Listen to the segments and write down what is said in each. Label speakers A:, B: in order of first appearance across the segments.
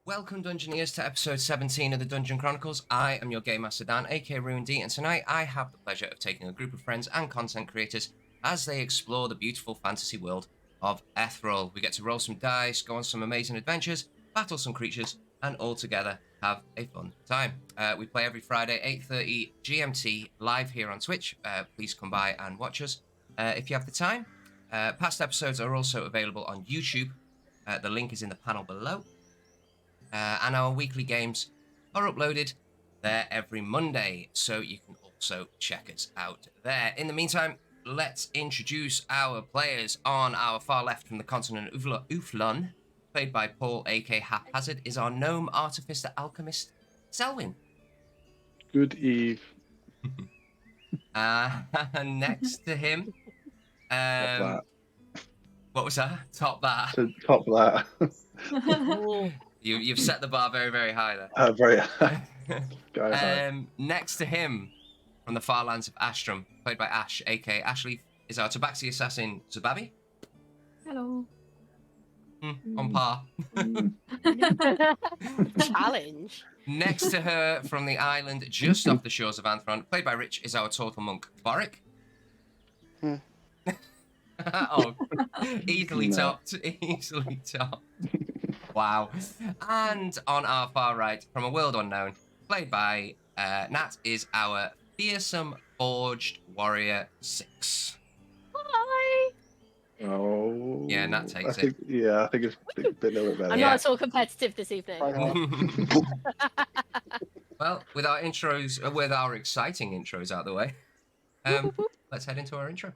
A: Welcome, Dungeoneers, to episode 17 of the Dungeon Chronicles. I am your Game Master Dan, aka Ruin D, and tonight I have the pleasure of taking a group of friends and content creators as they explore the beautiful fantasy world of Ethrol. We get to roll some dice, go on some amazing adventures, battle some creatures, and all together have a fun time. We play every Friday, 8:30 GMT, live here on Twitch. Please come by and watch us if you have the time. Past episodes are also available on YouTube. The link is in the panel below. And our weekly games are uploaded there every Monday, so you can also check us out there. In the meantime, let's introduce our players. On our far left from the continent Uflon, played by Paul, aka Haphazard, is our gnome artificer alchemist, Selwyn.
B: Good eve.
A: And next to him,
B: Top
A: what was that? Top that.
B: that. Top that.
A: You've set the bar very, very high there.
B: Very high.
A: Next to him, from the far lands of Astrum, played by Ash, aka Ashley, is our Tabaxi assassin, Zubabi.
C: Hello.
A: On par.
C: Challenge.
A: Next to her, from the island just off the shores of Anthron, played by Rich, is our turtle monk, Boric. Oh, easily topped. Easily topped. Wow. And on our far right, from a world unknown, played by Nat, is our fearsome forged warrior 6.
C: Hi.
B: Oh.
A: Yeah, Nat takes
B: it. Yeah, I think it's a bit a little bit better.
C: I'm not at all competitive this evening.
A: Well, with our intros, with our exciting intros out of the way, let's head into our intro.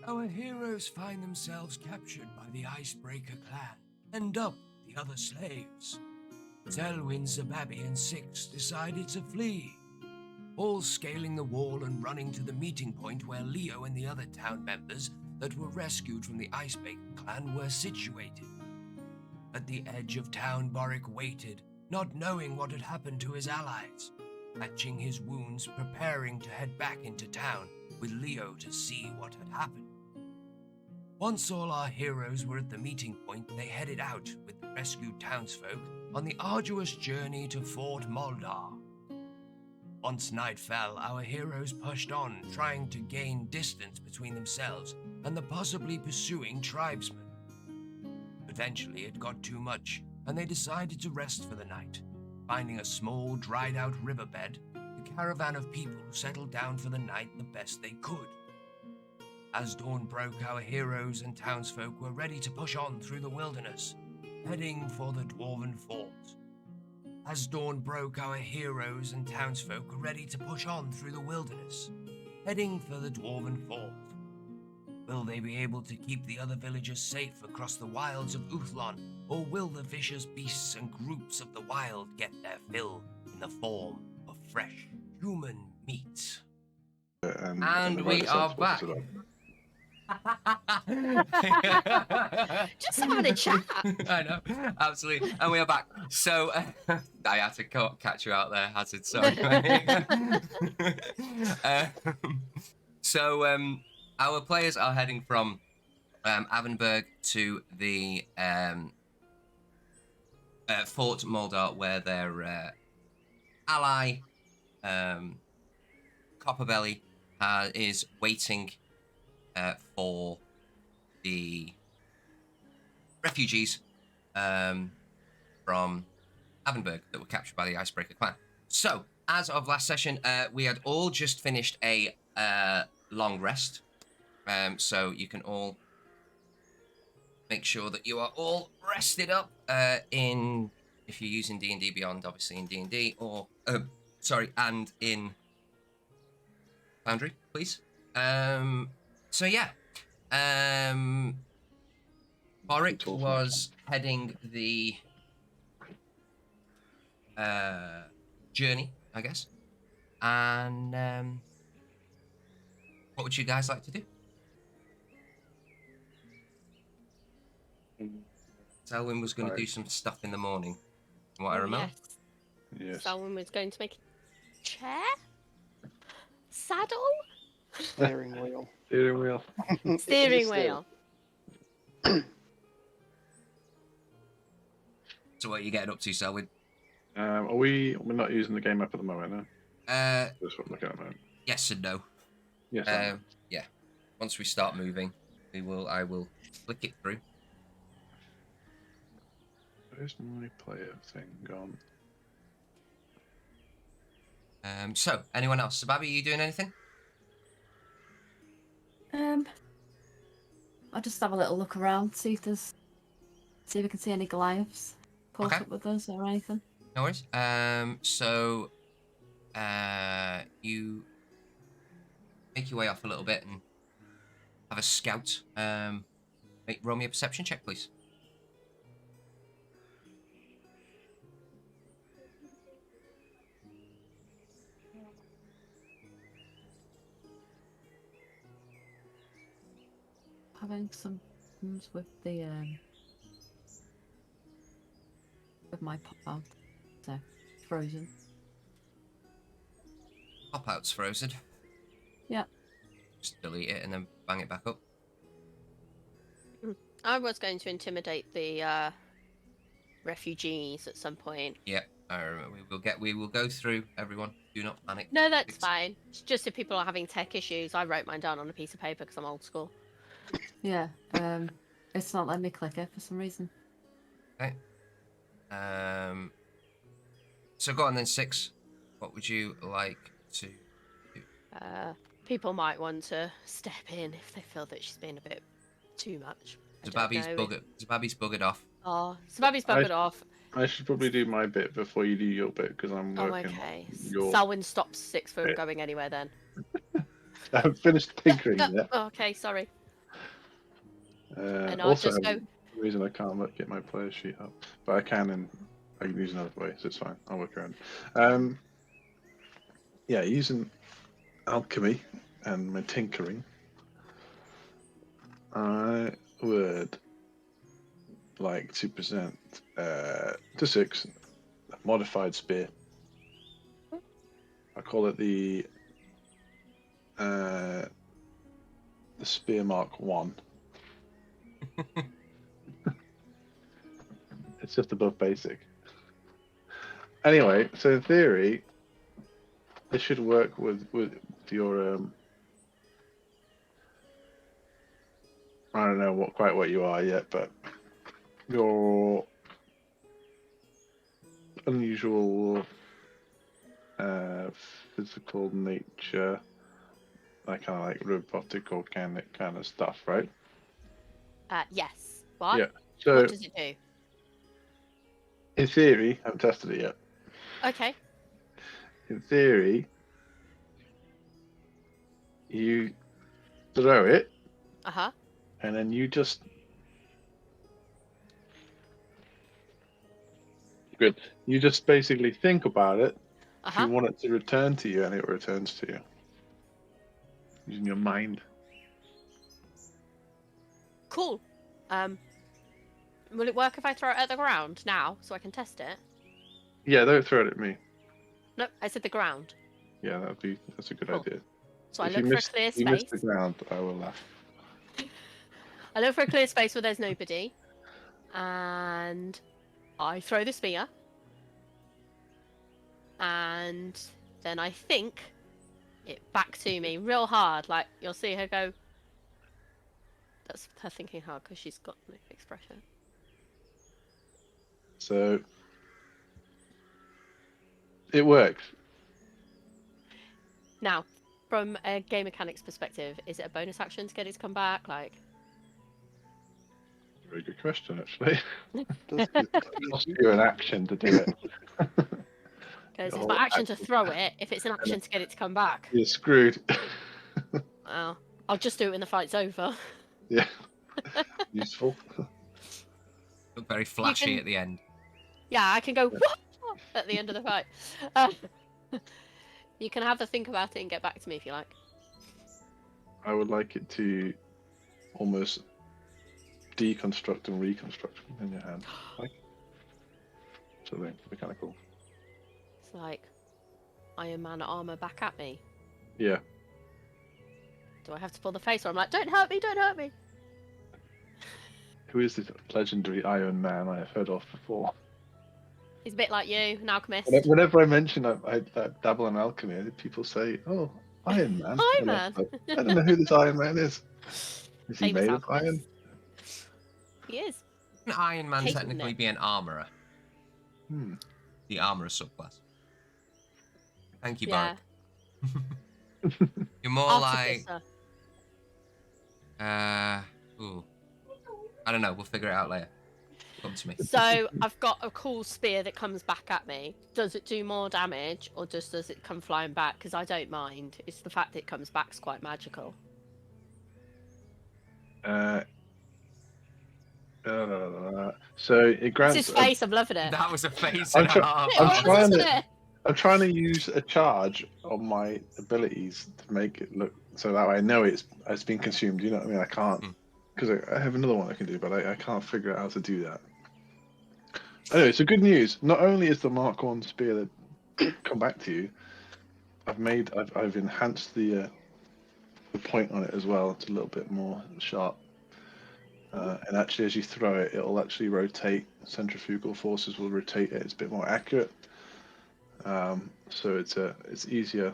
A: Our heroes find themselves captured by the Icebreaker clan and up the other slaves. Selwyn, Zubabi, and Six decided to flee, all scaling the wall and running to the meeting point where Leo and the other town members that were rescued from the Icebreaker clan were situated. At the edge of town, Boric waited, not knowing what had happened to his allies, patching his wounds, preparing to head back into town with Leo to see what had happened. Once all our heroes were at the meeting point, they headed out with the rescued townsfolk on the arduous journey to Fort Moldar. Once night fell, our heroes pushed on, trying to gain distance between themselves and the possibly pursuing tribesmen. Eventually it got too much, and they decided to rest for the night. Finding a small, dried-out riverbed, the caravan of people settled down for the night the best they could. As dawn broke, our heroes and townsfolk were ready to push on through the wilderness, heading for the Dwarven Fort. As dawn broke, our heroes and townsfolk were ready to push on through the wilderness, heading for the Dwarven Fort. Will they be able to keep the other villagers safe across the wilds of Uthlon, or will the vicious beasts and groups of the wild get their fill in the form of fresh human meat? And we are back.
C: Just having a chat.
A: I know, absolutely. And we are back. So, I had to catch you out there, Hazard. Sorry. Our players are heading from Avenberg to the Fort Moldar, where their ally, Copperbelly, is waiting
D: for the refugees from Avenberg that were captured by the Icebreaker clan. So, as of last session, we had all just finished a long rest. So you can all make sure that you are all rested up if you're using D&D Beyond, obviously in D&D, or and in Foundry, please. So yeah, Boric was heading the journey, I guess. And what would you guys like to do? Selwyn was going to do some stuff in the morning, from what I remember.
B: Yes.
C: Selwyn was going to make a chair? Saddle?
E: Steering wheel.
B: Steering wheel.
C: Steering wheel.
D: So what are you getting up to, Selwyn?
B: We're not using the game app at the moment, no? That's what I'm looking at the moment.
D: Yes and no.
B: Yes.
D: Yeah. Once we start moving, I will click it through.
B: Where's my player thing gone?
D: So, anyone else? Sababi, are you doing anything?
F: I'll just have a little look around, see if we can see any Goliaths caught up with us or anything.
D: No worries. So, you make your way off a little bit and have a scout. Roll me a perception check, please.
F: Having some problems with the with my pop-out. So frozen.
D: Pop-out's frozen.
F: Yeah.
D: Just delete it and then bang it back up.
C: I was going to intimidate the refugees at some point.
D: Yeah, I remember. We will go through everyone. Do not panic.
C: No, that's fine. It's just if people are having tech issues, I wrote mine down on a piece of paper because I'm old school.
F: Yeah. It's not letting me click it for some reason.
D: Okay. So go on then, 6. What would you like to do?
C: People might want to step in if they feel that she's being a bit too much.
D: Zababi's buggered off.
C: Oh, Zababi's buggered off.
B: I should probably do my bit before you do your bit because I'm working.
C: Oh, okay.
B: Your...
C: Selwyn stops 6 from going anywhere then.
B: I haven't finished tinkering yet.
C: Oh, okay, sorry.
B: And
C: I'll
B: also,
C: just go.
B: the reason I can't get my player sheet up, but I can use another way, so it's fine. I'll work around. Yeah, using alchemy and my tinkering, I would like to present to 6 a modified spear. I call it the Spear Mark 1. It's just above basic. Anyway, so in theory, this should work with your I don't know quite what you are yet, but your unusual physical nature, that kind of like robotic organic kind of stuff, right?
C: Yes. What?
B: Yeah. So
C: what does it do?
B: in theory, I haven't tested it yet.
C: Okay.
B: In theory, you throw it, and then you just basically think about it. If you want it to return to you, and it returns to you using your mind.
C: Cool. Will it work if I throw it at the ground now, so I can test it?
B: Yeah, don't throw it at me.
C: No, I said the ground.
B: Yeah, that's a good
C: Cool.
B: idea.
C: So
B: If
C: I look for a clear
B: If you miss
C: space.
B: the ground, I will laugh.
C: I look for a clear space where there's nobody, and I throw the spear, and then I think it back to me real hard. Like you'll see her go, That's her thinking hard because she's got no expression.
B: So it works.
C: Now, from a game mechanics perspective, is it a bonus action to get it to come back? Like,
B: Very good question, actually.
E: Does
B: It costs you an action to do it.
C: because
B: The
C: it's
B: whole
C: my action to
B: action.
C: throw it. If it's an action to get it to come back,
B: You're screwed.
C: well, I'll just do it when the fight's over.
B: Yeah. Useful.
D: Look very flashy
C: can-
D: at the end.
C: Yeah, I can go
B: Yeah.
C: "Whoa!" at the end of the fight. Uh, you can have a think about it and get back to me if you like.
B: I would like it to almost deconstruct and reconstruct in your hand. Like something mechanical.
C: It's like Iron Man armor back at me.
B: Yeah.
C: Do I have to pull the face? Or I'm like, don't hurt me, don't hurt me.
B: Who is this legendary Iron Man I have heard of before?
C: He's a bit like you, an alchemist.
B: Whenever I mention I dabble in alchemy, people say, "Oh, Iron Man."
C: Iron
B: And I'm
C: Man.
B: like, I don't know who this Iron Man is. Is he
C: Famous
B: made of iron?
C: alchemist. He is.
D: Can Iron Man
C: Hating
D: technically
C: it.
D: be an armorer?
B: Hmm.
D: The armorer subclass. Thank you,
C: Yeah.
D: Barb. You're more like
C: Artificer.
D: ooh. I don't know, we'll figure it out later. Come to me.
C: So I've got a cool spear that comes back at me. Does it do more damage or just does it come flying back? Because I don't mind. It's the fact that it comes back's quite magical.
B: So it
C: It's
B: grants.
C: his face. I'm loving it.
D: That was a face
B: I'm
D: and a
B: try-
D: half.
C: It
B: I'm
C: was,
B: trying
C: wasn't
B: to-
C: it?
B: I'm trying to use a charge on my abilities to make it look so that way I know it's been consumed. You know what I mean? I can't because I have another one I can do, but I can't figure out how to do that. Anyway, so good news. Not only is the Mark 1 spear that come back to you, I've enhanced the point on it as well. It's a little bit more sharp. And actually, as you throw it, it'll actually rotate. Centrifugal forces will rotate it. It's a bit more accurate. So it's easier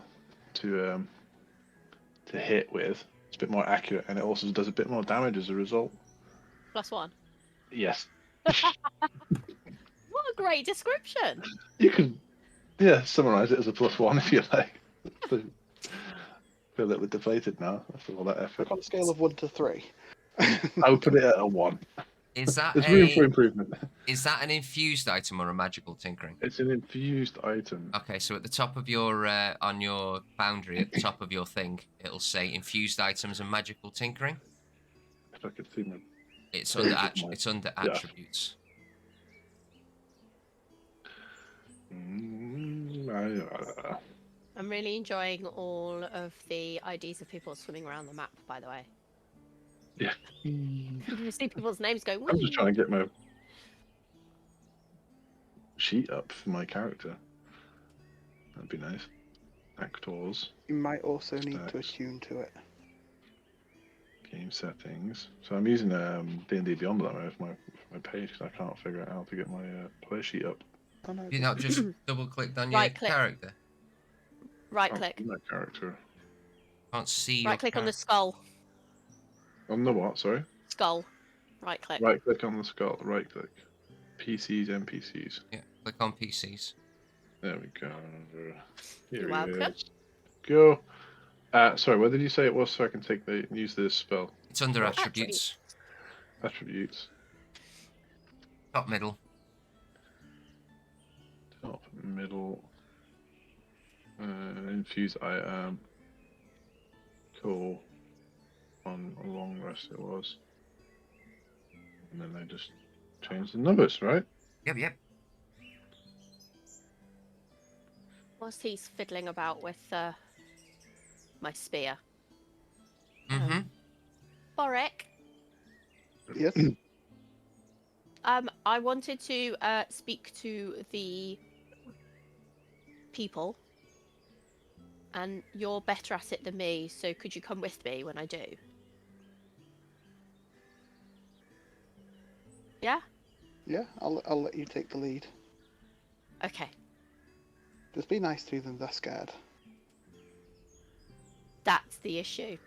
B: to hit with. It's a bit more accurate, and it also does a bit more damage as a result.
C: +1.
B: Yes,
C: What a great description.
B: you can, summarize it as a +1 if you like. Feel a little bit deflated now after all that effort.
E: on a scale of 1 to 3?
B: I would put it at a 1.
D: Is that
B: There's room for improvement.
D: is that an infused item or a magical tinkering?
B: It's an infused item.
D: Okay, so at the top of your on your boundary, at the top of your thing, it'll say infused items and magical tinkering.
B: If I could see my
D: It's
B: Very
D: under
B: good, Mike.
D: it's under
B: Yeah.
D: attributes.
C: I'm really enjoying all of the IDs of people swimming around the map, by the way.
B: Yeah.
C: You see people's names go,
B: I'm just
C: "Whee!"
B: trying to get my sheet up for my character. That'd be nice. Actors,
E: You might also need to
B: Stacks.
E: attune to it.
B: game settings. So I'm using D&D Beyond that way for my page because I can't figure out how to get my player sheet up.
E: Oh, no,
D: You not just double clicked on your
C: Right click.
D: character.
C: Right
B: Can't
C: click.
B: see my character.
D: Can't see. your
C: Right click on the
D: character.
C: skull.
B: On the what? Sorry.
C: Skull. Right click.
B: Right click on the skull. Right click. PCs, NPCs.
D: Yeah, click on PCs.
B: There we go. Here
C: You're
B: he
C: welcome.
B: is. Go. Sorry, what did you say it was so I can use this spell?
D: It's under
C: Attributes.
D: attributes.
B: Attributes.
D: Top middle.
B: Top, middle. Infuse item. Cool. On a long rest it was. And then I just changed the numbers, right?
D: Yep.
C: Whilst he's fiddling about with my spear.
D: Mm-hmm.
C: Boric,
E: Yes.
C: I wanted to speak to the people. And you're better at it than me, so could you come with me when I do? Yeah?
E: Yeah, I'll let you take the lead.
C: Okay.
E: Just be nice to them, they're scared.
C: That's the issue.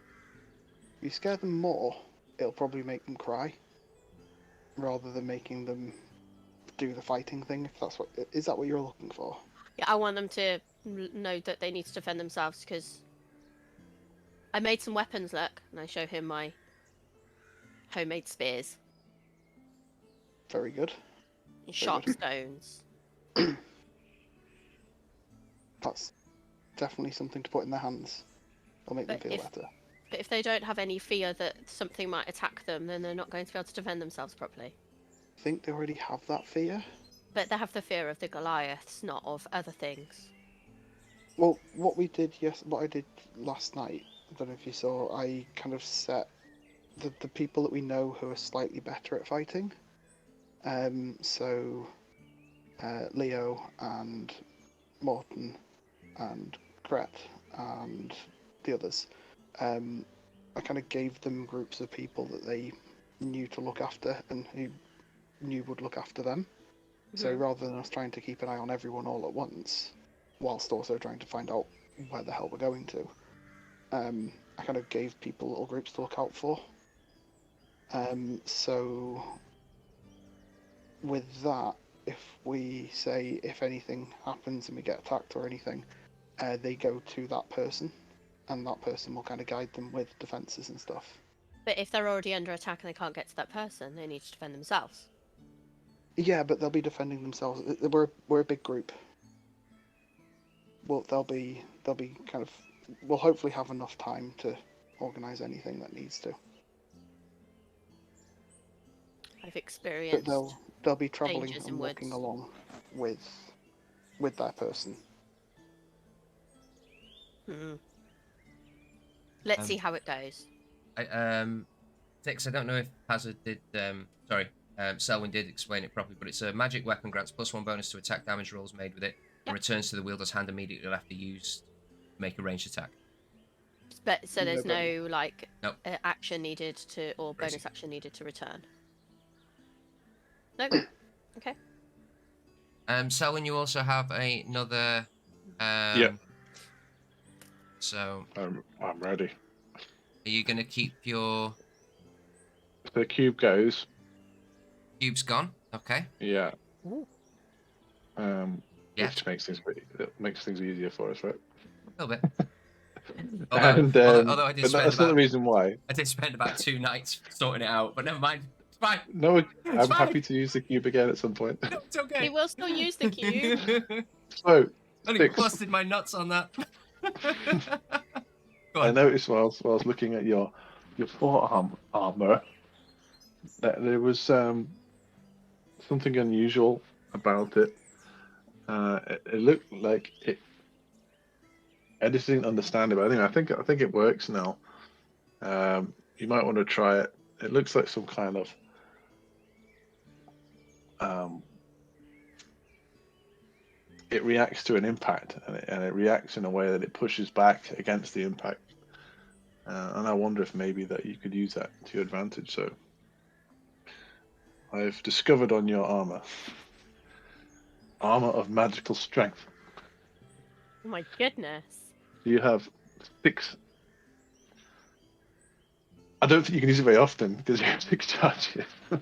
E: If you scare them more, it'll probably make them cry rather than making them do the fighting thing. If that's is that what you're looking for?
C: Yeah, I want them to know that they need to defend themselves because I made some weapons, look, and I show him my homemade spears
E: Very good.
C: and sharp
E: good.
C: stones.
E: That's definitely something to put in their hands. It'll make them
C: But
E: feel better.
C: But if they don't have any fear that something might attack them, then they're not going to be able to defend themselves properly.
E: I think they already have that fear.
C: But they have the fear of the Goliaths, not of other things.
E: Well, what I did last night, I don't know if you saw, I kind of set the people that we know who are slightly better at fighting. So Leo and Morton and Gret and the others. I kind of gave them groups of people that they knew to look after and who knew would look after them. So rather than us trying to keep an eye on everyone all at once, whilst also trying to find out where the hell we're going to, I kind of gave people little groups to look out for. So with that, if we say if anything happens and we get attacked or anything, they go to that person, and that person will kind of guide them with defences and stuff.
C: But if they're already under attack and they can't get to that person, they need to defend themselves.
E: Yeah, but they'll be defending themselves. We're a big group. Well, they'll be kind of. We'll hopefully have enough time to organise anything that needs to.
C: I've
E: But
C: experienced.
E: they'll be travelling
C: dangers
E: and
C: in
E: walking
C: woods.
E: along with that person.
C: Let's see how it goes.
D: Tix, I don't know if Hazard did. Selwyn did explain it properly, but it's a magic weapon, grants +1 bonus to attack damage rolls made with it, and returns to the wielder's hand immediately after use to make a ranged attack.
C: But so there's
E: No,
C: no like
D: Nope.
C: action needed to or
D: Crazy.
C: bonus action needed to return. No. Okay.
D: Selwyn, you also have another.
B: Yep.
D: So,
B: I'm ready.
D: are you going to keep your
B: The cube goes.
D: cubes gone? Okay.
B: Yeah.
C: Ooh.
D: Yeah.
B: Which makes things easier for us, right?
D: A little bit.
B: And
D: Although I did
B: but
D: spend
B: that's not the
D: about
B: reason why.
D: I did spend about 2 nights sorting it out, but never mind. It's fine.
B: No,
D: It's
B: I'm
D: fine.
B: happy to use the cube again at some point.
D: No, it's okay.
C: He will still use the cube.
B: So,
D: Only
B: Six.
D: busted my nuts on that. Go
B: I
D: on.
B: noticed while I was looking at your forearm armor that there was something unusual about it. It looked like it. I just didn't understand it, but I think it works now. You might want to try it. It looks like some kind of it reacts to an impact, and it reacts in a way that it pushes back against the impact. And I wonder if maybe that you could use that to your advantage. So I've discovered on your armor of magical strength.
C: Oh my goodness.
B: You have 6. I don't think you can use it very often because you have 6 charges. I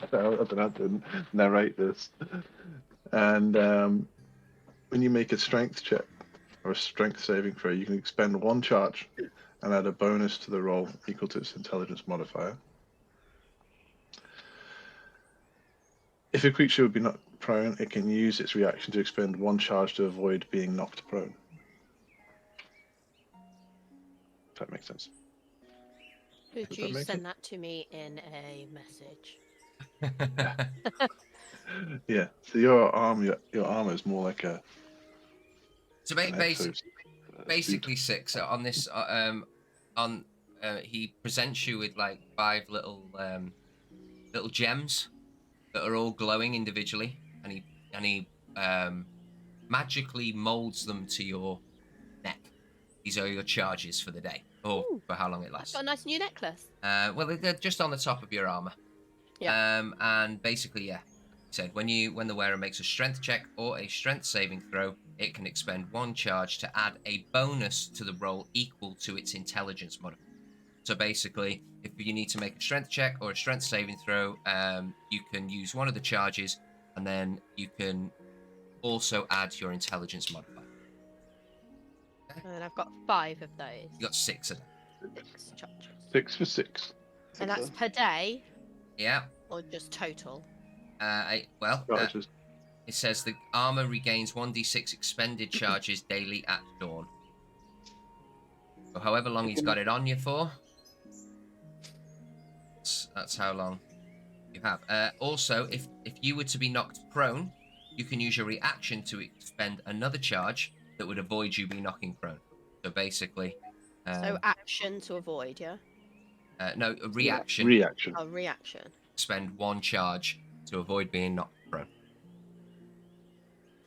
B: don't have to narrate this. And when you make a strength check or a strength saving throw, you can expend 1 charge and add a bonus to the roll equal to its intelligence modifier. If a creature would be knocked prone, it can use its reaction to expend 1 charge to avoid being knocked prone. If that makes sense.
C: Could
B: Does that
C: you
B: make
C: send
B: it?
C: that to me in a message?
B: Yeah. So your armor is more like a.
D: So
B: an exo
D: basically, Six on this. He presents you with like 5 little gems that are all glowing individually, and he magically molds them to your neck. These are your charges for the day, or
C: Ooh.
D: for how long it
C: I've
D: lasts.
C: got a nice new necklace.
D: Well, they're just on the top of your armor.
C: Yeah.
D: And basically, yeah, he said when the wearer makes a strength check or a strength saving throw, it can expend 1 charge to add a bonus to the roll equal to its intelligence modifier. So basically, if you need to make a strength check or a strength saving throw, you can use one of the charges, and then you can also add your intelligence modifier.
C: And I've got 5 of those.
D: You got 6 of them.
C: 6 charges.
B: 6 for 6.
C: And that's
E: Excellent.
C: per day
D: Yeah.
C: or just total?
B: Charges.
D: It says the armor regains 1d6 expended charges daily at dawn. So however long he's got it on you for, that's how long you have. Also, if you were to be knocked prone, you can use your reaction to expend another charge that would avoid you being knocking prone. So basically...
C: So action to avoid, yeah?
D: No, a reaction.
B: Reaction.
C: Oh, reaction.
D: Spend 1 charge to avoid being knocked prone.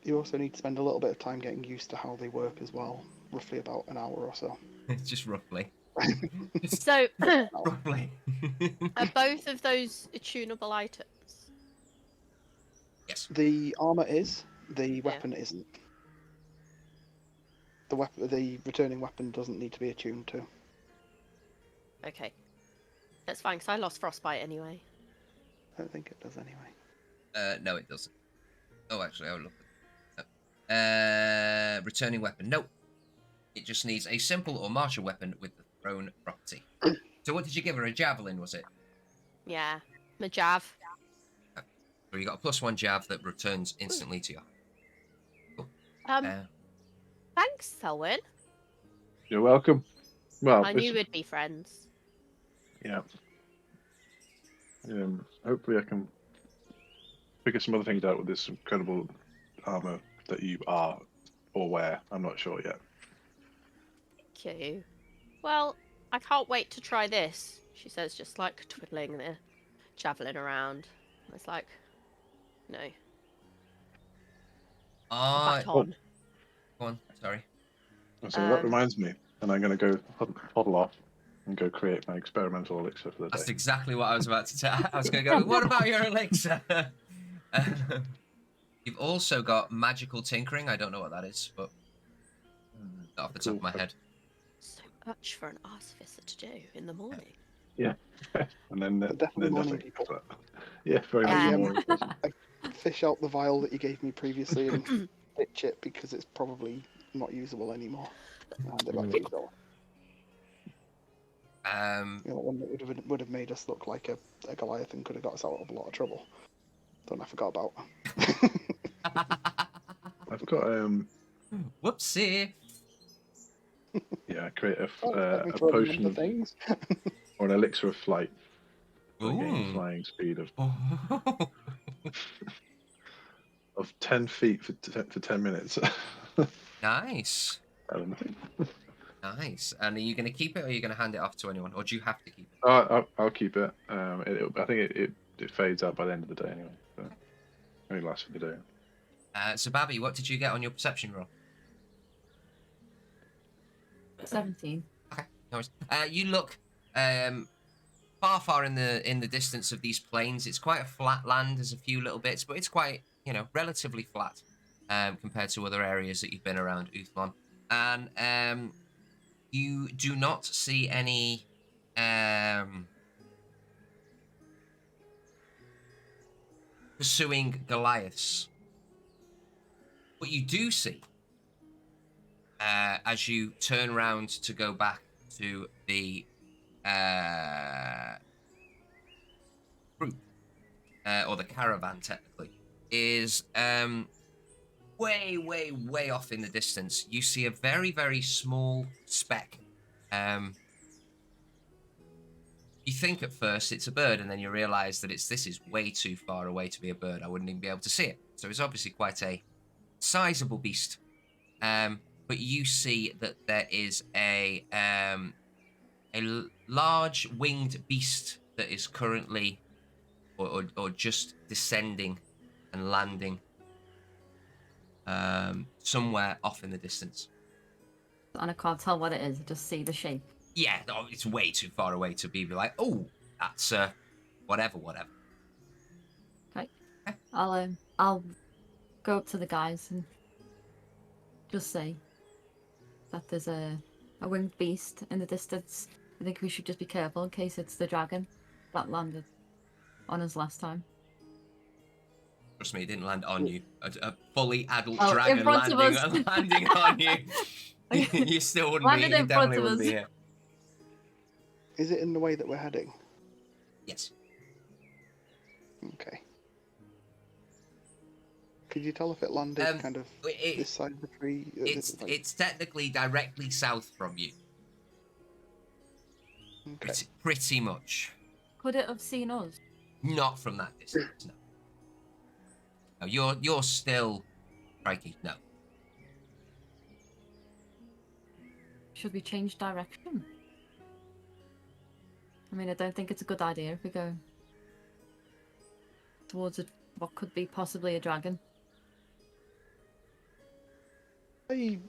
E: You also need to spend a little bit of time getting used to how they work as well. Roughly about an hour or so.
D: Just roughly.
C: So,
D: Roughly.
C: are both of those tunable items?
D: Yes.
E: The armor is, the weapon isn't. The returning weapon doesn't need to be attuned to.
C: Okay. That's fine, because I lost frostbite anyway.
E: I don't think it does anyway.
D: No, it doesn't. Oh, actually, I'll look. Returning weapon. Nope. It just needs a simple or martial weapon with the thrown property. So what did you give her? A javelin, was it?
C: Yeah. My jav.
D: So you got a +1 jav that returns instantly to you. Cool.
C: Thanks, Selwyn.
B: You're welcome. Well,
C: I knew we'd be friends.
B: Yeah. Hopefully I can figure some other things out with this incredible armor that you are or wear. I'm not sure yet.
C: Thank you. Well, I can't wait to try this, she says, just like twiddling the javelin around. It's like, no. Back on.
D: Go on, sorry.
B: So that reminds me, and I'm going to go toddle off and go create my experimental elixir for the day.
D: That's exactly what I was about to say. I was going to go, what about your elixir? You've also got magical tinkering. I don't know what that is, but not off the top of my head.
C: So much for an artificer to do in the morning.
B: Yeah. And then
E: Definitely morning
B: nothing
E: people.
B: after that. Yeah, very much morning person.
E: Fish out the vial that you gave me previously and ditch it because it's probably not usable anymore. And it might be so. You know, one that would have made us look like a Goliath and could have got us out of a lot of trouble. Don't I forgot about.
B: I've got
D: Whoopsie.
B: yeah, create a
E: Let me throw them
B: potion
E: into things.
B: or an elixir of flight.
D: Ooh.
B: Gain flying speed of 10 feet for 10 minutes.
D: Nice.
B: I don't know.
D: Nice. And are you going to keep it, or are you going to hand it off to anyone, or do you have to keep it?
B: I'll keep it. I think it fades out by the end of the day anyway. So it only lasts for the day.
D: So, Babby, what did you get on your perception roll?
F: 17.
D: Okay, no worries. You look far in the distance of these plains. It's quite a flat land. There's a few little bits, but it's quite, relatively flat compared to other areas that you've been around Uthlon. And you do not see any pursuing Goliaths. What you do see, as you turn round to go back to the group, or the caravan technically, is way off in the distance. You see a very, very small speck. You think at first it's a bird, and then you realise that this is way too far away to be a bird. I wouldn't even be able to see it. So it's obviously quite a sizable beast. But you see that there is a large winged beast that is currently or just descending and landing somewhere off in the distance.
F: And I can't tell what it is, I just see the shape.
D: Yeah, it's way too far away to be like, oh, that's whatever.
F: Okay. I'll go up to the guys and just say that there's a winged beast in the distance, I think we should just be careful in case it's the dragon that landed on us last time.
D: Trust me, it didn't land on you. A fully adult
F: Oh, in
D: dragon
F: front of us.
D: landing on you. You still wouldn't be.
F: Landed
D: You
F: in front
D: definitely
F: of
D: wouldn't
F: us.
D: be here.
E: Is it in the way that we're heading?
D: Yes.
E: Okay. Could you tell if it landed kind of this side of the tree?
D: It's technically directly south from you.
E: Okay.
D: Pretty much.
F: Could it have seen us?
D: Not from that distance, no. No, you're still... Crikey, no.
F: Should we change direction? I mean, I don't think it's a good idea if we go towards what could be possibly a dragon.
E: Do you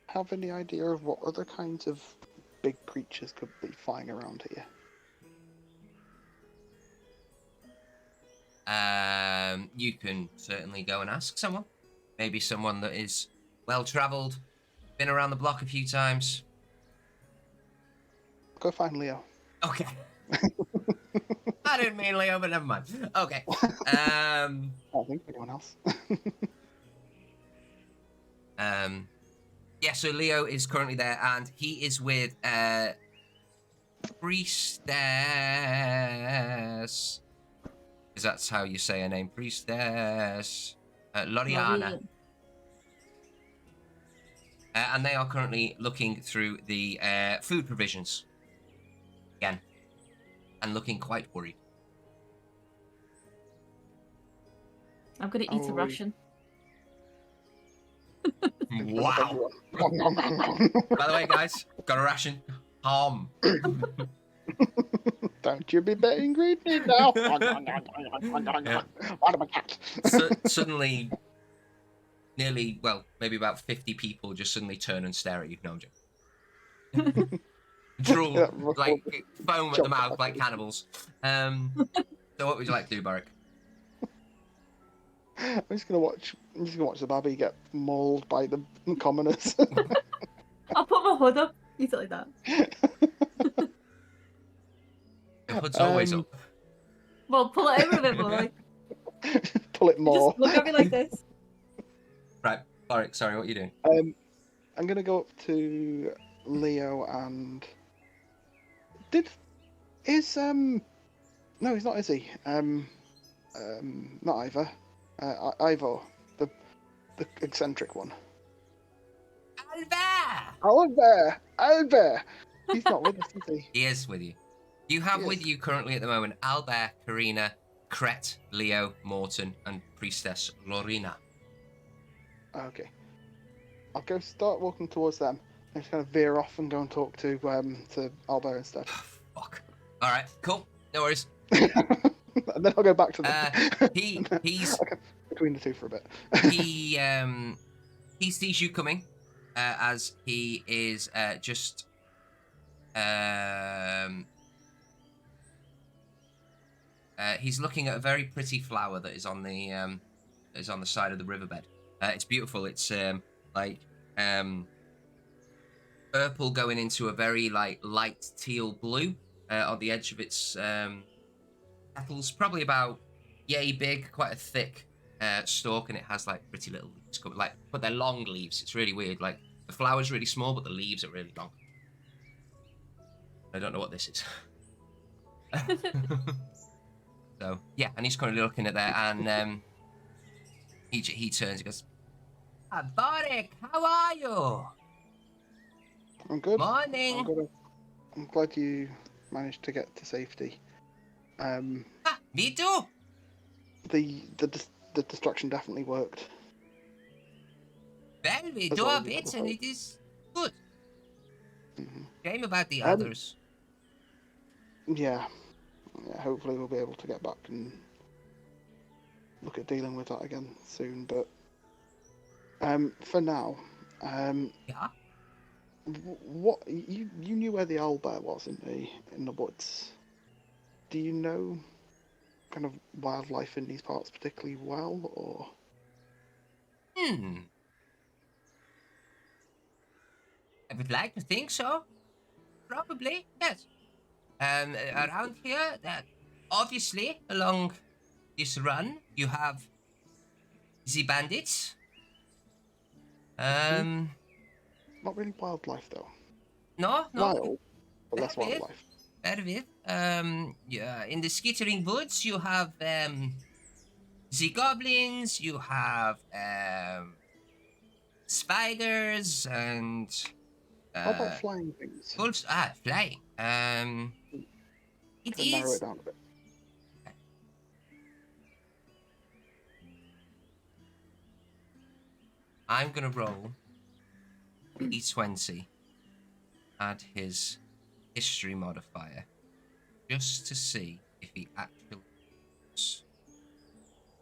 E: have any idea of what other kinds of big creatures could be flying around here?
D: You can certainly go and ask someone. Maybe someone that is well-travelled, been around the block a few times.
E: Go find Leo.
D: Okay. I didn't mean Leo, but never mind. Okay.
E: I think anyone else.
D: Yeah, so Leo is currently there, and he is with Priestess. Because that's how you say her name, Priestess Loriana. And they are currently looking through the food provisions again, and looking quite worried.
F: I'm gonna eat a ration.
D: Wow. By the way, guys, got a ration.
E: Don't you be being greedy now. What am I cat?
D: Suddenly, nearly, well, maybe about 50 people just suddenly turn and stare at you. No, I'm joking. Drool,
E: Yeah,
D: like foam at the mouth, like cannibals. So what would you like to do, Boric?
E: I'm just gonna watch the babby get mauled by the commoners.
F: I'll put my hood up. Eat it like that.
D: The hood's always up.
F: Well, pull it over a bit more. Like,
E: Pull it more.
F: just look at me like this.
D: Right, Boric, sorry, what are you doing?
E: I'm gonna go up to Leo and no, he's not, is he? Not Ivor. Ivor, the eccentric one. Albert! He's not with us, is he?
D: He is with you. You have
E: He
D: with
E: is.
D: you currently at the moment Albert, Karina, Kret, Leo, Morton, and Priestess Lorena.
E: Okay. I'll go start walking towards them. I'm just gonna veer off and go and talk to Albert instead.
D: Fuck. All right, cool. No worries.
E: And then I'll go back to them.
D: He's
E: Okay, between the two for a bit.
D: he sees you coming as he is just he's looking at a very pretty flower that is on the side of the riverbed. It's beautiful. It's purple going into a very light teal blue on the edge of its petals, probably about yay big, quite a thick stalk, and it has pretty little leaves, but they're long leaves. It's really weird. Like the flower's really small, but the leaves are really long. I don't know what this is. So yeah, and he's currently looking at there, and he turns. He goes, "Boric, how are you?
E: I'm good.
D: Morning.
E: I'm glad you managed to get to safety.
D: Me too.
E: The distraction definitely worked.
D: Well, we
E: That's
D: do
E: all
D: a
E: we
D: bit,
E: can
D: and
E: hope.
D: it is good.
E: Mhm.
D: Shame about the others.
E: Yeah. Hopefully we'll be able to get back and look at dealing with that again soon. But for now,
D: Yeah.
E: what you knew where the owlbear was in the woods. Do you know kind of wildlife in these parts particularly well, or?
D: I would like to think so. Probably, yes. Around here, obviously, along this run, you have the bandits.
E: Not really wildlife though.
D: No,
E: Wild, but less
D: Very
E: wildlife.
D: very. Yeah, in the skittering woods, you have the goblins. You have spiders and
E: How about flying things?
D: wolves. Flying. It
E: To narrow
D: is.
E: it down a bit.
D: I'm gonna roll E20. Add his history modifier, just to see if he actually is,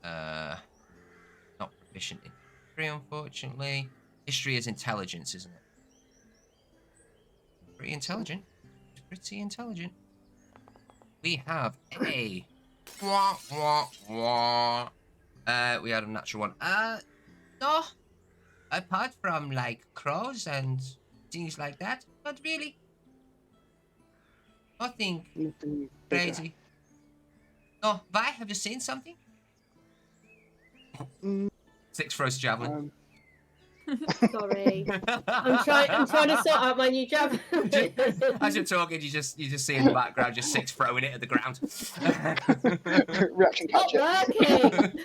D: not proficient in history, unfortunately. History is intelligence, isn't it? Pretty intelligent. Pretty intelligent. We have a wah, wah, wah. We had a natural one. No. Apart from like crows and things like that, not really. Nothing
E: Nothing bigger.
D: crazy. No, Vi, have you seen something?
E: Mm,
D: 6 throws javelin.
G: Sorry. I'm trying to sort out my new javelin.
D: As you're talking, you just see in the background just 6 throwing it at the ground.
E: Reaction
G: Not
E: catch
G: working.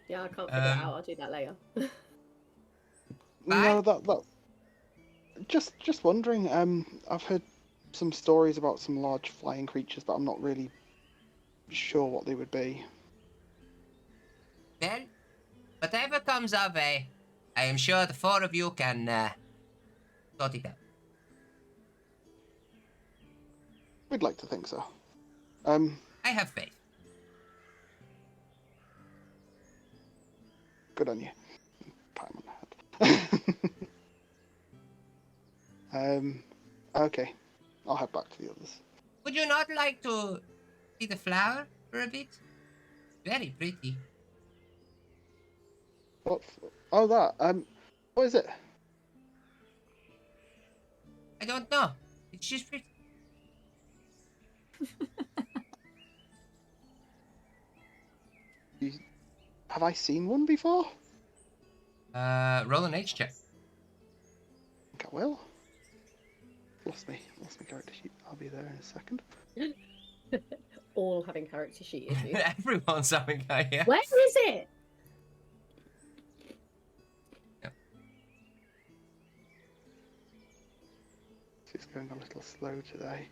G: Yeah, I can't figure it out. I'll do that later.
E: No, that. Just wondering. I've heard some stories about some large flying creatures, but I'm not really sure what they would be.
D: Well, whatever comes of I am sure the 4 of you can sort it out.
E: We'd like to think so.
D: I have faith.
E: Good on you. Pat him on the head. Okay. I'll head back to the others.
D: Would you not like to see the flower for a bit? Very pretty.
E: What? Oh, that. What is it?
D: I don't know. It's just pretty.
E: Have I seen one before?
D: Roll an H check.
E: I think I will. Lost my character sheet. I'll be there in a second.
G: All having character sheet issues.
D: Everyone's having a yeah.
G: Where is it?
E: It's going a little slow today.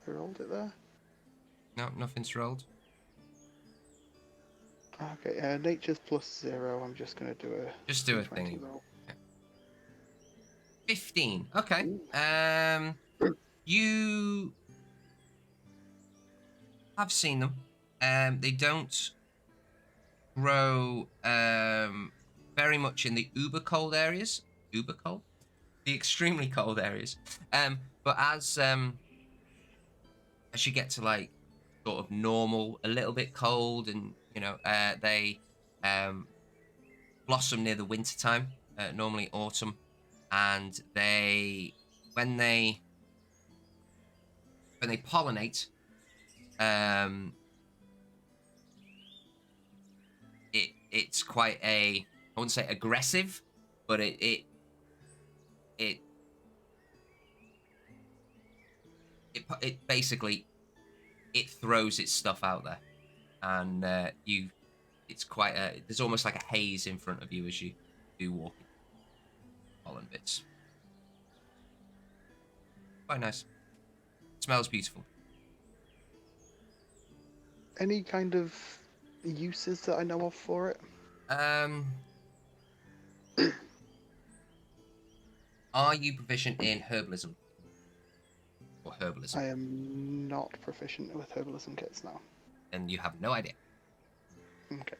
E: I rolled it there.
D: No, nothing's rolled.
E: Okay, nature's +0. I'm just gonna do a.
D: Just do a
E: D20
D: thing.
E: roll.
D: 15. Okay.
E: Ooh.
D: You have seen them. They don't grow very much in the uber cold areas. Uber cold? The extremely cold areas. But as you get to like sort of normal, a little bit cold, and they blossom near the winter time, normally autumn, and when they pollinate, it's quite I wouldn't say aggressive, but it basically it throws its stuff out there, and it's quite there's almost like a haze in front of you as you do walk in pollen bits. Quite nice. Smells beautiful.
E: Any kind of uses that I know of for it?
D: Are you proficient in herbalism? Or herbalism?
E: I am not proficient with herbalism kits now.
D: And you have no idea.
E: Okay.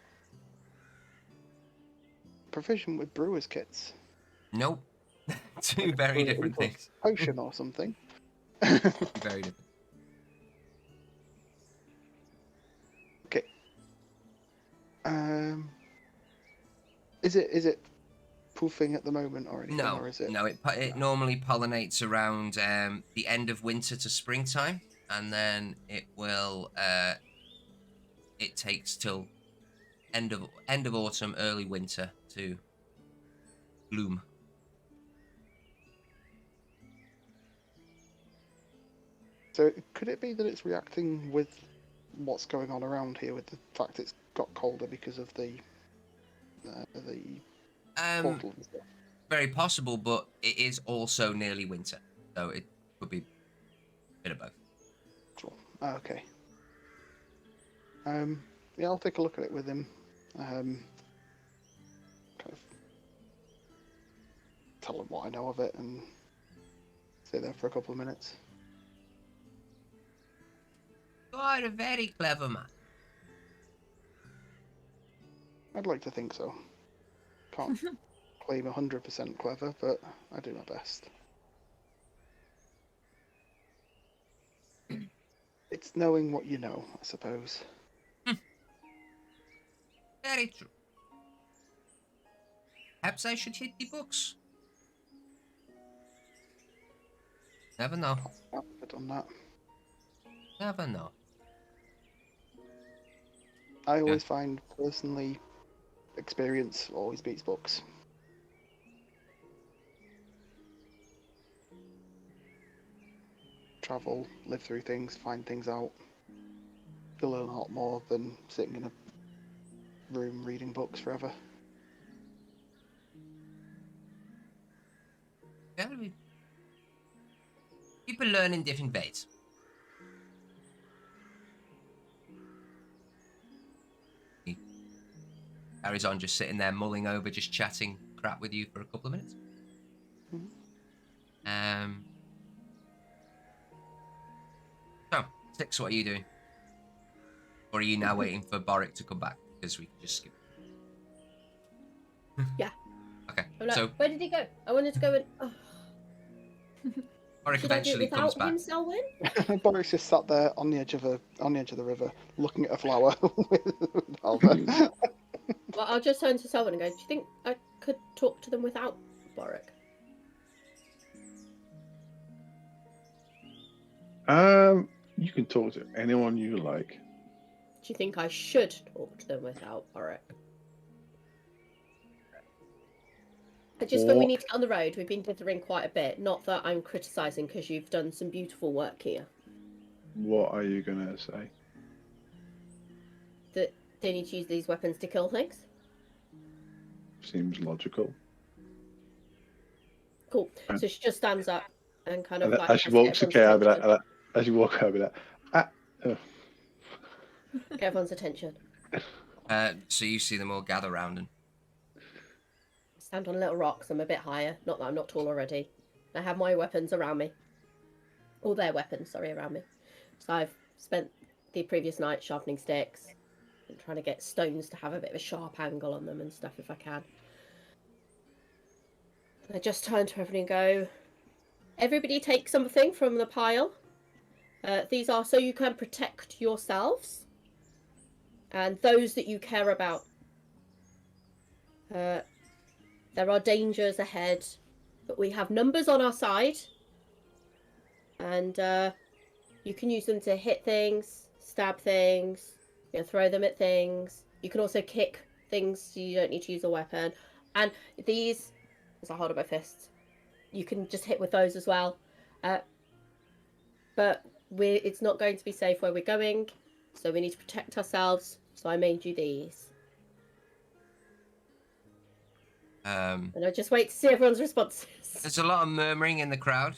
E: Proficient with brewers kits.
D: Nope. Two very different things.
E: Potion or something.
D: Very different.
E: Is it poofing at the moment or anything?
D: No,
E: or is it?
D: no. It normally pollinates around the end of winter to springtime, and then it will. It takes till end of autumn, early winter to bloom.
E: So could it be that it's reacting with what's going on around here, with the fact it's got colder because of the portal and stuff?
D: Very possible, but it is also nearly winter, so it could be a bit of both.
E: Sure. Okay. Yeah, I'll take a look at it with him. Kind of tell him what I know of it and stay there for a couple of minutes.
D: You are a very clever man.
E: I'd like to think so. Can't claim 100% clever, but I do my best. It's knowing what you know, I suppose.
D: Very true. Perhaps I should hit the books. Never know.
E: I've done that.
D: Never know.
E: I always find, personally, experience always beats books. Travel, live through things, find things out. You'll learn a lot more than sitting in a room reading books forever.
D: Yeah, people learn in different ways. He carries on just sitting there mulling over, just chatting crap with you for a couple of minutes. So, Six, what are you doing? Or are you now waiting for Boric to come back? Because we can just skip.
G: Yeah.
D: Okay,
G: I'm like,
D: so
G: where did he go? I wanted to go and. Oh.
D: Boric
G: Should I do it
D: eventually comes
G: without
D: back.
G: him, Selwyn?
E: Boris just sat there on the edge of the river, looking at a flower with Alva.
G: Well, I'll just turn to Selwyn and go, do you think I could talk to them without Boric?
B: You can talk to anyone you like.
G: Do you think I should talk to them without Boric? I just thought we
B: What?
G: need to get on the road. We've been dithering quite a bit. Not that I'm criticising, because you've done some beautiful work here.
B: What are you gonna say?
G: That they need to use these weapons to kill things?
B: Seems logical.
G: Cool. So she just stands up and kind of
B: And
G: like...
B: as she
G: tries to
B: walks,
G: get
B: okay, I'll be
G: everyone's
B: like, as you walk, I'll be like,
G: Get everyone's attention.
D: So you see them all gather round and
G: Stand on little rocks. I'm a bit higher. Not that I'm not tall already. I have my weapons around me. All their weapons, sorry, around me. So I've spent the previous night sharpening sticks and trying to get stones to have a bit of a sharp angle on them and stuff if I can. And I just turn to everybody and go, everybody take something from the pile. These are so you can protect yourselves and those that you care about. There are dangers ahead, but we have numbers on our side. And you can use them to hit things, stab things, throw them at things. You can also kick things, so you don't need to use a weapon. And these, as I hold up my fists, you can just hit with those as well. But it's not going to be safe where we're going, so we need to protect ourselves. So I made you these. And I just wait to see everyone's responses.
D: there's a lot of murmuring in the crowd.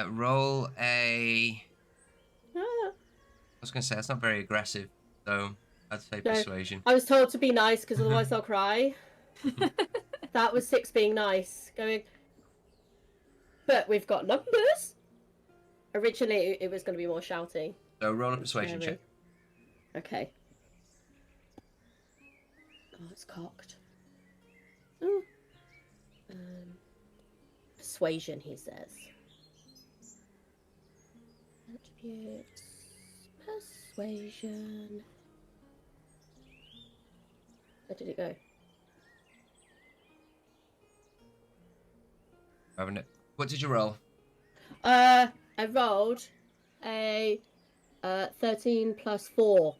D: Roll a... I was going to say, that's not very aggressive, so I'd say
G: No.
D: persuasion.
G: I was told to be nice because otherwise I'll cry. That was 6 being nice. Going, but we've got numbers. Originally, it was going to be more shouting.
D: So roll a persuasion check.
G: Okay. Oh, it's cocked. Ooh. Persuasion, he says. Attributes. Persuasion. Where did it go?
D: Haven't it? What did you roll?
G: I rolled a 13 plus 4.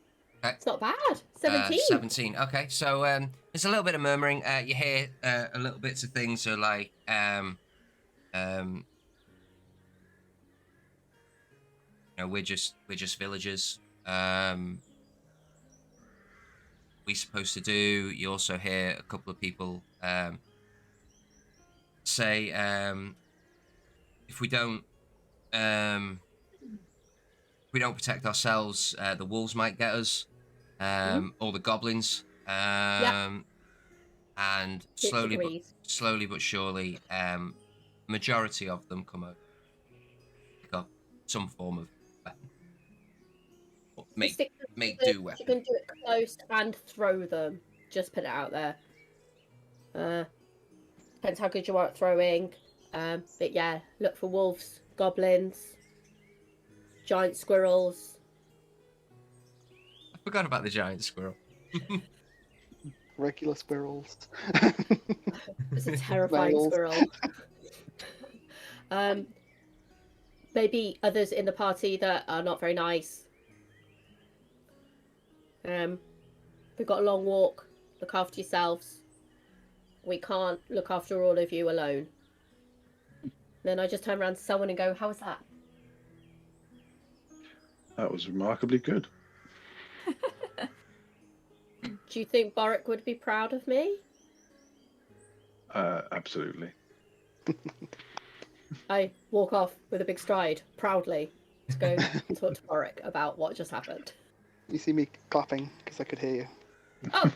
D: Okay.
G: It's not bad. 17.
D: 17. Okay, so there's a little bit of murmuring. You hear a little bits of things, so like you know, we're just villagers. We supposed to do. You also hear a couple of people say, if we don't protect ourselves, the wolves might get us, or the goblins. And
G: Six
D: slowly
G: agrees.
D: but surely, majority of them come over, pick up some form of weapon, or make do
G: You
D: weapon.
G: can do it close and throw them. Just put it out there. Depends how good you are at throwing. But yeah, look for wolves, goblins, giant squirrels.
D: I forgot about the giant squirrel.
E: Regular squirrels.
G: It's a terrifying
E: Males.
G: squirrel. Maybe others in the party that are not very nice. We've got a long walk. Look after yourselves. We can't look after all of you alone. Then I just turn around to someone and go, "How was that?"
B: That was remarkably good.
G: Do you think Boric would be proud of me?
B: Absolutely.
G: I walk off with a big stride, proudly, to go and talk to Boric about what just happened.
E: You see me clapping because I could hear you.
G: Oh,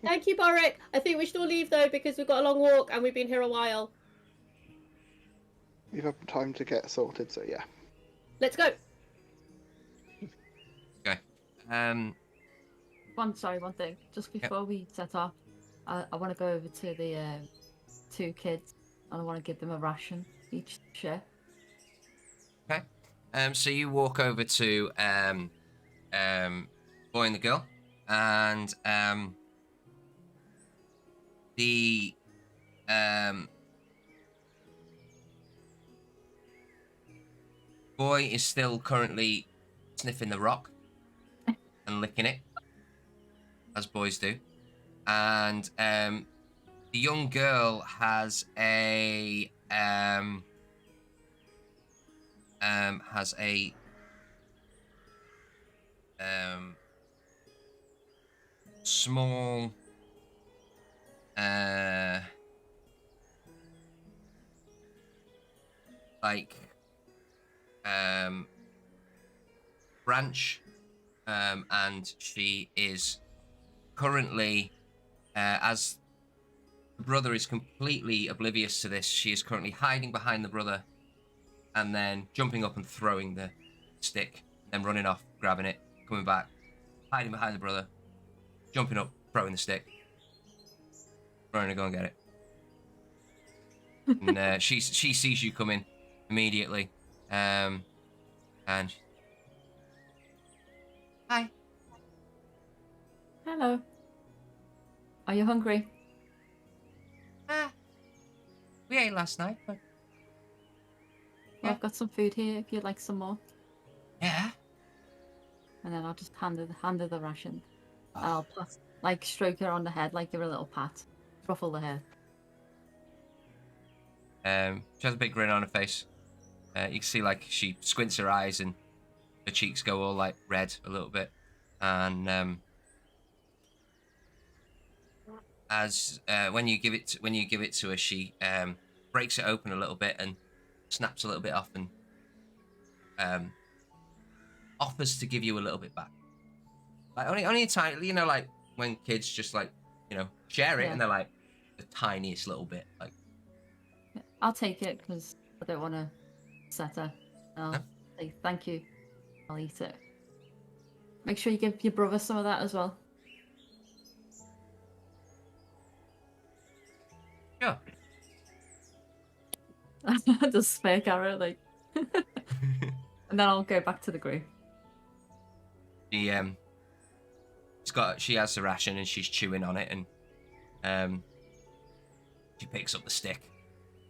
G: thank you, Boric. I think we should all leave though because we've got a long walk and we've been here a while.
E: You've had time to get sorted, so yeah.
G: Let's go.
D: Okay.
F: One thing. Just before we set off, I want to go over to the 2 kids and I want to give them a ration each to share.
D: Okay. So you walk over to boy and the girl, and the boy is still currently sniffing the rock and licking it, as boys do, and the young girl has a small branch, and she is currently, as the brother is completely oblivious to this, she is currently hiding behind the brother and then jumping up and throwing the stick, then running off, grabbing it, coming back, hiding behind the brother, jumping up, throwing the stick, running to go and get it. And she sees you coming immediately, and hi.
F: Hello. Are you hungry?
D: We ate last night, but
F: Well,
D: Yeah.
F: I've got some food here if you'd like some more.
D: yeah.
F: And then I'll just hand her the ration. I'll stroke her on the head like you're a little pat. Ruffle the hair.
D: She has a big grin on her face. You can see like she squints her eyes and her cheeks go all like red a little bit. And as when you give it to her, she breaks it open a little bit and snaps a little bit off and offers to give you a little bit back. Like only a tiny, you know, like when kids just like, you know, share it,
F: Yeah.
D: and they're like the tiniest little bit. Like,
F: I'll take it because I don't want to set her. I'll say thank you. I'll eat it. Make sure you give your brother some of that as well.
D: sure.
F: Just spare carrot, like. And then I'll go back to the group.
D: She has the ration and she's chewing on it, and she picks up the stick,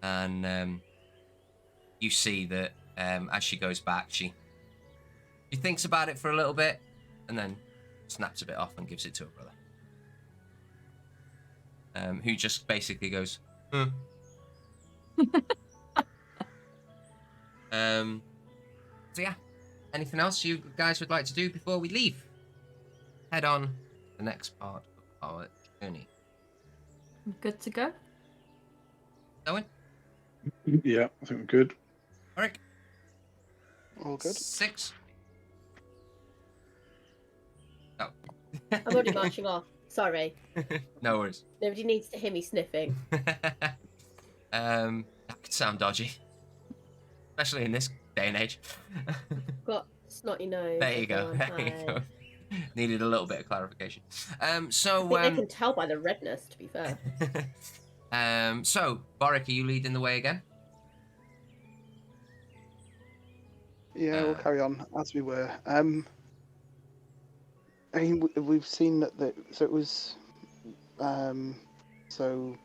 D: and you see that as she goes back, she thinks about it for a little bit, and then snaps a bit off and gives it to her brother, who just basically goes, huh. So yeah, anything else you guys would like to do before we leave? Head on to the next part of our journey.
F: I'm good to go.
D: Owen?
B: Yeah, I think we're good.
D: Eric?
E: All good.
D: 6? Oh.
G: I'm already marching off. Sorry.
D: No worries.
G: Nobody needs to hear me sniffing.
D: That could sound dodgy. Especially in this day and age.
G: Got snotty nose.
D: There you go.
G: everyone.
D: There you
G: Hi.
D: go. Needed a little bit of clarification.
G: I think they can tell by the redness, to be fair.
D: So, Boric, are you leading the way again?
E: Yeah, we'll carry on as we were. I mean, we've seen that so it was, so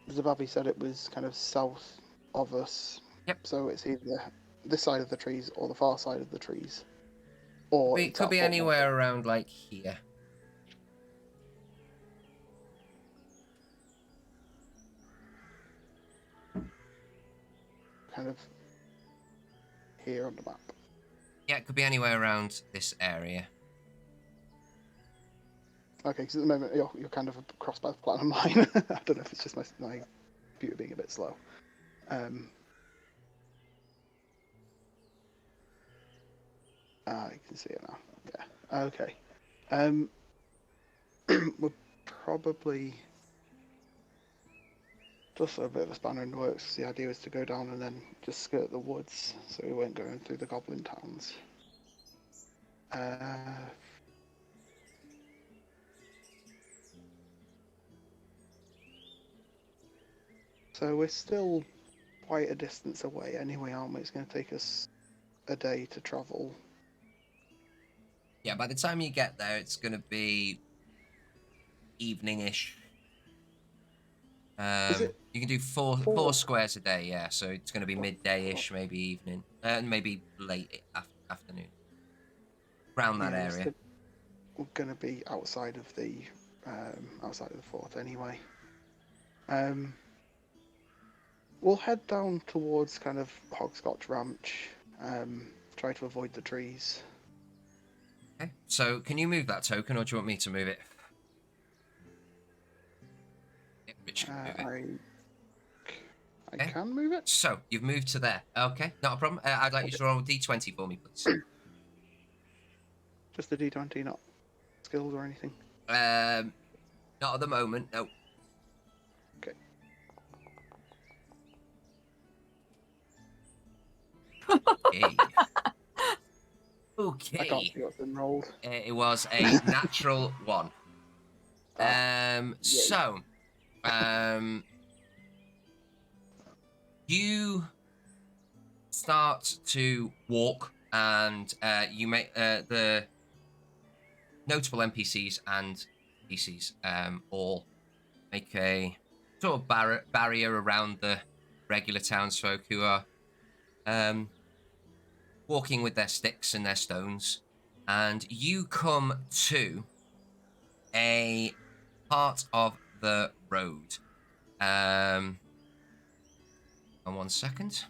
E: Zababi said it was kind of south of us.
D: Yep.
E: So it's either this side of the trees or the far side of the trees, or
D: It could be anywhere around like here.
E: kind of here on the map.
D: Yeah, it could be anywhere around this area.
E: Okay, because at the moment you're kind of across both plan and mine. I don't know if it's just my computer being a bit slow. You can see it now. Yeah. Okay. We're probably just a bit of a spanner in the works. 'Cause the idea was to go down and then just skirt the woods, so we weren't going through the goblin towns. So we're still quite a distance away anyway, aren't we? It's going to take us a day to travel.
D: Yeah, by the time you get there, it's going to be evening-ish. You can do four squares a day, yeah. So it's going to be midday-ish, maybe evening, and maybe late afternoon. Around that area.
E: We're going to be outside of the fort anyway. We'll head down towards kind of Hogscotch Ranch. Try to avoid the trees.
D: Okay. So can you move that token, or do you want me to move it? Yeah, Rich can move it.
E: I can move it.
D: So you've moved to there. Okay, not a problem. I'd like you to roll a d20 for me, please.
E: Just the D20, not skills or anything.
D: Not at the moment. No.
E: Okay.
D: Okay. Okay.
E: I can't see what's been rolled.
D: It was a natural 1. So, you start to walk, and you make the notable NPCs and PCs all make a sort of barrier around the regular townsfolk who are walking with their sticks and their stones, and you come to a part of the road. On 1 second.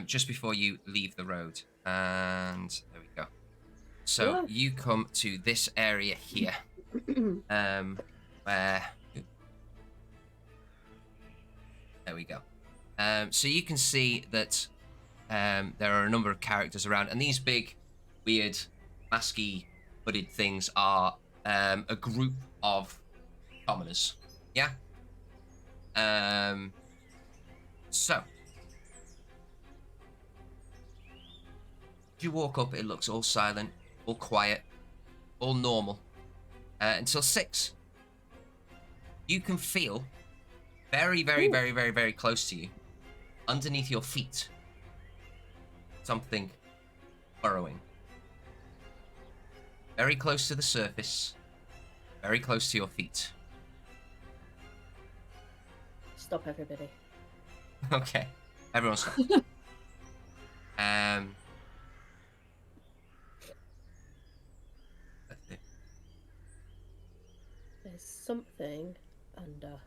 D: Just before you leave the road, and there we go. So
G: Yeah.
D: you come to this area here, where. There we go. So you can see that there are a number of characters around, and these big, weird, masky, hooded things are a group of commoners. Yeah? So, as you walk up, it looks all silent, all quiet, all normal, until 6. You can feel very, very, very, very, very close to you, underneath your feet, something burrowing. Very close to the surface. Very close to your feet.
G: Stop, everybody.
D: Okay. Everyone stop. Let's see.
G: There's something under us.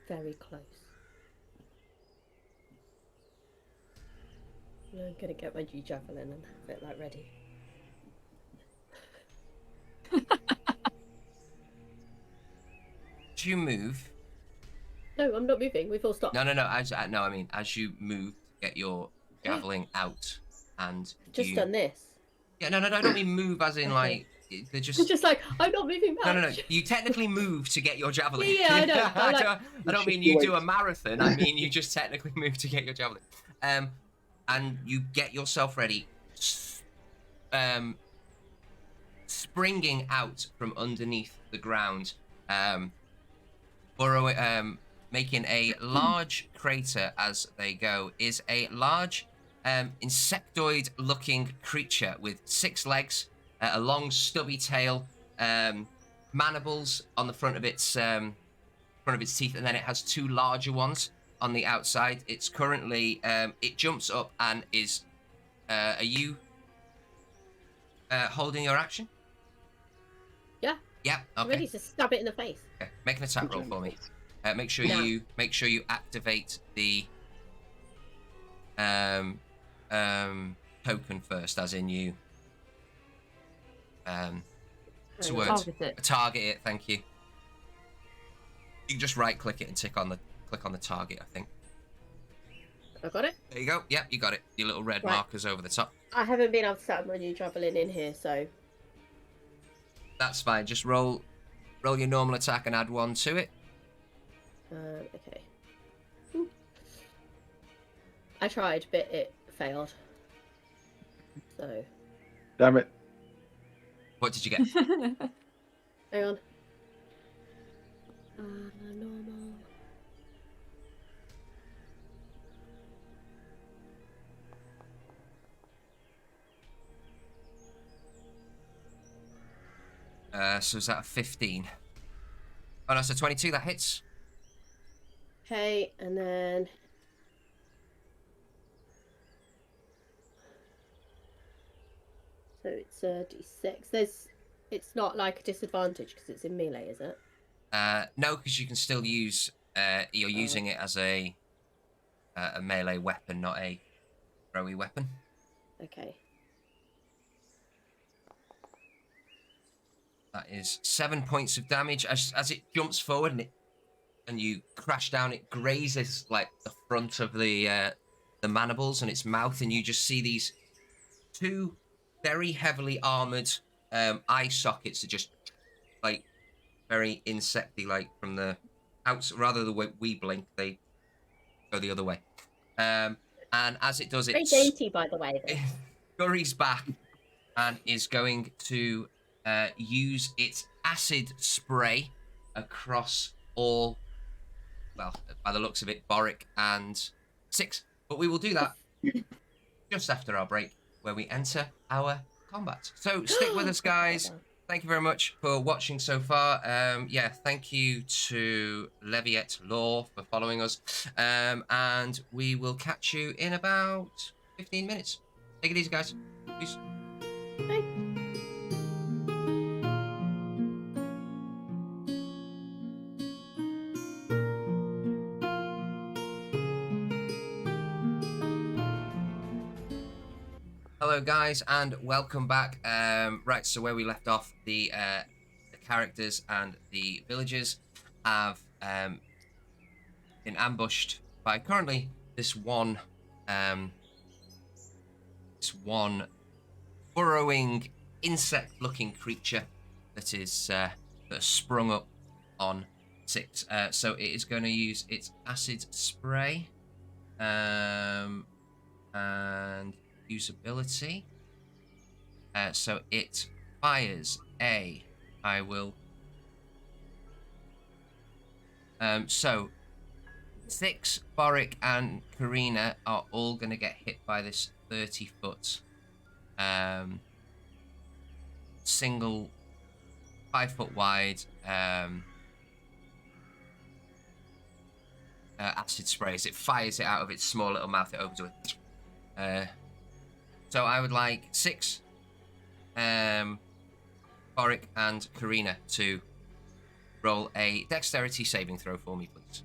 G: Very close. I'm gonna get my G-Javelin and have it like ready.
D: As you move...
G: No, I'm not moving. We've all stopped.
D: No. I mean, as you move, get your javelin out, and
G: Just
D: you...
G: done this.
D: Yeah, no, I don't mean move as in,
G: Okay.
D: like, they're
G: It's
D: just...
G: just like, I'm not moving back.
D: No. You technically move to get your javelin.
G: Yeah, I know, but like-
D: I don't mean you do a marathon. I mean you just technically move to get your javelin. And you get yourself ready, springing out from underneath the ground, making a large crater as they go, is a large insectoid-looking creature with 6 legs, a long stubby tail, mandibles on the front of its teeth, and then it has 2 larger ones on the outside. It's currently it jumps up and is. Are you holding your action?
G: Yeah.
D: Yeah.
G: I'm
D: Okay.
G: ready to stab it in the face.
D: Okay. Make an attack roll for me. Make sure
G: Now.
D: you activate the token first, as in you. What's the word?
F: Target it.
D: Target it. Thank you. You can just right click it and click on the target. I think.
G: I got it.
D: There you go. Yep, you got it. Your little red
G: Right.
D: markers over the top.
G: I haven't been able to set my new Javelin in here, so
D: That's fine. Just roll your normal attack and add 1 to it.
G: okay. Ooh. I tried, but it failed. So,
B: Damn it.
D: What did you get?
G: hang on. Normal.
D: So is that a 15? Oh no, so 22. That hits.
G: Okay, and then so it's a d6. It's not like a disadvantage because it's in melee, is it?
D: No, because you can still use. You're using it as a melee weapon, not a throwy weapon.
G: Okay.
D: That is 7 points of damage as it jumps forward and you crash down. It grazes like the front of the mandibles and its mouth, and you just see these 2 very heavily armored eye sockets that just like very insecty, like from the outside. Rather the way we blink, they go the other way. And as it does,
G: Very
D: it
G: dainty, by the way. Though.
D: scurries back and is going to use its acid spray across all, well, by the looks of it, Boric and 6. But we will do that just after our break, where we enter our combat. So stick with us, guys. Thank you very much for watching so far. Yeah, thank you to Leviet Law for following us. And we will catch you in about 15 minutes. Take it easy, guys. Peace.
G: Bye.
D: Hello, guys, and welcome back. Right, so where we left off, the characters and the villagers have been ambushed by currently this one burrowing insect-looking creature that is that has sprung up on 6. So it is going to use its acid spray and usability. So it fires a. I will So 6, Boric, and Karina are all going to get hit by this 30-foot single 5-foot wide acid spray as it fires it out of its small little mouth. It opens with. So I would like 6, Boric and Karina to roll a dexterity saving throw for me, please.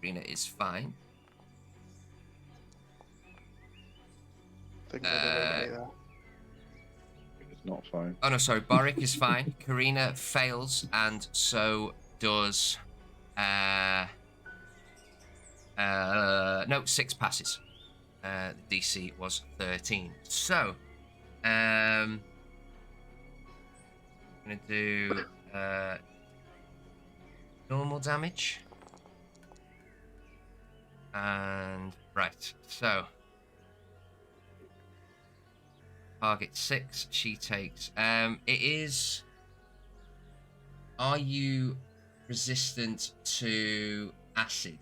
D: Karina is fine.
E: I think there's a remedy there.
B: It's not fine.
D: Oh no, sorry. Boric is fine. Karina fails, and so does. No, 6 passes. The DC was 13. So, I'm gonna do normal damage. And right, so target 6. She takes. It is. Are you resistant to acid?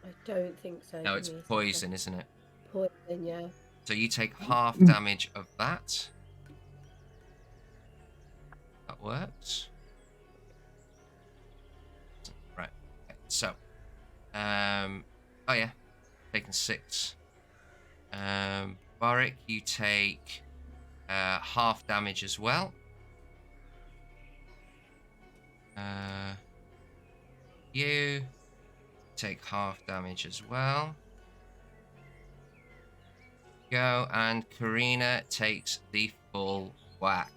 G: I don't think so.
D: No, it's poison, isn't it?
G: Poison, yeah.
D: So you take half damage of that. That works. Right. Okay. So, oh yeah, taking 6. Boric, you take half damage as well. You take half damage as well. Go, and Karina takes the full whack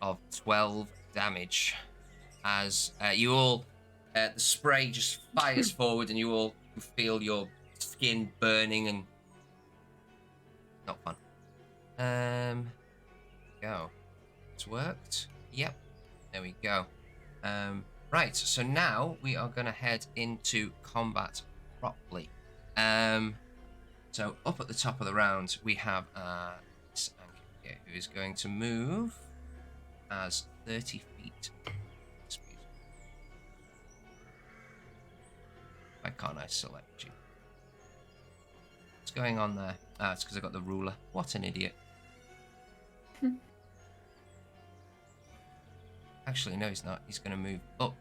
D: of 12 damage as you all, the spray just fires forward and you all feel your skin burning and not fun. Go. It's worked. Yep. There we go. Right, so now we are going to head into combat properly. So up at the top of the round, we have this Anki here, who is going to move as 30 feet. Why can't I select you? What's going on there? Ah, it's because I got the ruler. What an idiot. Actually, no, he's not. He's going to move up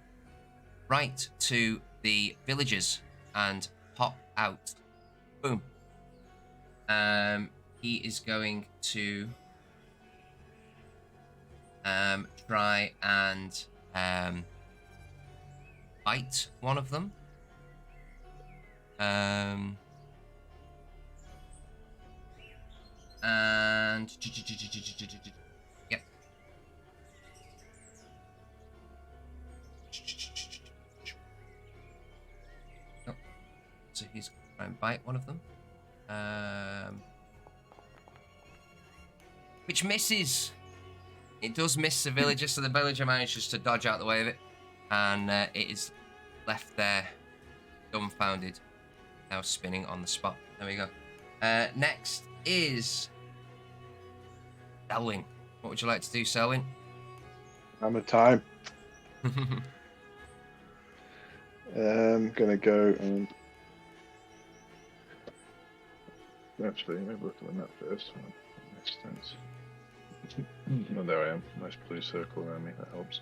D: right to the villagers and pop out. Boom. He is going to try and bite one of them. And yep. Oh. So he's going to try and bite one of them. Which misses. It does miss the villager, so the villager manages to dodge out the way of it, and it is left there, dumbfounded, now spinning on the spot. There we go. Next is Selwyn. What would you like to do, Selwyn?
B: I'm at time. Gonna go and actually maybe look at the map first. Makes sense. Oh, there I am. Nice blue circle around me. That helps.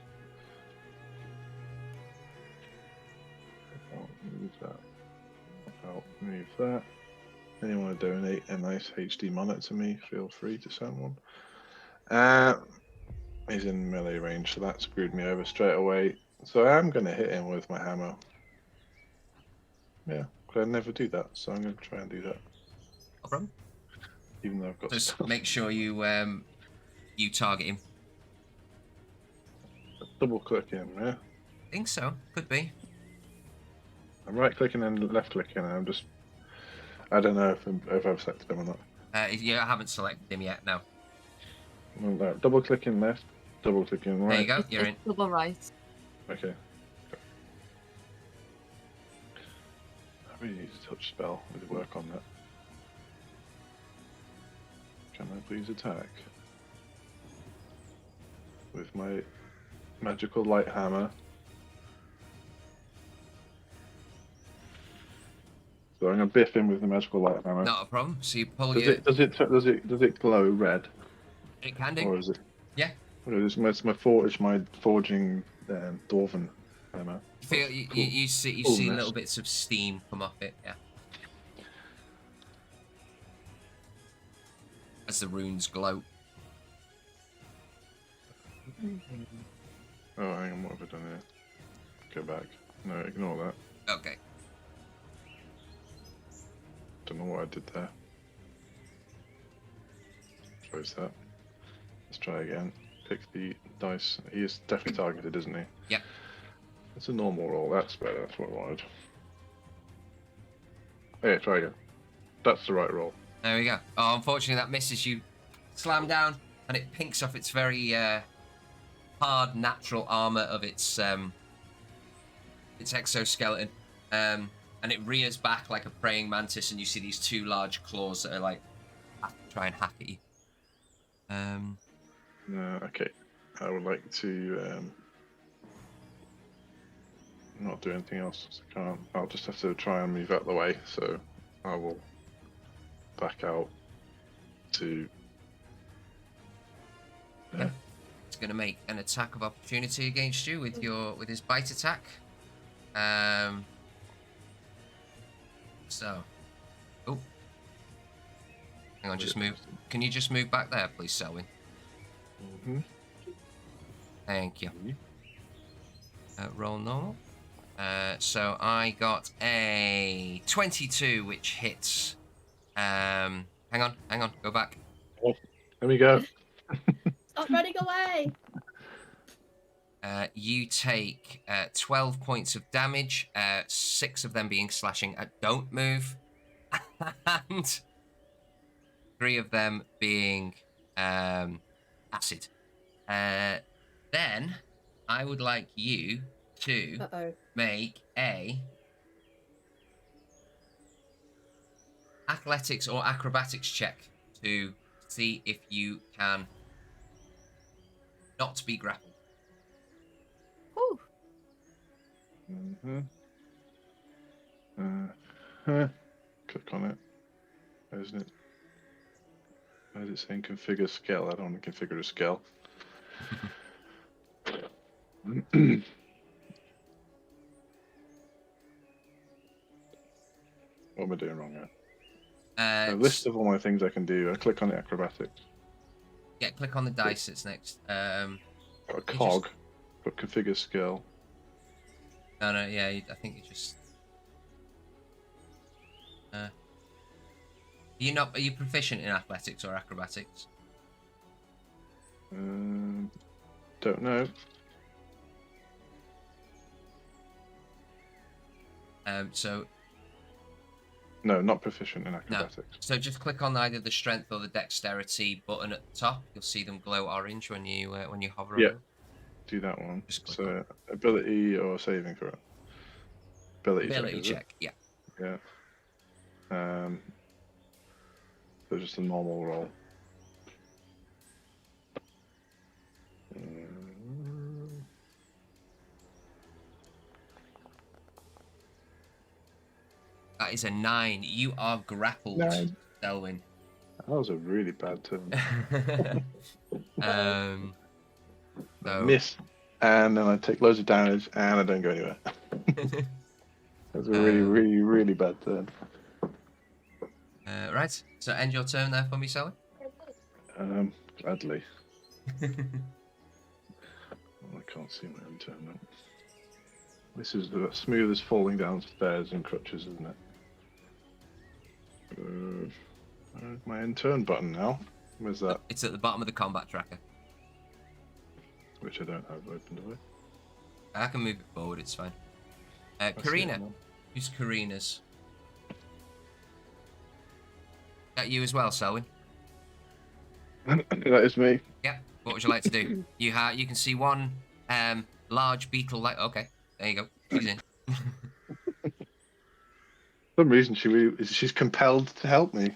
B: I'll move that. I'll move that. Anyone want to donate a nice HD monitor to me? Feel free to send one. He's in melee range, so that screwed me over straight away. So I am going to hit him with my hammer. Yeah, but I never do that, so I'm going to try and do that.
D: No problem.
B: Even though I've got
D: Just
B: spells.
D: make sure you you target him.
B: Double click him, yeah?
D: I think so. Could be.
B: I'm right clicking and left clicking, and I'm just. I don't know if I've selected him or not.
D: Yeah, I haven't selected him yet. No.
B: Well, no, double clicking left, double clicking right.
D: There you go.
F: It's
D: You're in.
F: double right.
B: Okay. I really need a touch spell. I need to work on that. Can I please attack with my magical light hammer? So I'm gonna biff him with the magical light hammer.
D: Not a problem. So you pull
B: Does
D: your.
B: it glow red,
D: It can do.
B: or is it?
D: Yeah.
B: Or is my forging dwarven hammer?
D: Feel
B: That's
D: you,
B: cool.
D: you see
B: Coolness.
D: little bits of steam come off it. Yeah. As the runes glow.
B: Oh, hang on, what have I done here? Go back. No, ignore that.
D: Okay.
B: Don't know what I did there. Close that. Let's try again. Pick the dice. He is definitely targeted, isn't he?
D: Yeah.
B: It's a normal roll. That's better. That's what I wanted. Yeah, try again. That's the right roll.
D: There we go. Oh, unfortunately, that misses. You slam down, and it pinks off its very hard, natural armor of its exoskeleton, and it rears back like a praying mantis, and you see these two large claws that are like try and hack at you.
B: Okay. I would like to not do anything else. I can't. I'll just have to try and move out of the way. So I will back out to.
D: Okay. It's going to make an attack of opportunity against you with his bite attack. So, oh, hang on, just move. Can you just move back there, please, Selwyn?
B: Mm-hmm.
D: Thank you. Roll normal. So I got a 22, which hits. Hang on, go back.
B: Oh, there we go.
G: Stop running away!
D: You take 12 points of damage, 6 of them being slashing. Don't move. And 3 of them being acid. Then I would like you to make a athletics or acrobatics check to see if you can not be grappled.
G: Whew.
B: Click on it. Isn't it? Why is it saying configure scale? I don't want to configure a scale. What am I doing wrong here? A list of all my things I can do. I click on the acrobatics.
D: Yeah, click on the dice that's next.
B: Got a cog, but configure skill.
D: No, yeah, I think you just. Are you proficient in athletics or acrobatics?
B: Don't know.
D: So.
B: No, not proficient in acrobatics.
D: No. So just click on either the strength or the dexterity button at the top. You'll see them glow orange when you hover over.
B: Do that one.
D: Just click
B: So ability or saving throw.
D: Ability check. Yeah.
B: Yeah. So just a normal roll.
D: That is a 9. You are grappled,
B: 9.
D: Selwyn.
B: That was a really bad turn.
D: So...
B: Miss, and then I take loads of damage, and I don't go anywhere. That's a really bad turn.
D: Right. So end your turn there for me, Selwyn.
B: Gladly. I can't see my own turn now. This is the smoothest falling downstairs in crutches, isn't it? My end turn button now. Where's that?
D: It's at the bottom of the combat tracker.
B: Which I don't have open, do I?
D: I can move it forward, it's fine. Karina. Who's Karina's? That you as well, Selwyn?
B: That is me.
D: Yeah. What would you like to do? You can see one large beetle like. Okay, there you go. She's in.
B: For some reason, she's compelled to help me.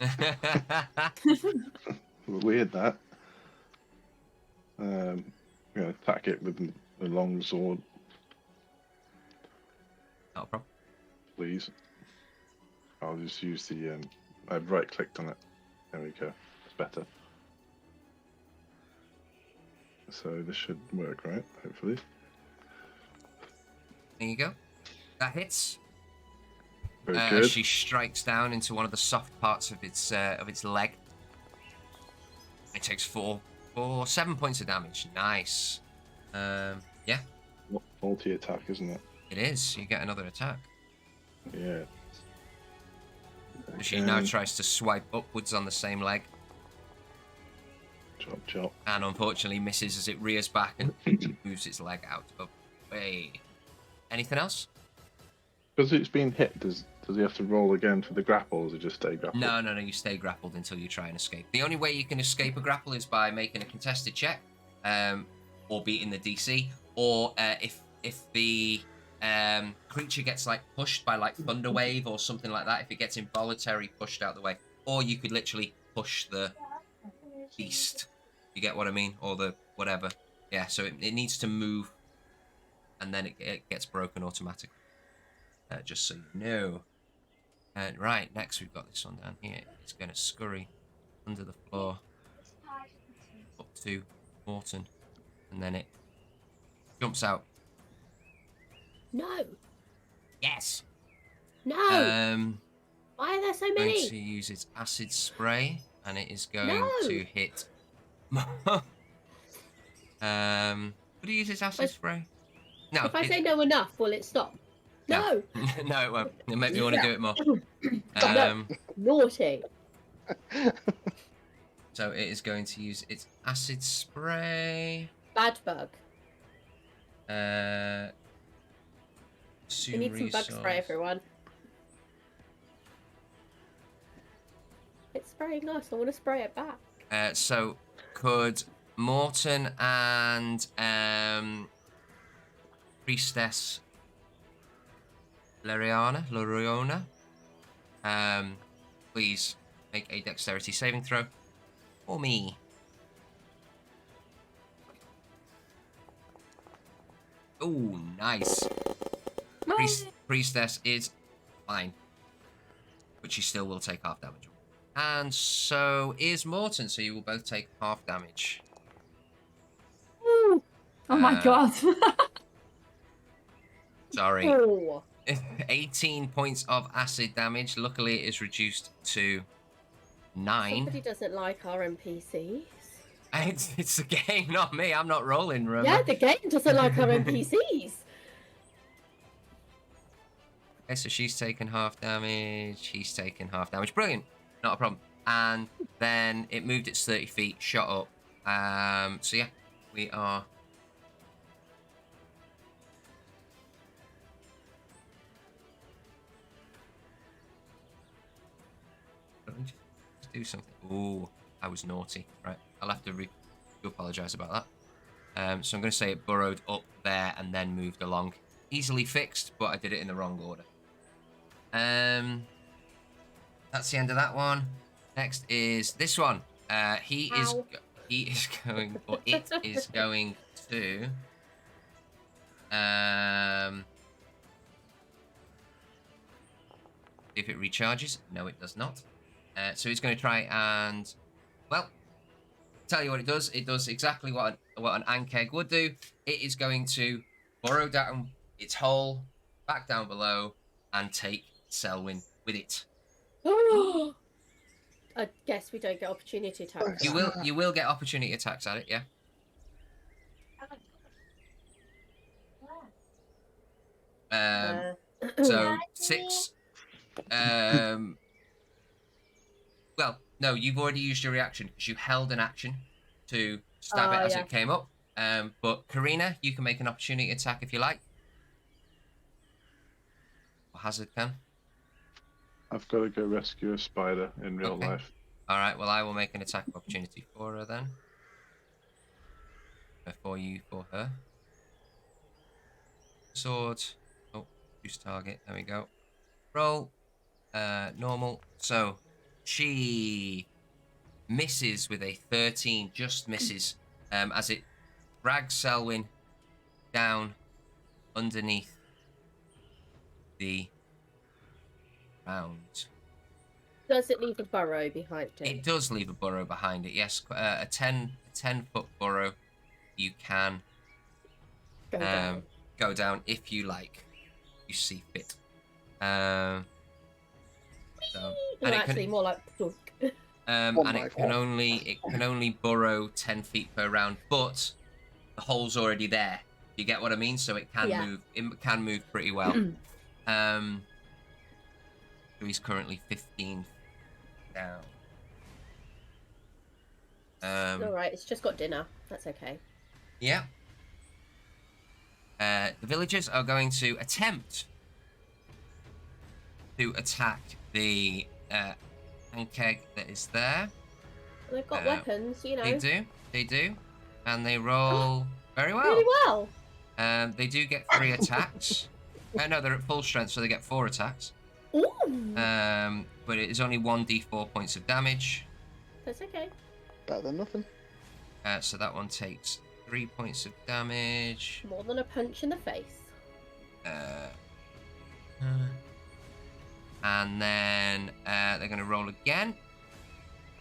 B: Weird that. I'm gonna attack it with the long sword,
D: Not a problem.
B: please. I'll just use the. I've right clicked on it. There we go. It's better. So this should work, right? Hopefully.
D: There you go. That hits.
B: Very
D: As
B: good.
D: she strikes down into one of the soft parts of its leg. It takes 7 points of damage. Nice. Yeah,
B: Multi-attack, isn't it?
D: it is. You get another attack.
B: Yeah.
D: She now tries to swipe upwards on the same leg,
B: Chop, chop.
D: and unfortunately misses as it rears back and moves its leg out of the way. Anything else?
B: Because it's been hit, does he have to roll again for the grapple, or does it just stay grappled?
D: No. You stay grappled until you try and escape. The only way you can escape a grapple is by making a contested check, or beating the DC, or if the creature gets like pushed by like thunder wave or something like that. If it gets involuntary pushed out the way, or you could literally push the beast. You get what I mean, or the whatever. Yeah. So it needs to move, and then it gets broken automatically. Just so you know. Right, next we've got this one down here. It's going to scurry under the floor up to Morton, and then it jumps out.
G: No.
D: Yes.
G: No. Why are there so
D: Going
G: many?
D: to use its acid spray, and it is going
G: No.
D: to hit. Could you use its acid spray? No.
G: If I say no enough, will it stop? No.
D: No, it won't. It'll make me want to do it more.
G: No. Naughty.
D: So it is going to use its acid spray.
G: Bad bug. We need some bug spray, everyone. It's spraying nice. I want to spray it back.
D: So could Morton and Priestess Loriona, please make a dexterity saving throw for me. Oh, nice. Priestess is fine, but she still will take half damage. And so is Morton, so you will both take half damage.
F: Oh my god.
D: Sorry.
G: Oh.
D: 18 points of acid damage. Luckily, it is reduced to 9.
G: Somebody doesn't like our NPCs.
D: It's the game, not me. I'm not rolling, remember?
G: Yeah, the game doesn't like our NPCs.
D: Okay, so she's taken half damage. He's taken half damage. Brilliant. Not a problem. And then it moved its 30 feet, shot up. So yeah, we are... Let me just do something. Ooh, I was naughty. Right, I'll have to apologise about that. So I'm going to say it burrowed up there and then moved along. Easily fixed, but I did it in the wrong order. That's the end of that one. Next is this one. He is going, or it is going to. If it recharges, no, it does not. So it's going to try and, well, tell you what it does. It does exactly what an Ankeg would do. It is going to burrow down its hole, back down below, and take Selwyn with it.
G: I guess we don't get opportunity attacks.
D: You will get opportunity attacks at it, yeah. So 6. Well, no, you've already used your reaction because you held an action to stab it as it came up. But Karina, you can make an opportunity attack if you like. Or Hazard can.
B: I've got to go rescue a spider in real life.
D: All right. Well, I will make an attack of opportunity for her then. For her. Sword. Oh, choose target. There we go. Roll. Normal. So she misses with a 13, just misses, as it drags Selwyn down underneath the ground.
G: Does it leave a burrow behind it?
D: It does leave a burrow behind it, yes. A 10-foot burrow. You can
G: Go down.
D: go down if you like. You see fit. So,
G: No, actually, more like plunk.
D: and it can only burrow 10 feet per round, but the hole's already there. You get what I mean? So it can move. It can move pretty well. So he's currently 15 down.
G: All right, it's just got dinner. That's okay.
D: Yeah. The villagers are going to attempt to attack the pancake that is there.
G: They've got weapons, you know.
D: They do, and they roll very well.
G: Really well.
D: They do get 3 attacks. No, they're at full strength, so they get 4 attacks.
G: Ooh.
D: But it is only 1d4 points of damage.
G: That's okay.
E: Better than nothing.
D: So that one takes 3 points of damage.
G: More than a punch in the face.
D: And then they're going to roll again.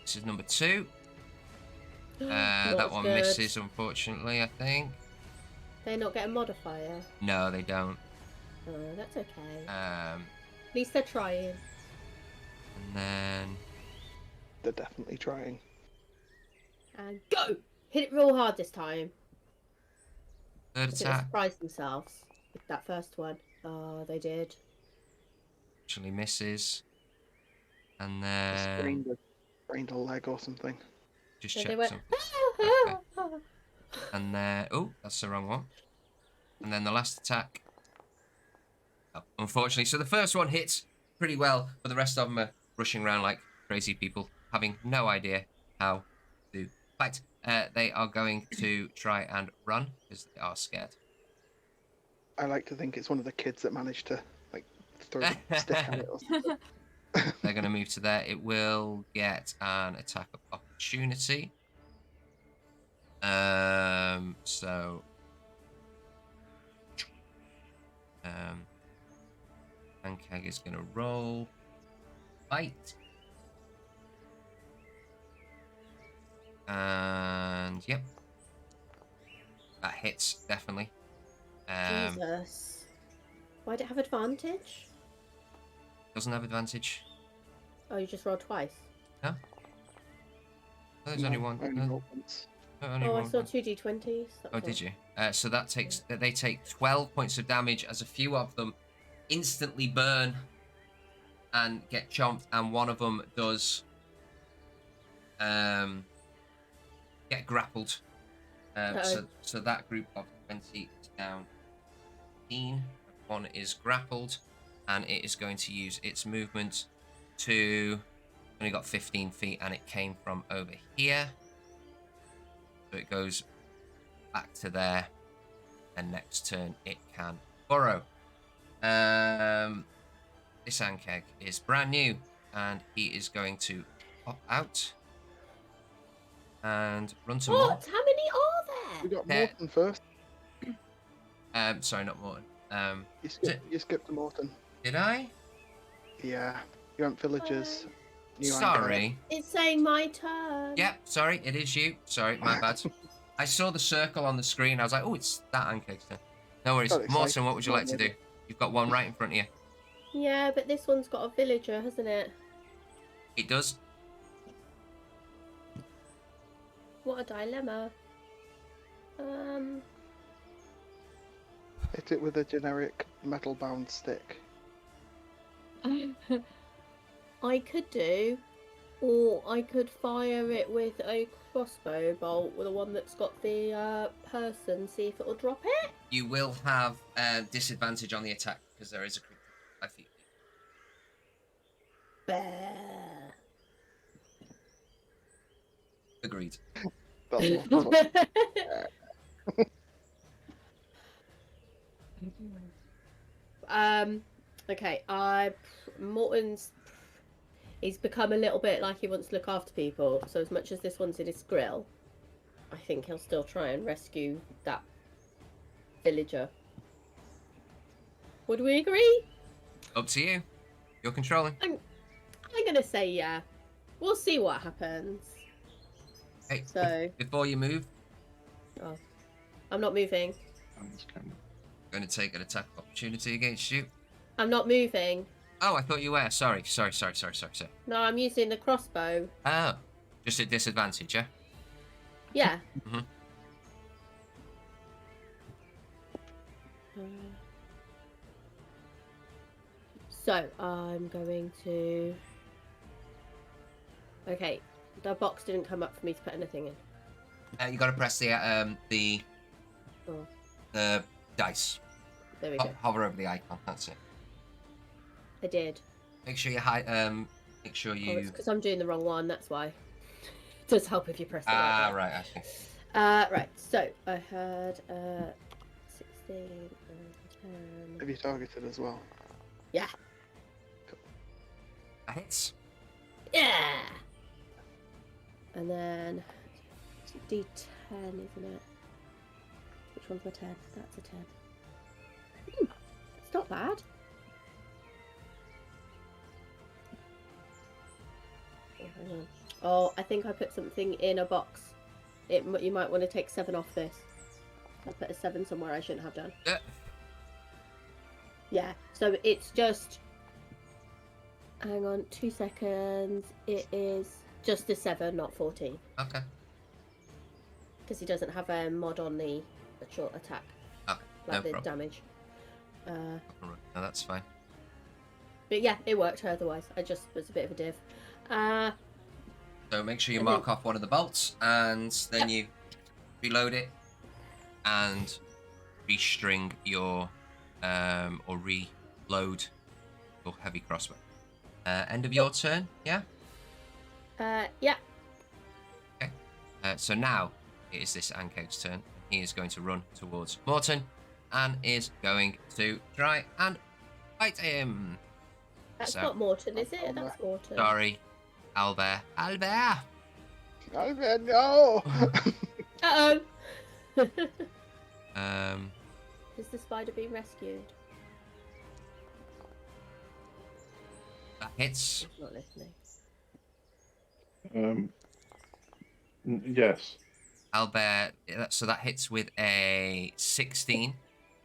D: This is number 2. That one
G: good.
D: misses, unfortunately, I think.
G: They not get a modifier.
D: No, they don't.
G: Oh, that's okay.
D: At
G: least they're trying.
D: And then...
E: They're definitely trying.
G: And go! Hit it real hard this time.
D: Third
G: They
D: attack.
G: surprised themselves with that first one. Oh, they did.
D: Actually misses. And then...
E: Sprained a leg or something.
D: Just
G: So
D: check
G: they went,
D: something. Okay. And then... Oh, that's the wrong one. And then the last attack... Oh, unfortunately. So the first one hits pretty well, but the rest of them are rushing around like crazy people, having no idea how to fight. They are going to try and run because they are scared.
E: I like to think it's one of the kids that managed to throw a stick at it or something.
D: They're going to move to there. It will get an attack of opportunity. So Pancake is going to roll fight. And yep, that hits definitely.
G: Jesus. Why'd it have advantage?
D: Doesn't have advantage.
G: Oh, you just rolled twice.
D: No, there's only one.
E: Only
D: No,
E: rolled once.
D: only
G: Oh,
D: one.
G: I saw 2d20s.
D: Oh, did you? So that takes they take 12 points of damage as a few of them instantly burn and get chomped, and one of them does get grappled. So that group of 20 is down 15. One is grappled, and it is going to use its movement to... Only got 15 feet, and it came from over here. So it goes back to there, and next turn it can burrow. This Ankeg is brand new, and he is going to pop out and run to Morton.
G: What? How many are
E: We
G: there?
E: got Morton first.
D: Sorry, not Morton.
E: You skipped to Morton.
D: Did I?
E: Yeah. You went villagers. New
D: Sorry.
G: It's saying my turn.
D: Yeah, sorry, it is you. Sorry, my bad. I saw the circle on the screen. I was like, oh, it's that Ankeg's turn. No worries.
E: Got excited.
D: Morton, what would you like to do? You've got one right in front of you.
G: Yeah, but this one's got a villager, hasn't it?
D: It does.
G: What a dilemma.
E: Hit it with a generic metal-bound stick.
G: I could do, or I could fire it with a crossbow bolt, with the one that's got the person, see if it'll drop it.
D: You will have disadvantage on the attack because there is a critical. I think.
G: Bear.
D: Agreed.
E: That's what-
G: Okay, Morton's. he's become a little bit like he wants to look after people. So as much as this one's in his grill, I think he'll still try and rescue that villager. Would we agree?
D: Up to you. You're controlling.
G: I'm gonna say yeah. We'll see what happens.
D: Hey,
G: So
D: before you move,
G: I'm not moving.
B: I'm just kind of-
D: I'm going to take an attack opportunity against you.
G: I'm not moving.
D: Oh, I thought you were. Sorry.
G: No, I'm using the crossbow.
D: Oh, just at disadvantage, yeah?
G: Yeah.
D: Mhm.
G: So I'm going to. Okay, the box didn't come up for me to put anything in.
D: You got to press the
G: Oh,
D: the dice.
G: there we go.
D: Hover over the icon. That's it.
G: I did.
D: Make sure you hide. Make sure
G: Oh, it's
D: you.
G: because I'm doing the wrong one. That's why. It does help if you press it. like that.
D: Right. I see.
G: Right. So I had 16 and 10.
E: Have you targeted as well?
G: Yeah.
D: That hits.
G: Yeah. And then it's a D10, isn't it? Which one's my 10? That's a 10. It's not bad. Oh, hang on. Oh, I think I put something in a box. You might want to take 7 off this. I put a 7 somewhere I shouldn't have done. Yeah, so it's just... Hang on, 2 seconds. It is just a 7, not 14.
D: Okay.
G: Because he doesn't have a mod on the short attack.
D: Okay.
G: Like
D: No
G: the
D: problem.
G: damage.
D: No, that's fine.
G: But yeah, it worked otherwise. I just was a bit of a div.
D: So make sure you
G: And
D: mark off one of the bolts, and then you reload it and restring your or reload your heavy crossbow. End of your turn, yeah?
G: Yeah.
D: Okay. So now it is this Ancode's turn. He is going to run towards Morton and is going to try and fight him.
G: That's
D: So-
G: not Morton, is it? That's Morton.
D: Sorry, Albert. Albert!
E: Albert, no!
G: Uh-oh!
D: Is
G: Is the spider being rescued?
D: that hits.
G: He's not listening.
B: Yes.
D: Albert, so that hits with a 16.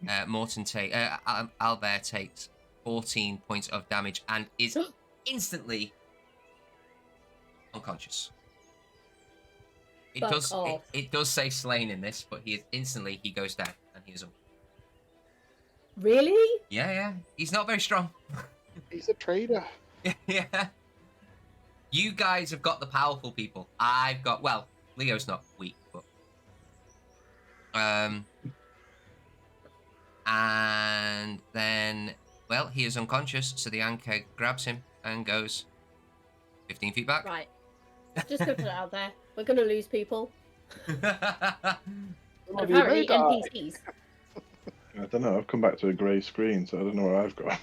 D: Albert takes 14 points of damage and is instantly unconscious. It
G: Fuck
D: does
G: off.
D: it does say slain in this, but he goes down and he is
G: Really?
D: yeah, he's not very strong.
E: He's a trader.
D: Yeah. You guys have got the powerful people. I've got, well, Leo's not weak, but and then, well, he is unconscious, so the anchor grabs him and goes 15 feet back.
G: Right. Just go put it out there. We're gonna lose people.
E: Some of you
G: Apparently
E: may die.
G: NPCs.
B: I don't know. I've come back to a grey screen, so I don't know where I've got.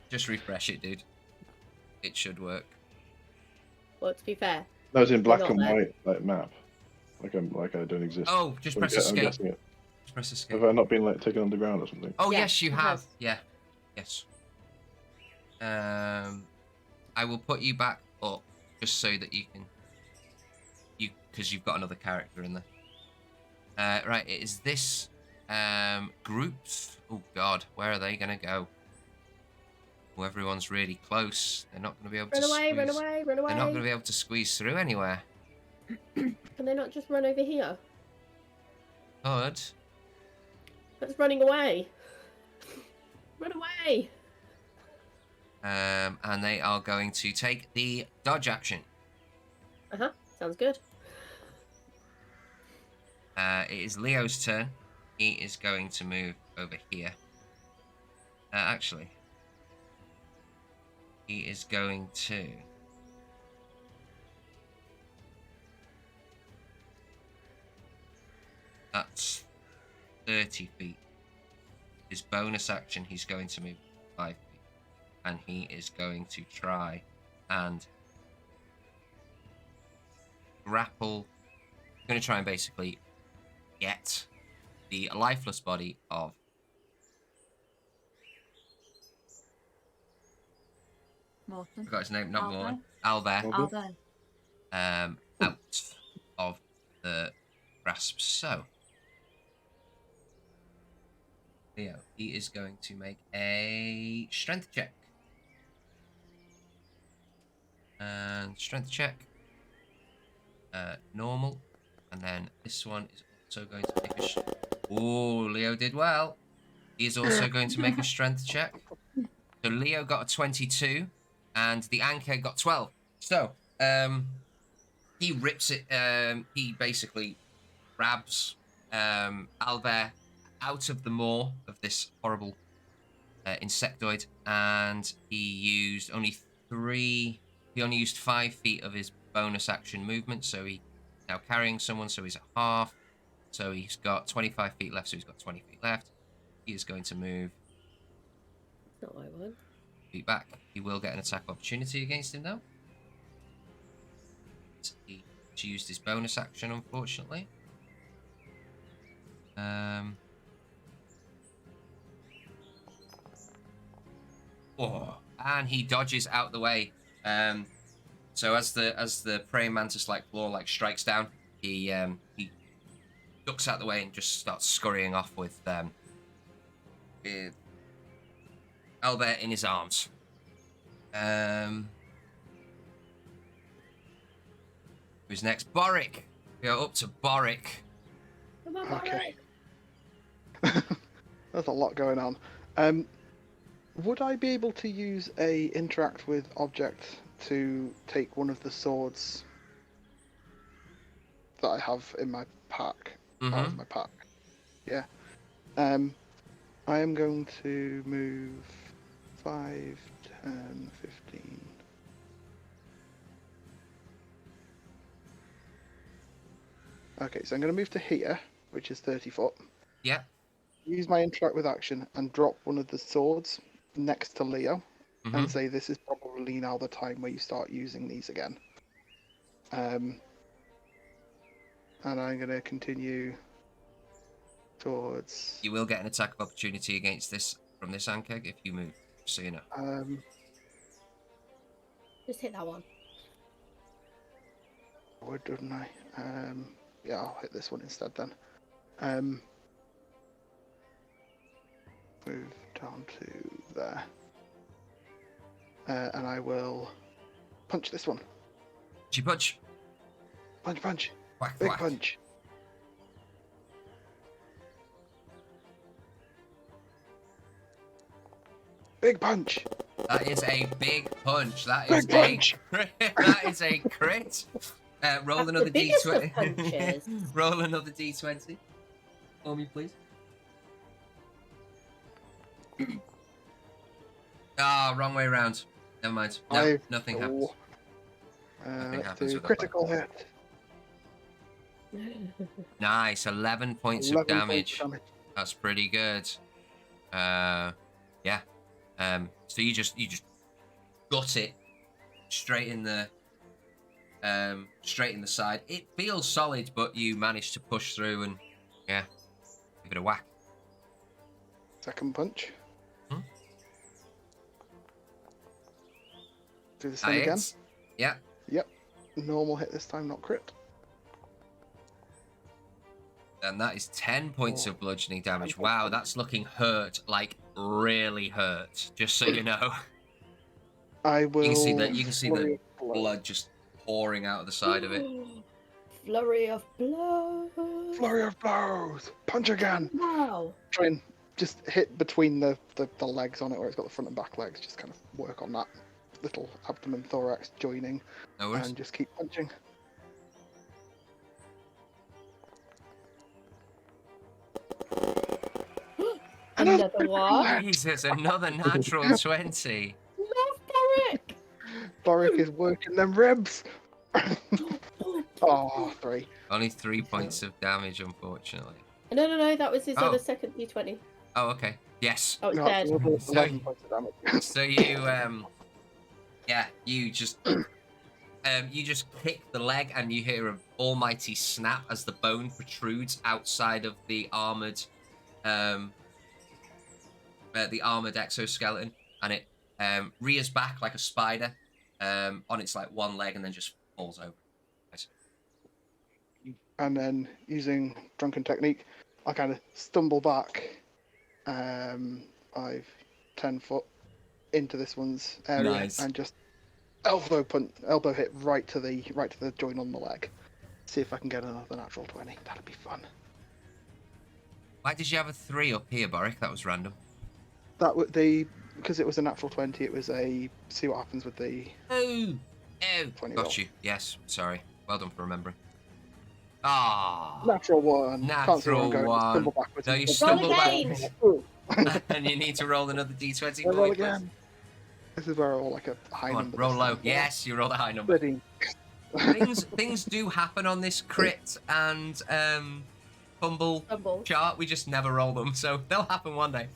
D: Just refresh it, dude. It should work.
G: Well, to be fair.
B: No, it's in black
G: not
B: and
G: there.
B: white, like map. Like I don't exist.
D: Oh, just
B: I'm
D: press
B: gu- I'm
D: escape.
B: guessing it.
D: Just press escape.
B: Have I not been like taken underground or something?
D: Oh,
G: Yeah,
D: yes, you
G: it
D: have.
G: has.
D: Yeah. Yes. I will put you back up just so that you can, because you've got another character in there. Right, it is this groups. Oh God, where are they gonna go? Oh, everyone's really close. They're not gonna be able
G: Run
D: to
G: away,
D: squeeze.
G: run away, run
D: They're not gonna
G: away.
D: be able to squeeze through anywhere.
G: Can they not just run over here?
D: Good.
G: That's running away. Run away.
D: And they are going to take the dodge action.
G: Sounds good.
D: It is Leo's turn. He is going to move over here. Actually, he is going to. That's 30 feet. His bonus action, he's going to move 5 feet. And he is going to try and grapple. Going to try and basically get the lifeless body of
F: Morton.
D: I forgot his name, not
F: Albert.
D: Morton. Albert.
F: Albert.
D: Out of the grasp. So, Leo, he is going to make a strength check. And strength check. Normal. And then this one is also going to make a... Ooh, Leo did well. He is also going to make a strength check. So Leo got a 22, and the Anker got 12. So, he rips it. He basically grabs Albert out of the maw of this horrible insectoid, and he used only 5 feet of his bonus action movement. So he's now carrying someone, so he's at half. So he's got 25 feet left, so he's got 20 feet left. He is going to move
G: Not what I want.
D: feet back. He will get an attack opportunity against him, though. He used his bonus action, unfortunately. Oh, and he dodges out the way. So as the praying mantis like claw strikes down, he ducks out the way and just starts scurrying off with Albert in his arms. Who's next? Boric. We are up to Boric.
G: Come on,
E: Okay.
G: Boric.
E: There's a lot going on. Would I be able to use a interact with object to take one of the swords that I have in my pack? Out of my pack. Yeah. I am going to move 5, 10, 15. Okay, so I'm going to move to here, which is 30 foot.
D: Yeah.
E: Use my interact with action and drop one of the swords next to Leo and say this is probably now the time where you start using these again. And I'm going to continue towards...
D: You will get an attack of opportunity against this from this Anker if you move, so you know.
G: Just hit that one.
E: Would, didn't I? Yeah, I'll hit this one instead then. Move down to there. And I will punch this one.
D: She punch.
E: Punch, punch.
D: Whack,
E: Big
D: whack.
E: punch. Big punch.
D: That is a big punch. That is
E: Big punch.
D: that is a crit. Roll
G: That's
D: another
G: the biggest of
D: d20.
G: punches.
D: Roll another d20 for me, please. Ah, wrong way around. Never mind. No, nothing happens. Nothing
E: Let's
D: happens
E: do
D: with a
E: critical hit.
D: Nice, 11 points
E: 11
D: of damage.
E: points of damage.
D: That's pretty good. Yeah. So you just gut it straight in the side. It feels solid, but you manage to push through and give it a whack.
E: Second punch.
D: Hmm?
E: Do the
D: That
E: same again.
D: hits. Yeah.
E: Yep. Normal hit this time, not crit.
D: And that is 10 points of bludgeoning damage. Wow, that's looking hurt, like really hurt. Just so you know.
E: I will.
D: You can see
E: flurry
D: the
E: of blow.
D: blood just pouring out of the side of it.
G: Flurry of blows.
E: Flurry of blows. Punch again.
G: Wow.
E: Try and just hit between the legs on it, where it's got the front and back legs. Just kind of work on that little abdomen thorax joining,
D: No worries.
E: and just keep punching.
G: Another one.
D: Jesus, another natural 20.
G: Love Boric.
E: Boric is working them ribs. Oh, 3.
D: Only 3 points of damage, unfortunately.
G: No. That was his
D: Oh.
G: other second D20.
D: Oh, okay. Yes.
G: Oh, it's
E: No,
G: dead.
E: 11
D: So-
E: points of damage.
D: So you, you just You just kick the leg, and you hear an almighty snap as the bone protrudes outside of the armored exoskeleton, and it rears back like a spider on its like one leg, and then just falls over.
E: And then using drunken technique, I kind of stumble back 5, 10 foot into this one's area
D: Nice.
E: and just elbow hit right to the joint on the leg. See if I can get another natural 20. That'd be fun.
D: Why did you have a 3 up here, Boric? That was random.
E: That would because it was a natural 20. It was a see what happens with the.
D: Oh,
E: 20
D: got
E: roll.
D: you. Yes, sorry. Well done for remembering. Ah,
E: Natural 1. Can't see where I'm
D: natural
E: going.
D: 1.
E: Stumble backwards.
D: No, you
E: and
D: stumble
G: again.
D: back, and you need to roll another d20.
E: I roll
D: boy,
E: again. This is where I roll like a high
D: Come on,
E: number.
D: roll
E: this
D: low.
E: time.
D: Yes, you rolled a high number.
E: 13.
D: Things do happen on this crit and fumble
G: Fumble.
D: chart. We just never roll them, so they'll happen one day.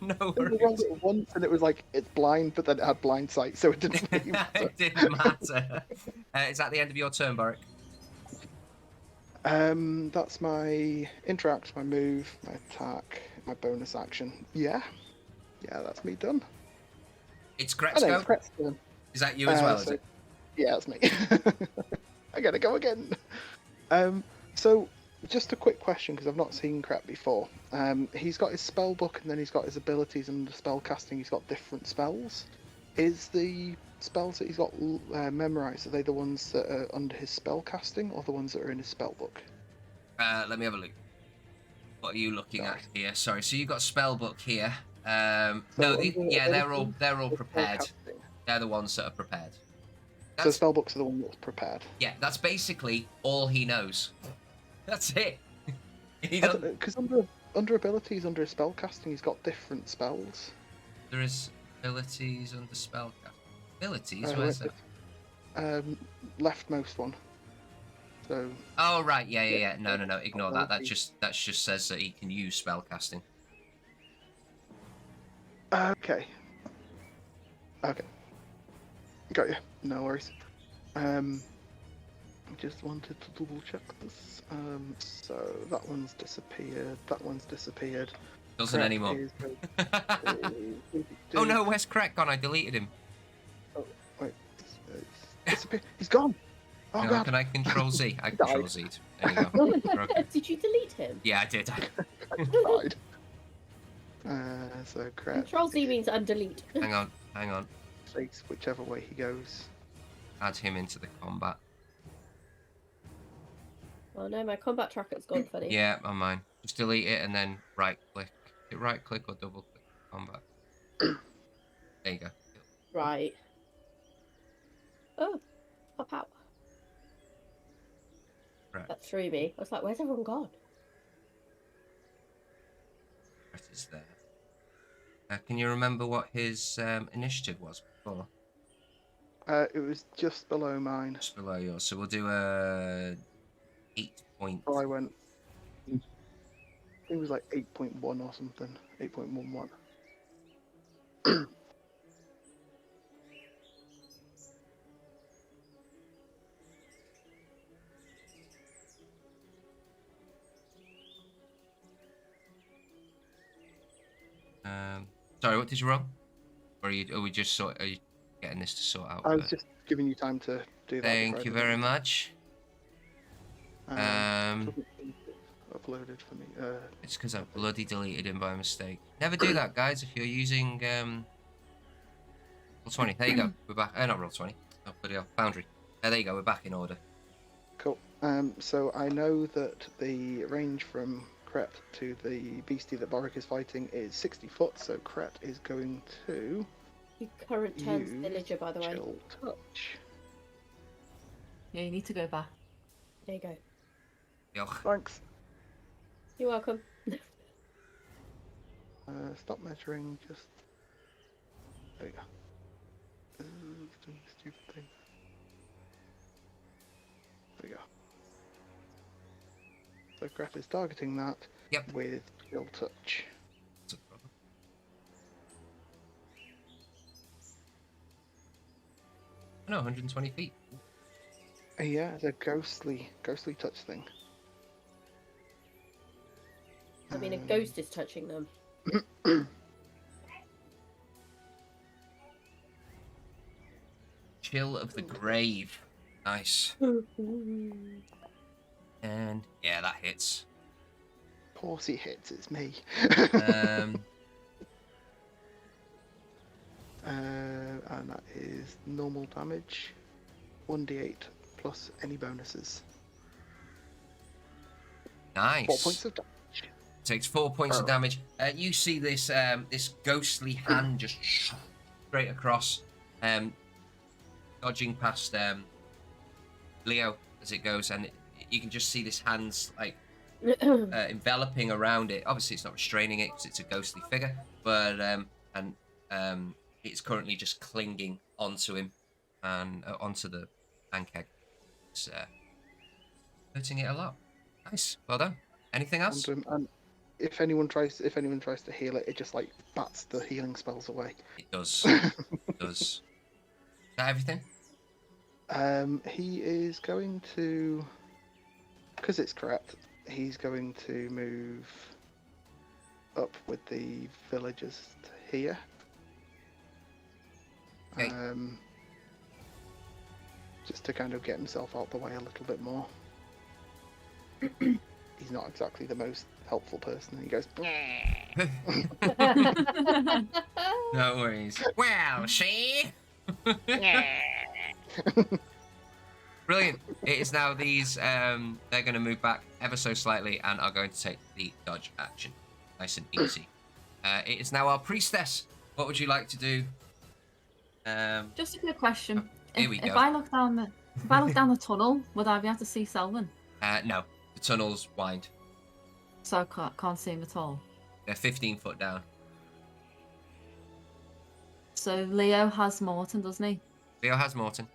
D: No
E: We
D: worries.
E: rolled it once and it was like it's blind, but then it had blind sight, so it didn't really matter.
D: It didn't matter. Is that the end of your turn, Boric?
E: That's my interact, my move, my attack, my bonus action. Yeah, that's me done.
D: It's
E: And then
D: Gretzko.
E: Kret's turn.
D: Is that you as well? Is
E: So-
D: it?
E: Yeah, that's me. I gotta go again. So just a quick question because I've not seen Kret before. He's got his spell book and then he's got his abilities and the spell casting. He's got different spells. Is the spells that he's got memorized, are they the ones that are under his spell casting or the ones that are in his spell book?
D: Let me have a look. What are you looking at
E: Sorry.
D: here? Sorry. So you got spell book here.
E: So
D: No,
E: under
D: they're all
E: abilities,
D: prepared.
E: spell
D: They're the ones that are prepared.
E: So
D: That's,
E: spell books are the one that's prepared.
D: yeah, that's basically all he knows. That's it. He doesn't.
E: Because under abilities, under his spell casting, he's got different spells.
D: There is abilities under spell cast. Abilities?
E: Uh,
D: Where's that?
E: Leftmost one. So
D: Oh right, yeah. No. Ignore that.
E: Abilities.
D: That just says that he can use spell casting.
E: okay. Got you. No worries. I just wanted to double check this. So that one's disappeared. That one's disappeared.
D: Doesn't
E: Kret
D: anymore.
E: is going
D: Oh no, where's Crack gone? I deleted him.
E: Wait, disappeared. He's gone. Oh
D: No,
E: god.
D: can I control Z? I
E: Died.
D: control Z. There you go. Okay.
G: Did you delete him?
D: Yeah, I did.
E: I tried. So Kret
G: Control Z means undelete.
D: Hang on.
E: takes whichever way he goes.
D: Add him into the combat.
G: Oh no, my combat tracker's gone funny.
D: Yeah, on mine. Just delete it and then right click. Hit right click or double click combat. There you go.
G: Right. Oh, pop out.
D: Right.
G: That threw me. I was like, where's everyone gone?
D: That is there. Can you remember what his initiative was before?
E: It was just below mine.
D: Just below yours. So we'll do a 8 point.
E: So I went. It was like 8.1 or something. 8.11.
D: Sorry, what did you roll? Or are we just are you getting this to sort out?
E: I was just giving you time to do that.
D: Thank
E: before
D: you
E: I
D: very
E: did
D: much.
E: it.
D: Um,
E: Doesn't seem to have uploaded for me.
D: It's because I bloody deleted him by mistake. Never do that, guys. If you're using roll 20, there you go. We're back. Not roll 20. Oh, bloody hell. Foundry. There you go. We're back in order.
E: Cool. So I know that the range from Kret to the beastie that Boric is fighting is 60 foot, so Kret is going to
G: You current turns
E: use
G: villager, by the way.
E: Chill Touch.
F: Yeah, you need to go back.
G: There you go.
D: Yuck.
E: Thanks.
G: You're welcome.
E: Stop measuring, just... There you go. Doing a stupid thing. There we go. So Kret is targeting that
D: Yep.
E: with Chill Touch.
D: That's a problem. No, 120 feet.
E: Yeah, it's a ghostly touch thing.
G: I mean, a ghost is touching them.
D: Chill of the grave. Nice. And yeah, that hits.
E: Of course he hits, it's me. And that is normal damage, 1d8 plus any bonuses.
D: Nice.
E: 4 points of damage.
D: Takes 4 points of damage. You see this this ghostly hand just straight across, dodging past Leo as it goes, and you can just see this hand's like enveloping around it. Obviously, it's not restraining it because it's a ghostly figure, but it's currently just clinging onto him and onto the pancake. It's hurting it a lot. Nice, well done. Anything else?
E: And if anyone tries to heal it, it just like bats the healing spells away.
D: It does. It does. Is that everything?
E: He is going to, because it's correct, he's going to move up with the villagers here.
D: Okay.
E: Just to kind of get himself out the way a little bit more. He's not exactly the most helpful person. He goes,
D: No worries. Well, see? Brilliant. It is now these, they're going to move back ever so slightly and are going to take the dodge action. Nice and easy. It is now our priestess. What would you like to do?
F: Just a quick question.
D: Here we go.
F: If I look down the tunnel, would I be able to see Selwyn?
D: No, the tunnel's wide.
F: So I can't see him at all.
D: They're 15 foot down.
F: So Leo has Morton, doesn't he?
D: Leo has Morton.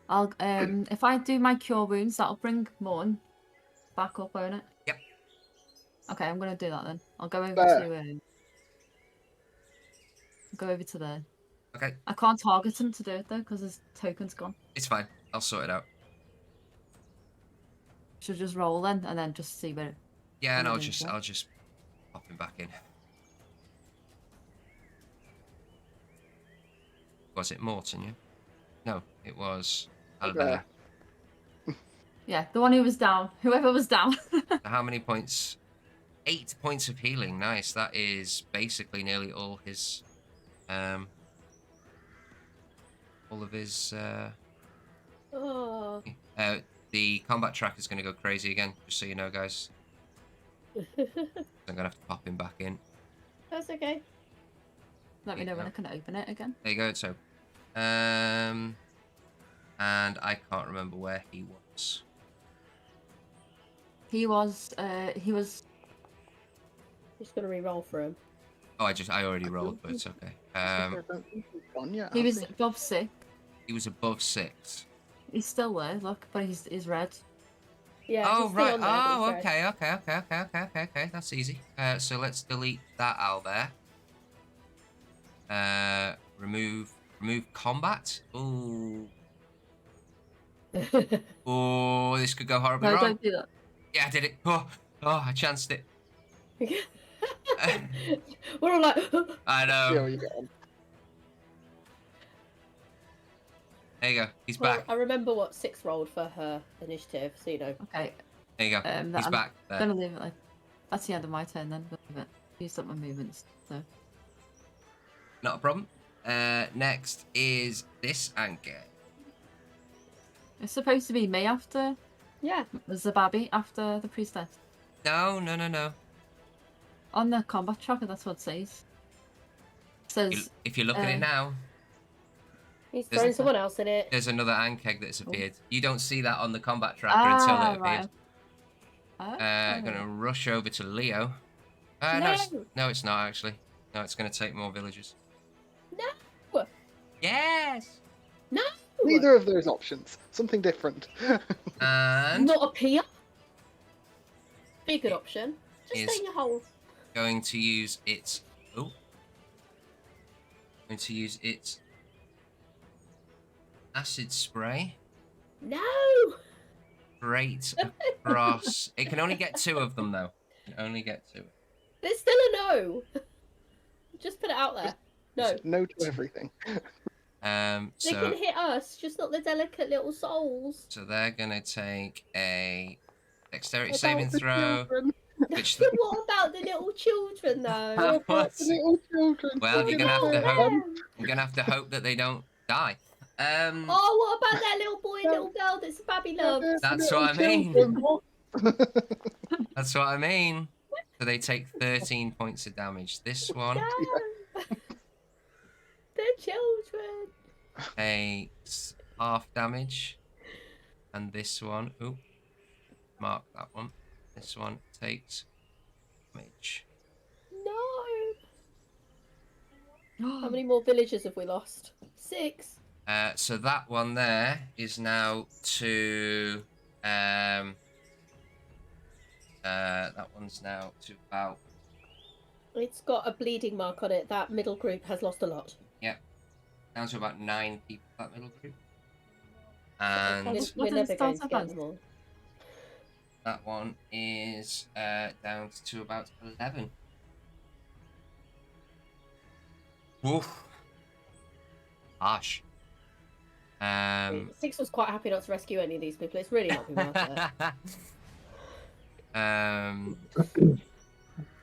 F: I'll if I do my cure wounds, that'll bring Morton back up, won't it?
D: Yep.
F: Okay, I'm gonna do that then. I'll go over to there.
D: Okay.
F: I can't target him to do it though because his token's gone.
D: It's fine. I'll sort it out.
F: Should just roll then and then just see where.
D: Yeah, and I'll just pop him back in. Was it Morton? Yeah. No, it was Alabama.
F: Yeah, the one who was down. Whoever was down.
D: How many points? 8 points of healing. Nice. That is basically nearly all his, all of his.
G: Oh.
D: The combat track is going to go crazy again. Just so you know, guys. I'm gonna have to pop him back in.
G: That's okay.
F: Let me know when I can open it again.
D: There you go. So, and I can't remember where he was.
F: He was.
G: Just gonna re-roll for him.
D: Oh, I already rolled, but it's okay.
F: He was above 6.
D: He was above 6.
F: He's still there. Look, but he's red.
G: Yeah.
D: Oh
G: he's still
D: right.
G: on there, but
D: Oh
G: he's red.
D: okay. That's easy. So let's delete that out there. Remove combat. Ooh. Oh, this could go horribly
F: No,
D: wrong.
F: don't do that.
D: Yeah, I did it. Oh, I chanced it.
G: We're all like.
D: I know.
E: "Yeah, you get on."
D: There you go. He's
G: Well,
D: back.
G: I remember what 6 rolled for her initiative, so you know.
F: Okay.
D: There you go. He's
F: I'm
D: back. There.
F: gonna leave it like. That's the end of my turn then. But used up my movements. So.
D: Not a problem. Next is this anchor.
F: It's supposed to be me after
G: Yeah.
F: Zababi after the priestess.
D: No.
F: On the combat tracker, that's what it says. It says
D: If you look at it now,
G: He's
D: There's-
G: throwing someone else in it.
D: there's another ankeg that's appeared. You don't see that on the combat tracker until it appears.
F: Right.
D: Gonna rush over to Leo. No, it's not actually. No, it's gonna take more villagers.
G: No.
D: Yes.
G: No.
E: Neither of those options. Something different.
D: And
G: Not appear. Be a good option. Just
D: Is-
G: stay in your hole.
D: going to use its. Oh. Going to use its acid spray
G: No!
D: straight across. It can only get 2 of them, though. It can only get 2.
G: It's still a no. Just put it out there. No.
E: Just no to everything.
G: They
D: So
G: can hit us, just not the delicate little souls.
D: they're gonna take a dexterity
E: About
D: saving
E: the
D: throw.
E: children.
D: Which
G: What about the little children, though?
E: About the little children.
D: Well, you're gonna have to
G: What
D: hope.
G: about them?
D: I'm gonna have to hope that they don't die.
G: Oh, what about that little boy and little girl that's a baby love?
D: That's what I mean.
E: Children.
D: That's what I mean. So they take 13 points of damage. This one
G: No. The children.
D: takes half damage, and this one, oop, mark that one. This one takes damage.
G: No. How many more villagers have we lost? 6.
D: So that one there is now to that one's now to about
G: It's got a bleeding mark on it. That middle group has lost a lot.
D: down to about 9 people, that middle group. And
G: We're
F: What
G: never
F: does
G: going
F: it
G: to
F: start
G: get
F: as?
G: them all.
D: that one is down to about 11. Woof. Harsh.
G: 6 was quite happy not to rescue any of these people. It's really not been worth it.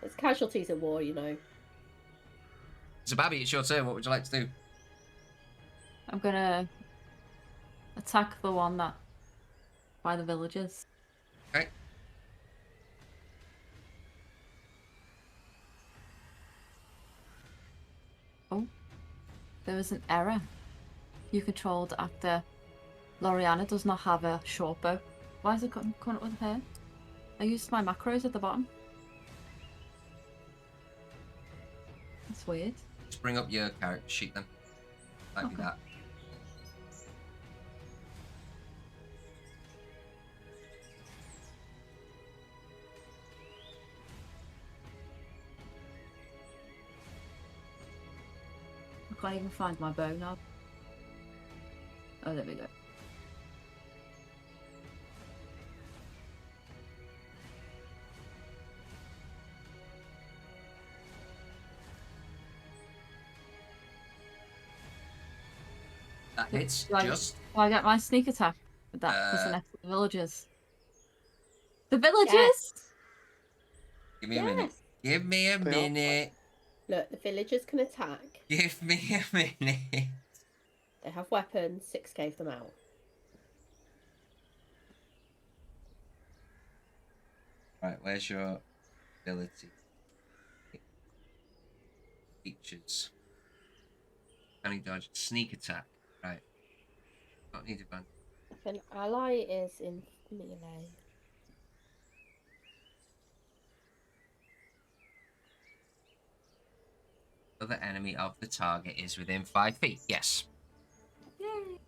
G: It's casualties in war, you know.
D: Zababi, it's your turn. What would you like to do?
F: I'm gonna attack the one that by the villagers.
D: Okay.
F: Oh, there was an error. You controlled actor Loriana does not have a short bow. Why is it coming up with her? I used my macros at the bottom. That's weird.
D: Just bring up your character sheet then. Might be
F: Okay.
D: that.
F: I can't even find my bow now. Oh, there we go.
D: That hits
F: Like-
D: just.
F: Well, I get my sneak attack with that because next to the villagers. The villagers?
G: Yes.
D: Give me a minute.
G: Yes.
D: Give me a
E: They are
D: minute.
G: Look, the villagers can attack.
D: Give me a minute.
G: They have weapons. 6 gave them out.
D: Right, where's your ability? Features. Canny dodge. Sneak attack. Right. Not need advantage.
G: An ally is in melee.
D: Other enemy of the target is within 5 feet. Yes.
F: Yay.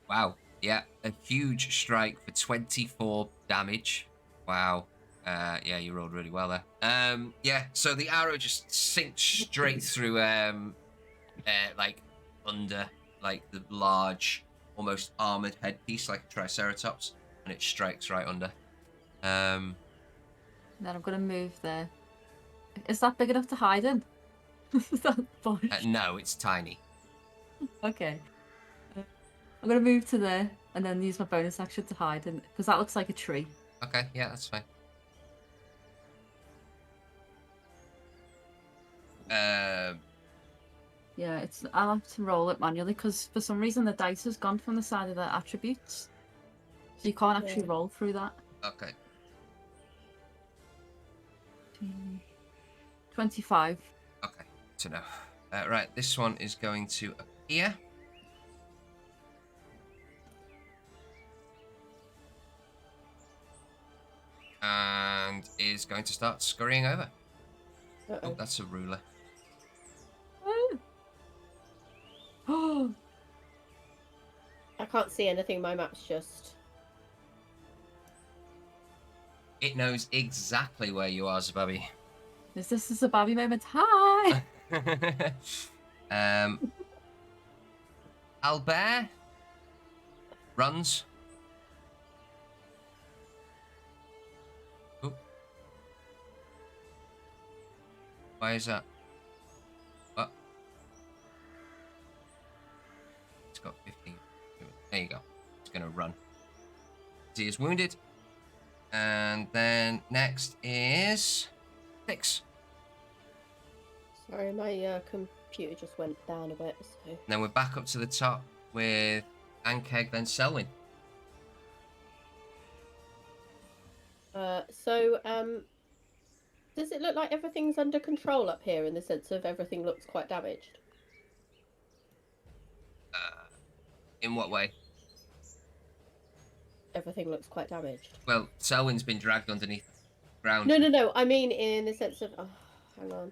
D: Wow. Yeah, a huge strike for 24 damage. Wow. Yeah, you rolled really well there. Yeah, so the arrow just sinks straight through, like, under, like, the large, almost armored headpiece, like a triceratops, and it strikes right under.
F: Then I'm gonna move there. Is that big enough to hide in? Is that bush?
D: No, it's tiny.
F: Okay. I'm gonna move to there and then use my bonus action to hide in because that looks like a tree.
D: Okay, yeah, that's fine.
F: Yeah, it's. I'll have to roll it manually because for some reason the dice has gone from the side of the attributes, so you can't actually
G: Yeah.
F: roll through that.
D: Okay.
F: 25.
D: Okay, to know. Right, this one is going to appear. And is going to start scurrying over. Oh,
G: Uh-oh.
D: that's a ruler.
F: Oh,
G: I can't see anything. My map's just.
D: It knows exactly where you are, Zababi.
F: is this a Zababi moment? Hi.
D: Albert runs. Oh. Why is that? What? It's got 15. There you go. It's gonna run. He is wounded. And then next is 6.
G: Sorry, my computer just went down a bit. So.
D: And then we're back up to the top with Ankeg, then Selwyn.
G: Does it look like everything's under control up here in the sense of everything looks quite damaged?
D: In what way?
G: Everything looks quite damaged.
D: Well, Selwyn's been dragged underneath the ground.
G: No. I mean in the sense of... Oh, hang on.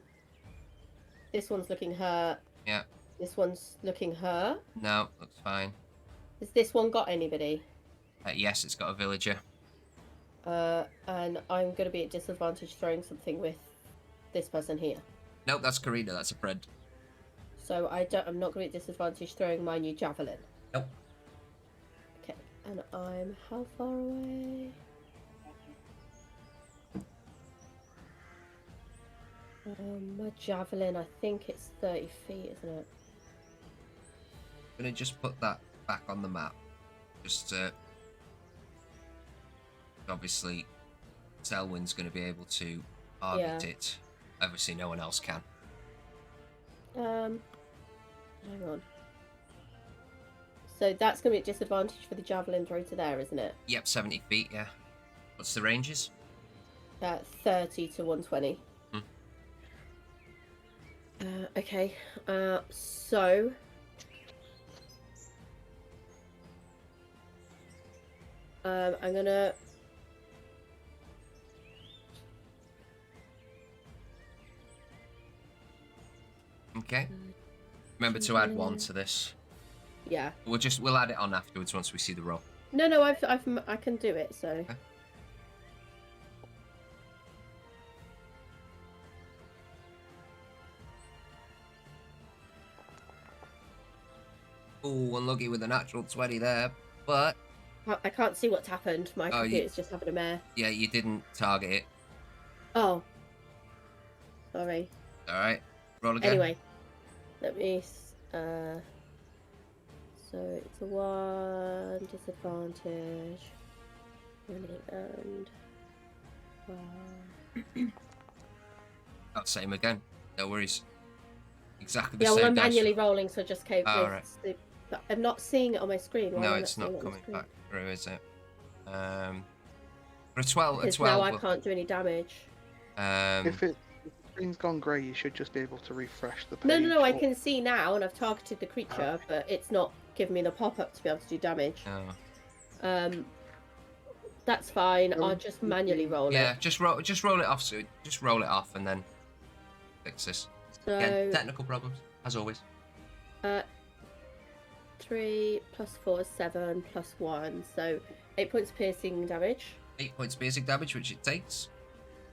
G: This one's looking hurt.
D: Yeah.
G: This one's looking hurt.
D: No, looks fine.
G: Has this one got anybody?
D: Yes, it's got a villager.
G: And I'm going to be at disadvantage throwing something with this person here.
D: Nope, that's Karina. That's a friend.
G: So I'm not going to be at disadvantage throwing my new javelin.
D: Nope.
G: Okay, and I'm how far away? My javelin, I think it's 30 feet, isn't it?
D: I'm gonna just put that back on the map. Just obviously, Selwyn's gonna be able to target it. Obviously, no one else can.
G: Hang on. So that's going to be a disadvantage for the javelin throw to there, isn't it?
D: Yep, 70 feet, yeah. What's the ranges?
G: 30 to 120. Okay. So... I'm going to...
D: Okay. Remember to add 1 to this.
G: Yeah.
D: We'll add it on afterwards once we see the roll.
G: No, I can do it, so...
D: Okay. Oh, unlucky with a natural 20 there, but...
G: I can't see what's happened. My computer's just having a mare.
D: Yeah, you didn't target it.
G: Oh. Sorry.
D: Alright, roll again.
G: Anyway, let me... So it's a 1 disadvantage. And...
D: Oh, same again. No worries. Exactly the
G: yeah,
D: same
G: well, I'm
D: dice.
G: manually rolling, so I just came
D: Oh,
G: with
D: right.
G: but I'm not seeing it on my screen. Why
D: No,
G: am I
D: it's
G: seeing
D: not
G: it on the
D: coming
G: screen?
D: back through, is it? For a 12,
G: Because now I can't do any damage.
E: If the screen's gone grey, you should just be able to refresh the page.
G: No, I can see now, and I've targeted the creature, but it's not giving me the pop-up to be able to do damage.
D: No.
G: That's fine. I'll just manually roll
D: Yeah,
G: it.
D: just roll it off. So just roll it off and then fix this.
G: So,
D: Again, technical problems as always.
G: 3 plus 4 is 7 plus 1, so 8 points piercing damage.
D: 8 points basic damage, which it takes.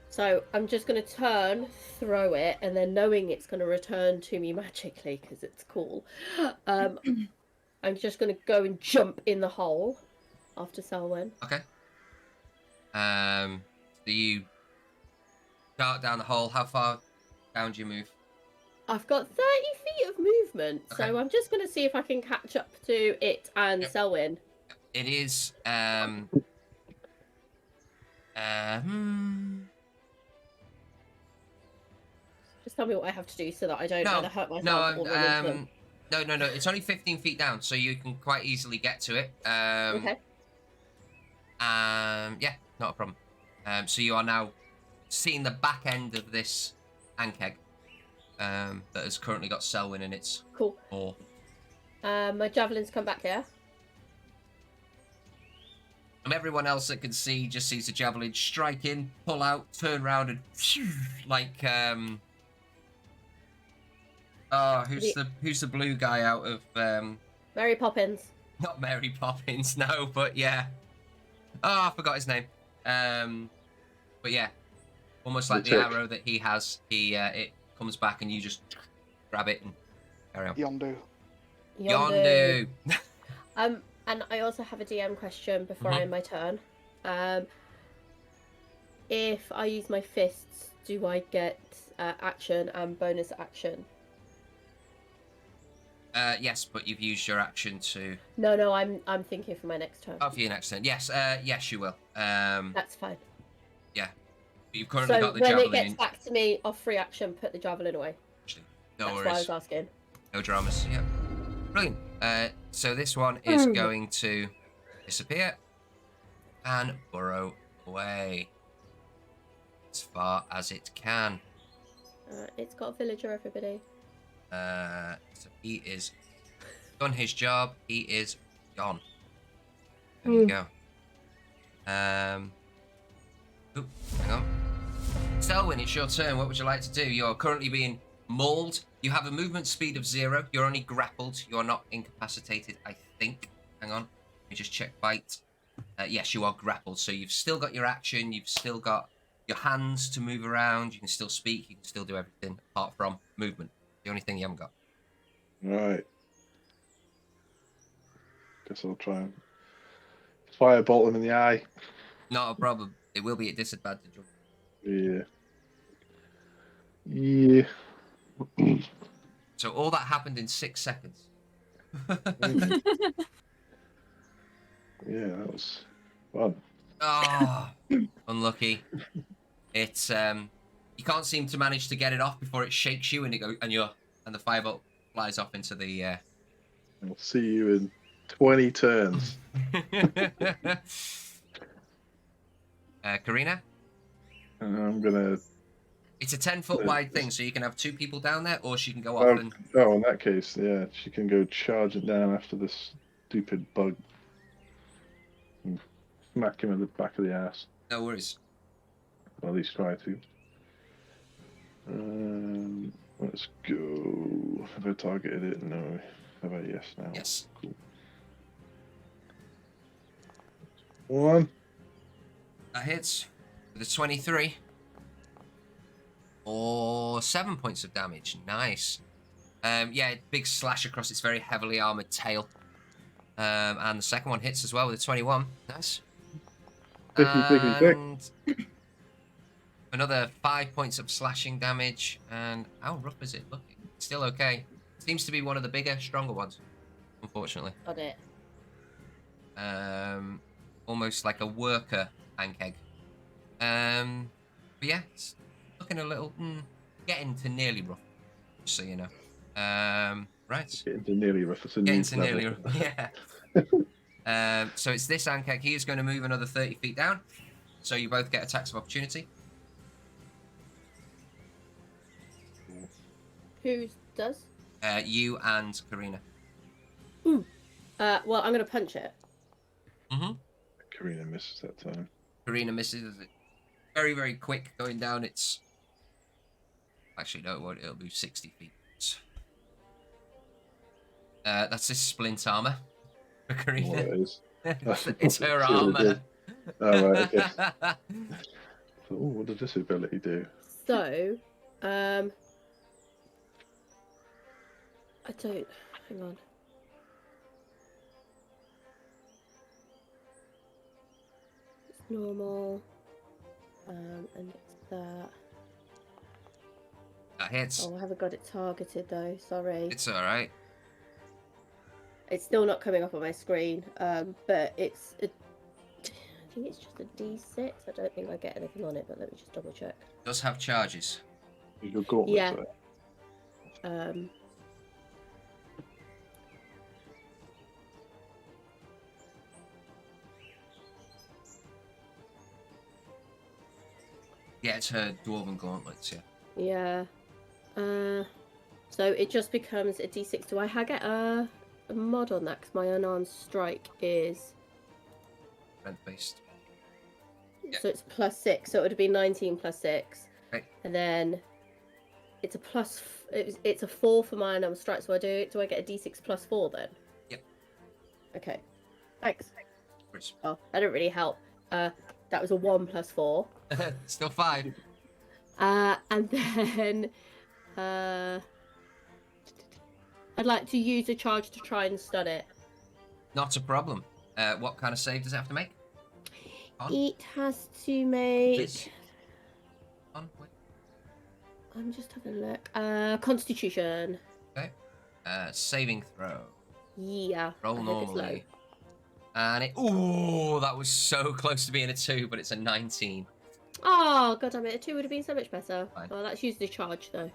G: So I'm just going to turn, throw it, and then knowing it's going to return to me magically because it's cool, I'm just going to go and jump in the hole after Selwyn.
D: Okay. So you dart down the hole. How far down do you move?
G: I've got 30 feet of movement,
D: Okay.
G: so I'm just going to see if I can catch up to it and
D: Yep.
G: Selwyn.
D: It is
G: Just tell me what I have to do so that I don't either hurt myself or run into them.
D: no. It's only 15 feet down, so you can quite easily get to it.
G: Okay.
D: Yeah, not a problem. So you are now seeing the back end of this ankeg that has currently got Selwyn in its
G: Cool.
D: maw.
G: My javelins come back here.
D: And everyone else that can see just sees the javelin strike in, pull out, turn around, and like who's the blue guy out of
G: Mary Poppins.
D: not Mary Poppins, no, but yeah. Oh, I forgot his name. But yeah, almost like the
B: Tick.
D: arrow that he has. It comes back and you just grab it and carry on.
E: Yondu.
D: Yondu.
G: And I also have a DM question before
D: Mhm.
G: I end my turn. If I use my fists, do I get action and bonus action?
D: Yes, but you've used your action to.
G: No, I'm thinking for my next turn.
D: Oh, for your next turn. Yes, yes, you will.
G: That's fine.
D: Yeah. You've currently
G: So
D: got the
G: when
D: javelin
G: it gets
D: in.
G: back to me, off free action, put the javelin away.
D: Actually, no
G: That's
D: worries.
G: why I was asking.
D: No dramas. Yeah. Brilliant. So this one is
G: Hmm.
D: going to disappear and burrow away as far as it can.
G: It's got a villager, everybody.
D: So he is done his job. He is gone. There you go. Oop, hang on. Selwyn, it's your turn. What would you like to do? You're currently being mauled. You have a movement speed of 0. You're only grappled. You're not incapacitated, I think. Hang on. Let me just check bite. Yes, you are grappled. So you've still got your action. You've still got your hands to move around. You can still speak. You can still do everything apart from movement. The only thing you haven't got.
B: Right. Guess I'll try and firebolt him in the eye.
D: Not a problem. It will be at disadvantage.
B: Yeah. Yeah.
D: So all that happened in 6 seconds.
B: Yeah, that was fun.
D: Oh, unlucky. It's you can't seem to manage to get it off before it shakes you and the firebolt flies off into the
B: I'll see you in 20 turns.
D: Karina?
B: And I'm gonna.
D: It's a 10-foot wide thing, so you can have 2 people down there, or she can go off
B: Oh,
D: and
B: in that case, yeah, she can go charging down after this stupid bug. And smack him in the back of the ass.
D: no worries.
B: Or at least try to. Let's go. Have I targeted it? No. Have I? Yes, now.
D: Yes.
B: Cool. 1.
D: That hits with a 23. Or 7 points of damage. Nice. Yeah, big slash across its very heavily armored tail. And the second one hits as well with a 21. Nice.
B: Picky.
D: And another 5 points of slashing damage. And how rough is it looking? Still okay. Seems to be one of the bigger, stronger ones, unfortunately.
G: Got it.
D: Almost like a worker ankeg. But yeah, it's looking a little, getting to nearly rough, just so you know. Right.
B: Getting to nearly rough. It's a
D: Getting
B: new
D: to
B: level.
D: nearly rough, yeah. So it's this ankeg. He is going to move another 30 feet down. So you both get attacks of opportunity.
G: Who does?
D: You and Karina.
G: Well, I'm gonna punch it.
D: Mm-hmm.
B: Karina misses that time.
D: Karina misses it. Very, very quick going down. It's actually no, it won't. It'll move 60 feet. That's this splint armor for Karina.
B: What it is.
D: It's her
B: See what it
D: armor.
B: did. Oh, right, okay. So, what does this ability do?
G: So, I don't. Hang on. It's normal. And it's that.
D: That hits.
G: Oh, I haven't got it targeted though. Sorry.
D: It's all right.
G: It's still not coming up on my screen. But it's. I think it's just a D6. I don't think I get anything on it, but let me just double check.
D: It does have charges.
B: Your gauntlet.
G: Yeah.
B: Sorry.
D: Yeah, it's her dwarven gauntlets. Yeah.
G: Yeah. So it just becomes a D6. Do I get a mod on that? Because my unarmed strike is.
D: Strength based. Yeah.
G: So it's +6. So it would be 19 + 6.
D: Okay.
G: And then it's a it's a 4 for my unarmed strike. So do I get a D6 +4 then?
D: Yep.
G: Okay. Thanks.
D: Chris.
G: Oh, that didn't really help. That was a 1 + 4.
D: Still 5.
G: And then I'd like to use a charge to try and stun it.
D: Not a problem. What kind of save does it have to make? On?
G: It has to make.
D: Liz? On? Wait.
G: I'm just having a look. Constitution.
D: Okay. Saving throw.
G: Yeah.
D: Roll
G: I hope it's low.
D: normally. And it. Ooh, that was so close to being a 2, but it's a 19.
G: Oh, god damn it. A 2 would have been so much better.
D: Fine.
G: Oh, that's used the charge, though.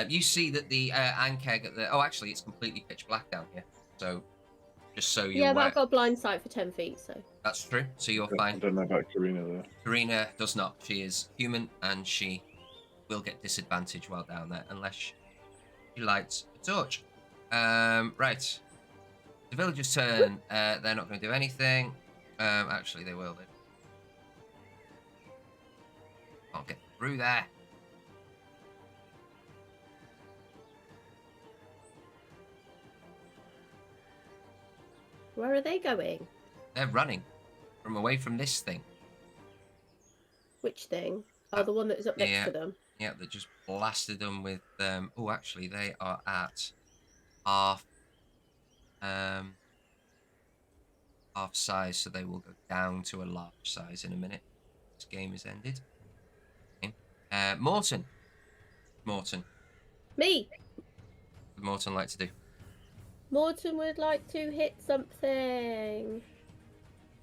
D: You see that the Ankeg at the. Oh, actually, it's completely pitch black down here. So, just so you're
G: Yeah, but
D: aware.
G: I've got a blind sight for 10 feet, so.
D: That's true. So you're
B: I
D: fine.
B: don't know about Karina though.
D: Karina does not. She is human, and she will get disadvantage while down there unless she lights a torch. Right. The villagers' turn. They're not going to do anything. Actually, they will. They can't get through there.
G: Where are they going?
D: They're running from away from this thing.
G: Which thing? Oh, the one that's up next
D: Yeah.
G: to them.
D: Yeah, that just blasted them with. Oh, actually, they are at half size, so they will go down to a large size in a minute. This game is ended. Okay. Morton.
G: Me!
D: What would Morton like to do?
G: Morton would like to hit something.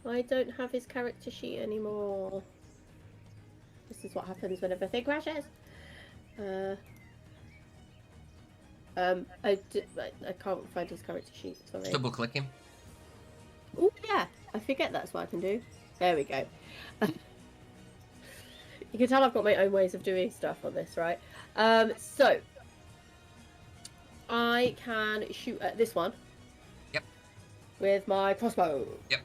G: I don't have his character sheet anymore. This is what happens when everything crashes. I can't find his character sheet, sorry.
D: Double click him.
G: Oh, yeah. I forget that's what I can do. There we go. You can tell I've got my own ways of doing stuff on this, right? So, I can shoot at this one.
D: Yep.
G: With my crossbow.
D: Yep.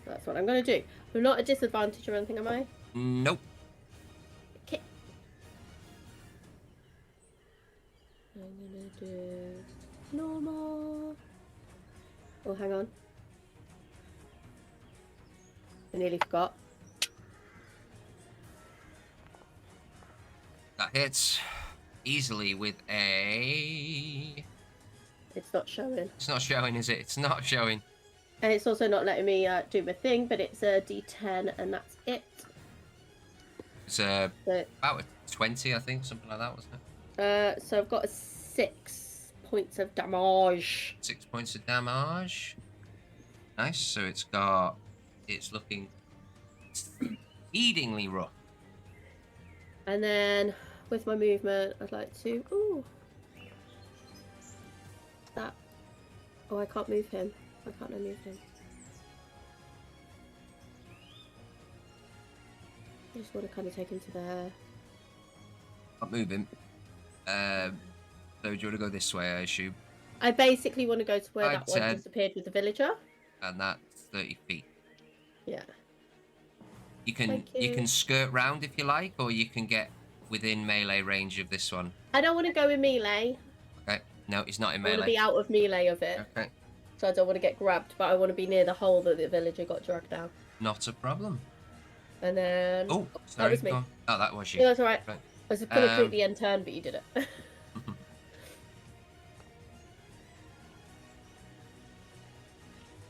G: That's what I'm going to do. I'm not at a disadvantage or anything, am I?
D: Nope.
G: Okay. I'm going to do normal. Oh, hang on. I nearly forgot.
D: That hits easily with a.
G: It's not showing.
D: It's not showing, is it? It's not showing.
G: And it's also not letting me do my thing, but it's a D10 and that's it.
D: It's
G: So,
D: about a 20, I think, something like that, wasn't it?
G: so I've got 6 points of damage.
D: 6 points of damage. Nice. So it's looking exceedingly rough.
G: And then with my movement, I'd like to. Ooh. That. Oh, I can't move him. Why can't I move him? I just want to kind of take him to there.
D: Not moving. So do you want to go this way, I assume?
G: I basically want to go to where
D: I'd
G: that one
D: said-
G: disappeared with the villager.
D: And that's 30 feet.
G: Yeah.
D: You can
G: Thank
D: you
G: you.
D: can skirt round if you like, or you can get within melee range of this one.
G: I don't want to go in melee.
D: Okay. No, he's not in
G: I want to
D: melee.
G: be out of melee of it.
D: Okay.
G: So I don't want to get grabbed, but I want to be near the hole that the villager got dragged down.
D: Not a problem.
G: And then.
D: Oh, sorry.
G: was me.
D: Go on. Oh, that was
G: Yeah,
D: you.
G: that's alright.
D: Right.
G: I was going to click
D: Um,
G: the end turn, but you did it.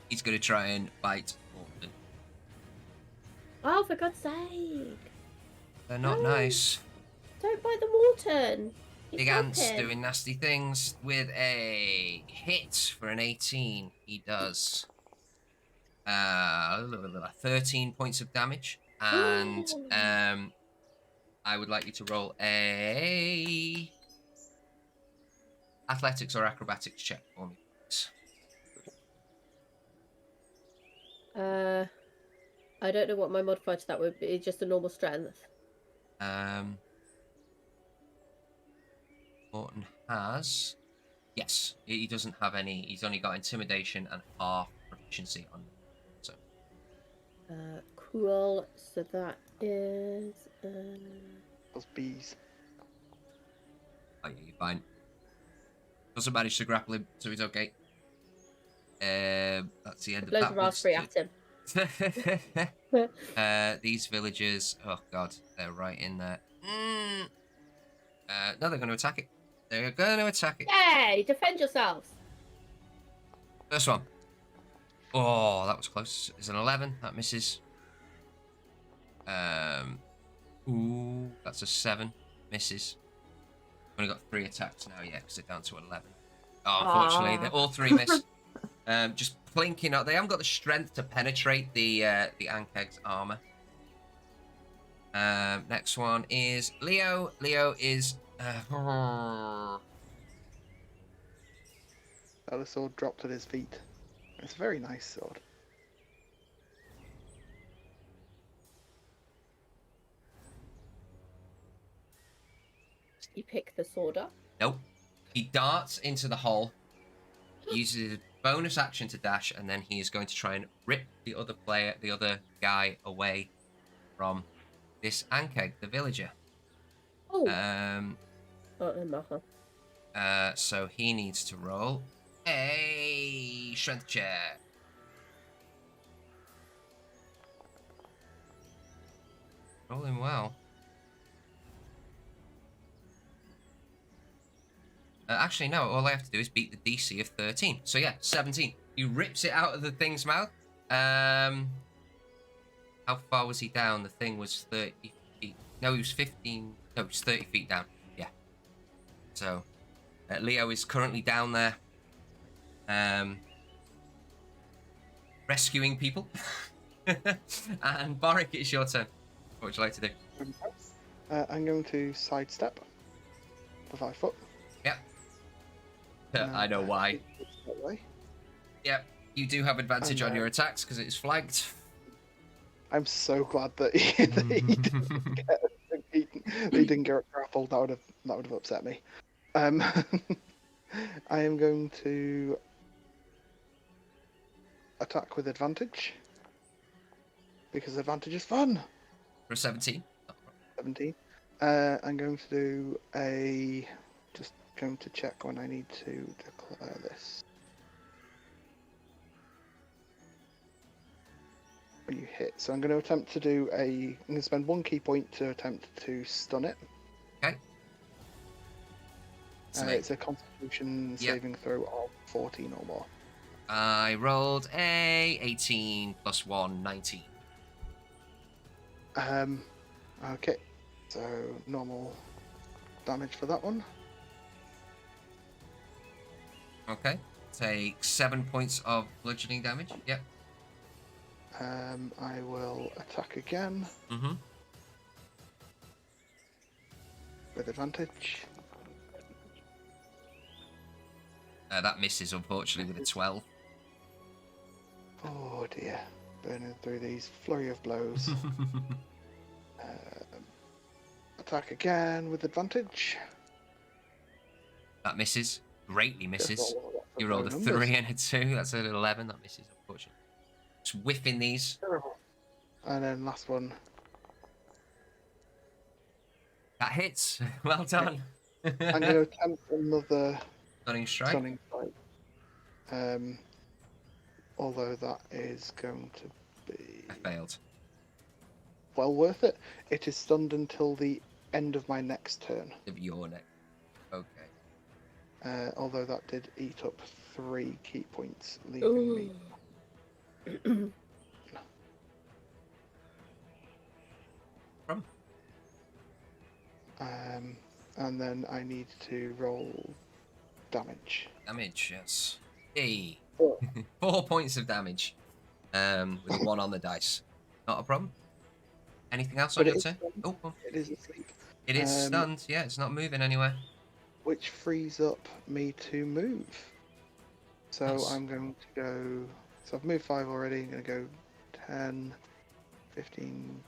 D: He's going to try and bite Morton.
G: Oh, for God's sake.
D: They're not
G: Oh.
D: nice.
G: Don't bite the Morton. He's
D: Big Ant's
G: helping.
D: doing nasty things with a hit for an 18. He does 13 points of damage. And
G: Ooh.
D: I would like you to roll a athletics or acrobatics check for me, please.
G: I don't know what my modifier to that would be. Just a normal strength.
D: Morton has. Yes, he doesn't have any. He's only got intimidation and half proficiency on. So
G: Cool. So that is.
E: Those bees.
D: oh, yeah, you're fine. Doesn't manage to grapple him, so he's okay. That's the end of
G: Loads
D: that.
G: of raspberry at him.
D: These villagers. Oh God, they're right in there. No, they're going to attack it. They're going to attack it.
G: Yay! Defend yourselves.
D: First one. Oh, that was close. It's an 11. That misses. Ooh, that's a 7. Misses. Only got 3 attacks now, yeah, because they're down to 11. Oh, unfortunately,
F: Ah.
D: all 3 miss. Just plinking up. They haven't got the strength to penetrate the Ankeg's armor. Next one is Leo. Leo is.
E: The sword dropped at his feet. It's a very nice sword.
G: You pick the sword up.
D: Nope. He darts into the hole, uses a bonus action to dash, and then he is going to try and rip the other guy away from this Ankeg, the villager.
G: Oh.
D: So he needs to roll a strength check. Rolling well. Actually, no. All I have to do is beat the DC of 13. So yeah, 17. He rips it out of the thing's mouth. How far was he down? The thing was 30 feet. No, he was 15. No, he was 30 feet down. Yeah. So Leo is currently down there, rescuing people. And Boric, it's your turn. What would you like to do?
E: I'm going to sidestep for 5 foot.
D: Yep. I know why.
E: That way.
D: Yep. You do have advantage on your attacks because it's flanked.
E: I'm so glad that he didn't get grappled. That would have upset me. I am going to attack with advantage because advantage is fun.
D: For a 17.
E: 17. I'm going to do just going to check when I need to declare this. When you hit, so I'm going to attempt to do I'm going to spend 1 key point to attempt to stun it.
D: Okay.
E: It's a Constitution saving throw of 14 or more.
D: I rolled a 18 plus 1, 19.
E: Okay, so normal damage for that one.
D: Okay. Take 7 points of bludgeoning damage. Yep.
E: I will attack again
D: Mm-hmm.
E: with advantage.
D: That misses, unfortunately, with a 12.
E: Oh dear, burning through these flurry of blows. Attack again with advantage.
D: That misses. Greatly misses.
E: Just roll lots of
D: You rolled a
E: low numbers.
D: 3 and a 2. That's an 11. That misses, unfortunately. Just whiffing these.
E: Terrible. And then last one.
D: That hits. Well done.
E: I'm going to attempt another
D: Stunning strike.
E: stunning strike. Although that is going to be
D: I failed.
E: well worth it. It is stunned until the end of my next turn.
D: Of your neck. Okay.
E: Although that did eat up 3 key points, leaving me.
D: From?
E: And then I need to roll damage.
D: Damage, yes. Hey.
E: 4.
D: 4 points of damage. With 1 on the dice. Not a problem. Anything else on
E: But it
D: your
E: is
D: turn?
E: stunned.
D: Oh,
E: It is asleep,
D: it is stunned. Yeah, it's not moving anywhere.
E: which frees up me to move. So
D: Nice.
E: I'm going to go. So I've moved 5 already. I'm going to go 10, 15,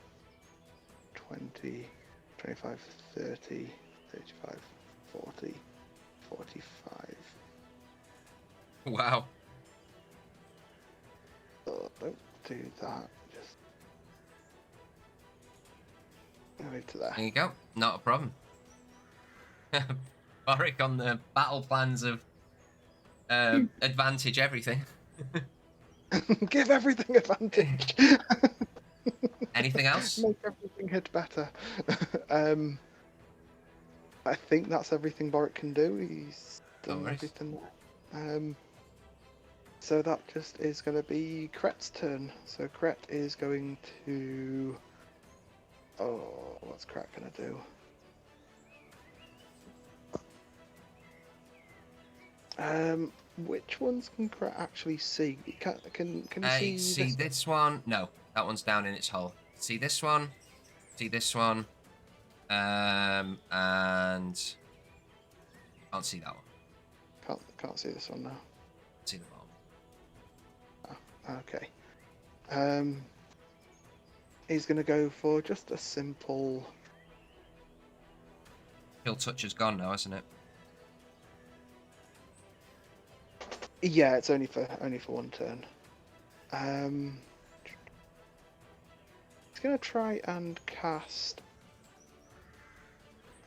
E: 20, 25, 30, 35, 40, 45.
D: Wow.
E: Oh, don't do that. Just move to there.
D: There you go. Not a problem. Boric on the battle plans of advantage everything.
E: Give everything advantage.
D: Anything else?
E: Make everything hit better. I think that's everything Boric can do. He's
D: No
E: done
D: worries.
E: everything. So that just is going to be Kret's turn. So Kret is going to... Oh, what's Kret going to do? Which ones can Kret actually see? Can you see this?
D: this one? No, that one's down in its hole. See this one? See this one? And can't see that one.
E: Can't see this one now.
D: See the bottom.
E: Oh, okay. He's going to go for just a simple...
D: Chill touch is gone now, isn't it?
E: Yeah, it's only for one turn. He's going to try and cast...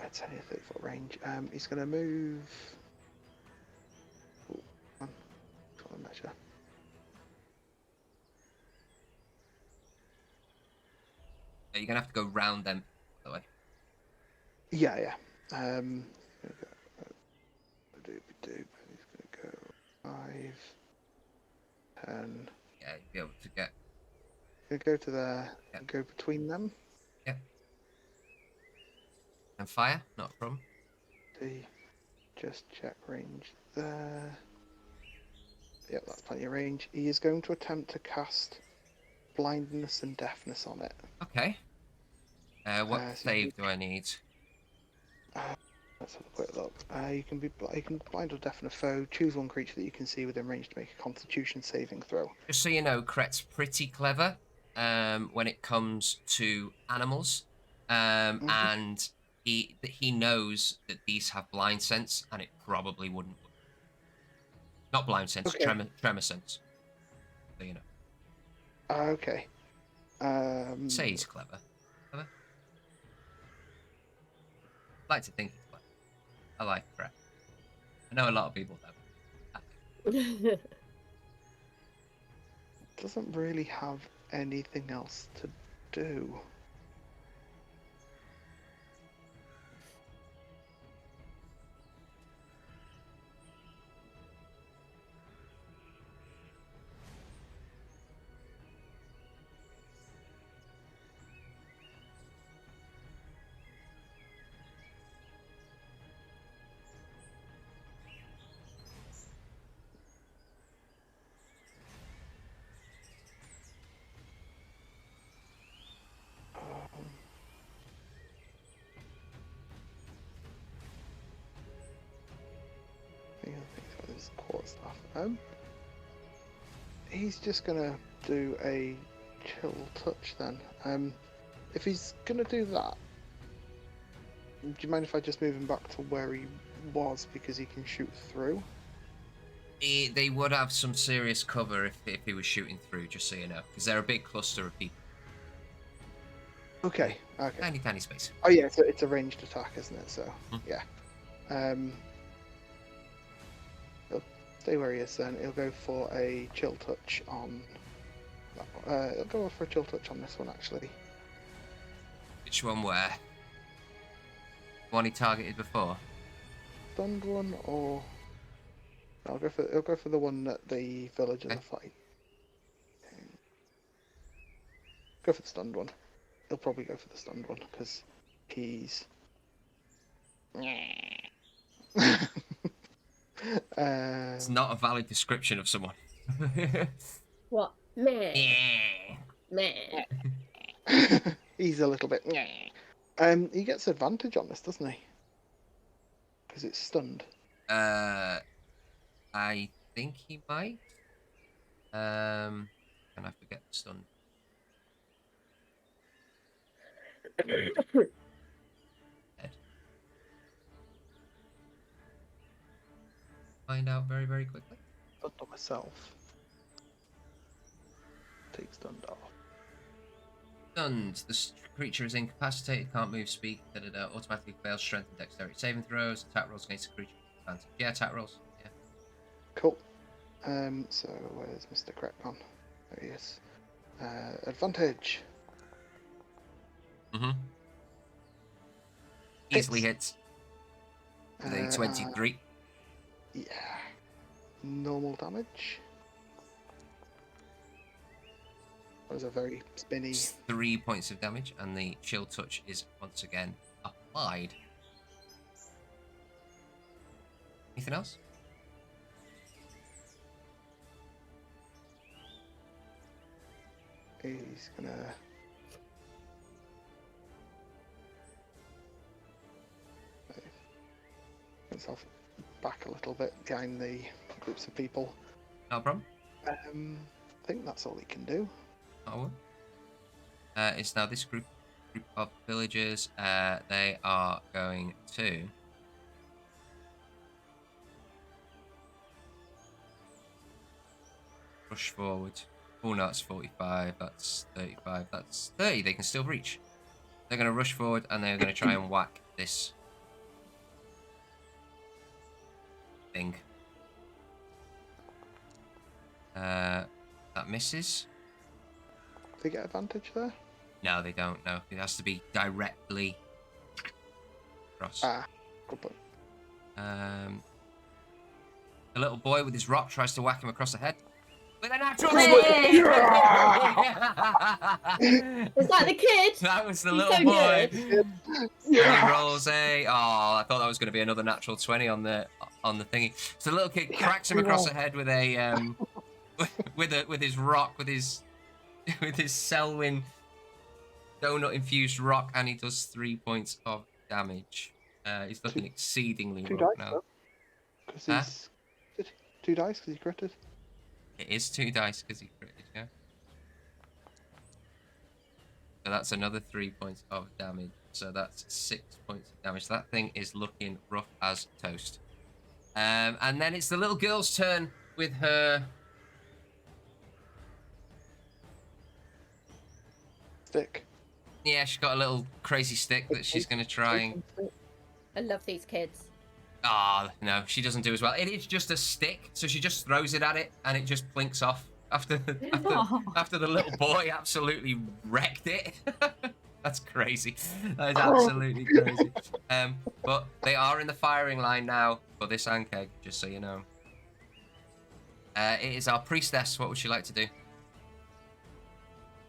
E: It's only a 30-foot range. He's going to move... Ooh, come on, measure.
D: Yeah, you're gonna have to go round them, by the way.
E: Yeah. He's going to go 5, 10.
D: Yeah, you'll be able to get.
E: Going to go to there
D: Yeah.
E: and go between them.
D: And fire, not a problem.
E: Just check range there. Yep, that's plenty of range. He is going to attempt to cast blindness and deafness on it.
D: Okay. What
E: So
D: save do I need?
E: Let's have a quick look. You can blind or deafen a foe. Choose one creature that you can see within range to make a Constitution saving throw.
D: Just so you know, Kret's pretty clever when it comes to animals, and he knows that these have blind sense, and it probably wouldn't work. Not blind sense,
E: Okay.
D: tremor sense. So you know.
E: Okay.
D: Say he's clever. Clever? I like to think he's clever. I like Kret. I know a lot of people don't.
E: Doesn't really have anything else to do. He's just gonna do a chill touch then. If he's gonna do that, do you mind if I just move him back to where he was because he can shoot through?
D: They would have some serious cover if he was shooting through, just so you know, because they're a big cluster of people.
E: Okay.
D: Tiny space.
E: Oh yeah, it's a ranged attack, isn't it? So yeah. He'll stay where he is then. He'll go for a chill touch on. He'll go for a chill touch on this one actually.
D: Which one where? One he targeted before?
E: Stunned one or. No, he'll go for the one that the villagers
D: Okay.
E: are fighting. Go for the stunned one. He'll probably go for the stunned one because he's.
D: It's not a valid description of someone.
G: What? Meh.
D: Yeah.
G: Meh.
E: He's a little bit. He gets advantage on this, doesn't he? Because it's stunned.
D: I think he might. And I forget the stun. Dead. Find out very, very quickly.
E: Stunned on myself. Take stunned off.
D: Stunned. The creature is incapacitated, can't move, speak, automatically fails strength and dexterity saving throws. Attack rolls against the creature. Advantage. Yeah, attack rolls. Yeah.
E: Cool. So where's Mr. Crack gone? There he is. Advantage.
D: Mm-hmm. Easily hits. The 23.
E: Yeah. Normal damage. That was a very spinny.
D: It's 3 points of damage, and the chill touch is once again applied. Anything else?
E: He's gonna. Himself back a little bit behind the groups of people.
D: No problem.
E: I think that's all he can do.
D: Oh, it's now this group of villagers. They are going to rush forward. Oh no, it's 45. That's 35. That's 30. They can still reach. They're going to rush forward and they're going to try and whack this thing. That misses.
E: Do they get advantage there?
D: No, they don't. No, it has to be directly across.
E: Good point.
D: The little boy with his rock tries to whack him across the head with a natural.
F: Hey!
G: Was that the kid?
D: That was the
G: He's
D: little
G: so
D: boy.
G: good.
D: And he rolls a. Oh, I thought that was going to be another natural 20 on the thingy. So the little kid cracks him across the head with a with his rock with his Selwyn donut infused rock, and he does 3 points of damage. He's looking exceedingly
E: Two
D: rough
E: dice,
D: now.
E: because he's 2 dice because he critted.
D: It is 2 dice because he critted, yeah. So that's another 3 points of damage. So that's 6 points of damage. So that thing is looking rough as toast. And then it's the little girl's turn with her.
E: Stick.
D: Yeah, she's got a little crazy stick that she's going to try and.
G: I love these kids.
D: Ah, no, she doesn't do as well. It is just a stick, so she just throws it at it, and it just plinks off after after the little boy absolutely wrecked it. That's crazy. That is absolutely crazy. But they are in the firing line now for this Ankeg, just so you know. It is our priestess. What would she like to do?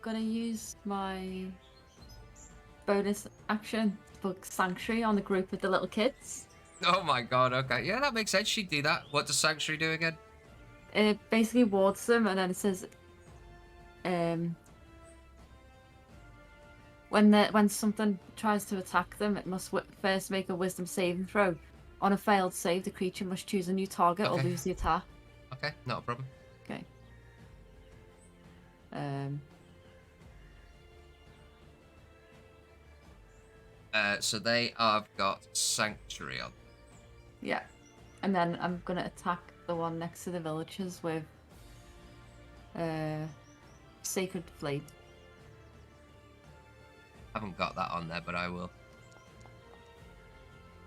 F: Gonna use my bonus action for Sanctuary on the group of the little kids.
D: Oh my god, okay. Yeah, that makes sense. She'd do that. What does Sanctuary do again?
F: It basically wards them, and then it says, when something tries to attack them, it must first make a Wisdom saving throw. On a failed save, the creature must choose a new target or
D: Okay.
F: lose the attack.
D: Okay, not a problem.
F: Okay.
D: So they have got Sanctuary on.
F: Yeah. And then I'm gonna attack the one next to the villagers with Sacred Flame.
D: Haven't got that on there, but I will.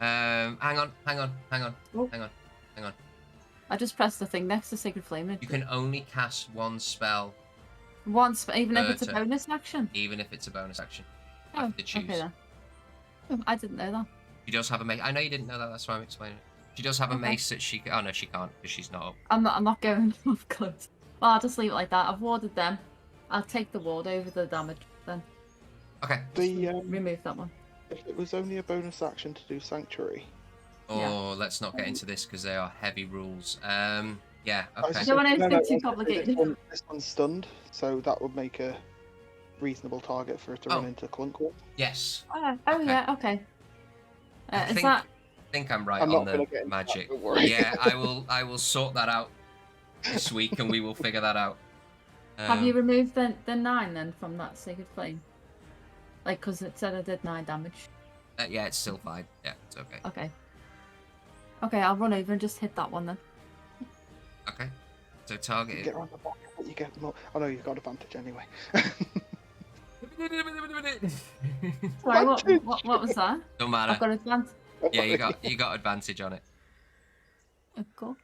D: Hang on.
F: Oh.
D: Hang on.
F: I just pressed the thing next to Sacred Flame.
D: You can only cast one spell,
F: once, even if it's a
D: turn.
F: bonus action.
D: even if it's a bonus action. You
F: Oh,
D: have to choose.
F: okay then. Oh, I didn't know that.
D: She does have a mace. I know you didn't know that. That's why I'm explaining it. She does have a
F: Okay.
D: mace that she. Oh no, she can't because she's not up.
F: I'm not going off close. Well, I'll just leave it like that. I've warded them. I'll take the ward over the damage then.
D: Okay.
F: Remove that one.
E: If it was only a bonus action to do Sanctuary.
D: Oh,
F: Yeah.
D: let's not get into this because they are heavy rules. Yeah.
E: I was
D: Okay.
E: just
F: don't want
E: saying-
F: anything too
E: this
F: complicated.
E: this one's stunned, so that would make a reasonable target for it to
D: Oh.
E: run into Clunk with.
D: Yes.
F: Oh
D: Okay.
F: yeah, okay.
D: I
F: Is
D: think-
F: that
D: I think I'm right
E: I'm
D: on
E: not gonna
D: the
E: get into that,
D: magic.
E: don't worry.
D: Yeah, I will sort that out this week and we will figure that out.
F: have you removed the 9 then from that Sacred Flame? Like, because it said I did 9 damage.
D: Yeah, it's still fine. Yeah, it's okay.
F: Okay. Okay, I'll run over and just hit that one then.
D: Okay. So
E: You
D: target.
E: get around the back, but you get more. Oh no, you've got advantage anyway.
F: Sorry, what was that?
D: Don't
F: I've
D: matter.
F: got advantage.
D: Yeah, you got advantage on it.
F: Oh, cool.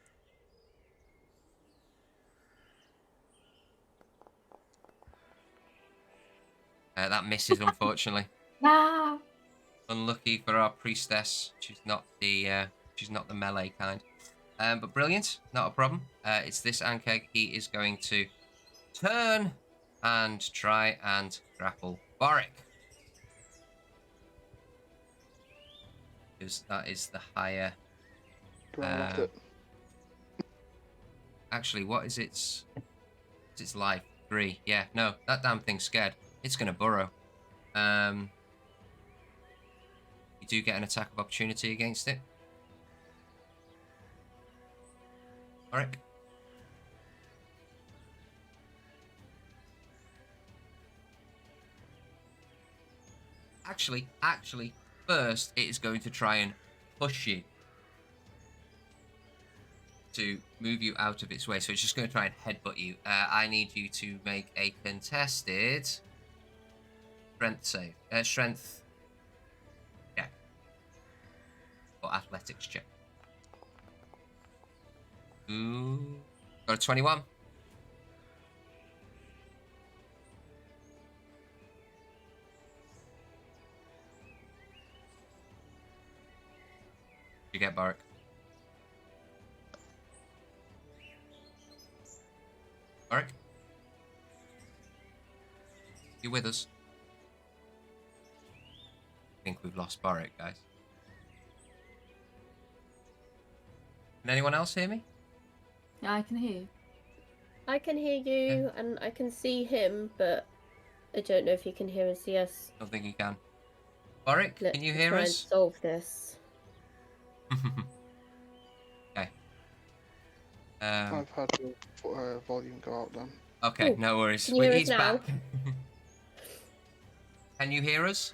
D: That misses, unfortunately.
F: Ah!
D: Unlucky for our priestess. She's not the She's not the melee kind. But brilliant, not a problem. It's this Ankeg. He is going to turn and try and grapple Boric. Because that is the higher.
E: Drown it.
D: Actually, what is its life? 3. Yeah, no, that damn thing's scared. It's gonna burrow. You do get an attack of opportunity against it. Alright. Actually, first it is going to try and push you to move you out of its way. So it's just going to try and headbutt you. I need you to make a contested strength save. Strength check. Or athletics check. Ooh. Got a 21. You get Barak. Barak? You with us? I think we've lost Barak, guys. Can anyone else hear me?
F: Yeah, I can hear you.
G: I can hear you and I can see him, but I don't know if he can hear and see us.
D: I don't think you can. Barak,
G: Let's
D: can you hear
G: try and
D: us?
G: solve this.
D: Okay.
E: I've had the volume go out then.
D: Okay,
G: Ooh,
D: no worries.
G: can you hear us
D: He's
G: now?
D: back. Can you hear us?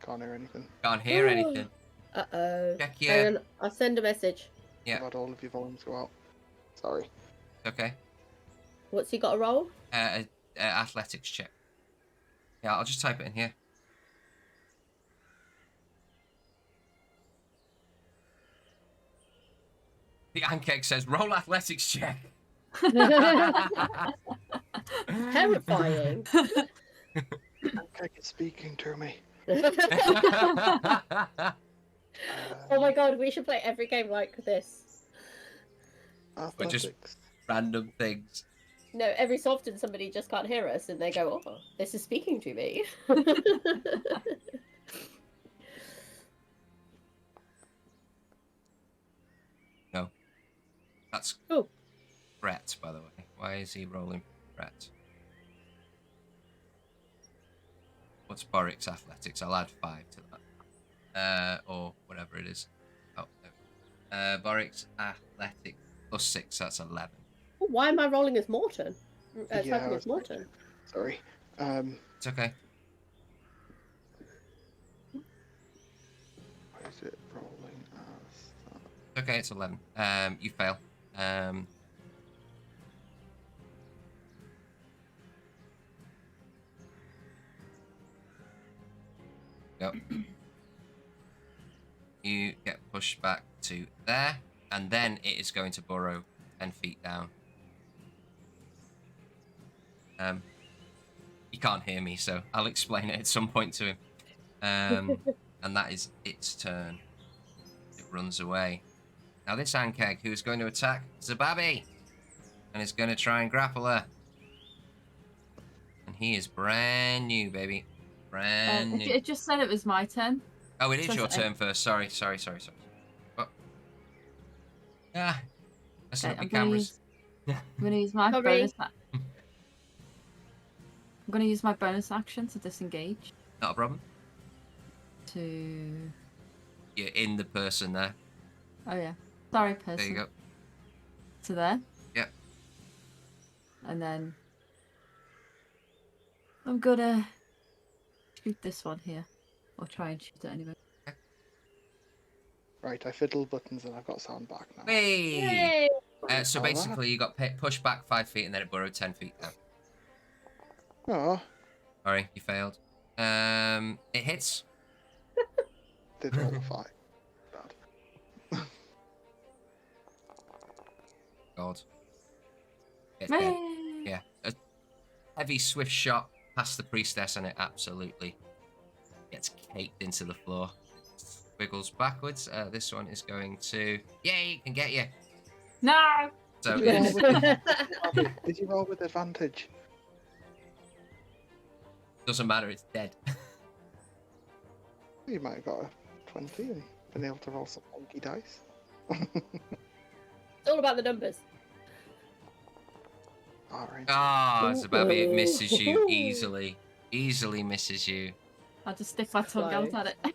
E: Can't hear anything.
D: Can't hear anything.
G: Uh-oh.
D: Check
G: Hang
D: your...
G: on, I'll send a message.
D: Yeah.
E: I've had all of your volumes go out. Sorry.
D: Okay.
G: What's he got to roll?
D: Athletics check. Yeah, I'll just type it in here. The Ankeg says, roll athletics check.
G: Terrifying.
E: Okay, it's speaking to me.
G: Oh my god, we should play every game like this.
D: But just
E: Athletics.
D: random things.
G: No, every so often somebody just can't hear us and they go, oh, this is speaking to me.
D: No. That's
G: Oh.
D: Brett, by the way. Why is he rolling Brett? What's Boric's athletics? I'll add 5 to that. Or whatever it is. Oh, no. Boric's athletics +6, that's 11.
G: Oh, why am I rolling as Morton?
E: Yeah,
G: Typing
E: I
G: as
E: was-
G: Morton.
E: Sorry.
D: It's okay.
E: Why is it rolling as that?
D: It's okay, it's 11. You fail. Go. You get pushed back to there, and then it is going to burrow 10 feet down. He can't hear me, so I'll explain it at some point to him. And that is its turn. It runs away. Now this Ankeg, who is going to attack Zababi, and is going to try and grapple her. And he is brand new, baby. Brand new.
F: It just said it was my turn.
D: Oh, it is
F: says
D: your
F: it-
D: turn first. Sorry. Oh. Ah, messing
F: Okay,
D: up your cameras.
F: I'm gonna use my
G: Sorry.
F: bonus. I'm gonna use my bonus action to disengage.
D: Not a problem.
F: To
D: You're in the person there.
F: oh yeah, sorry, person.
D: There you go.
F: To there.
D: Yep.
F: And then I'm gonna shoot this one here, or try and shoot it anyway.
E: Right, I fiddle buttons and I've got sound back now.
D: Hey!
G: Yay!
D: So
E: Oh,
D: basically, you got pushed back 5 feet, and then it burrowed 10 feet down.
E: Oh,
D: Sorry, you failed. It hits.
E: did roll a 5. Bad.
D: God. It's dead.
F: Yay!
D: Yeah. A heavy, swift shot past the priestess, and it absolutely gets caked into the floor. wiggles backwards. This one is going to... Yay, it can get you.
F: No!
D: So
E: Did you roll
D: it
E: with- Did you roll with advantage?
D: doesn't matter, it's dead.
E: You might have got a 20 and been able to roll some wonky dice.
G: It's all about the numbers.
E: Alright.
D: Ah, Zababi, it misses you
G: Ooh.
D: easily. Easily misses you.
F: I'll just stick my tongue out
G: Close.
F: at it.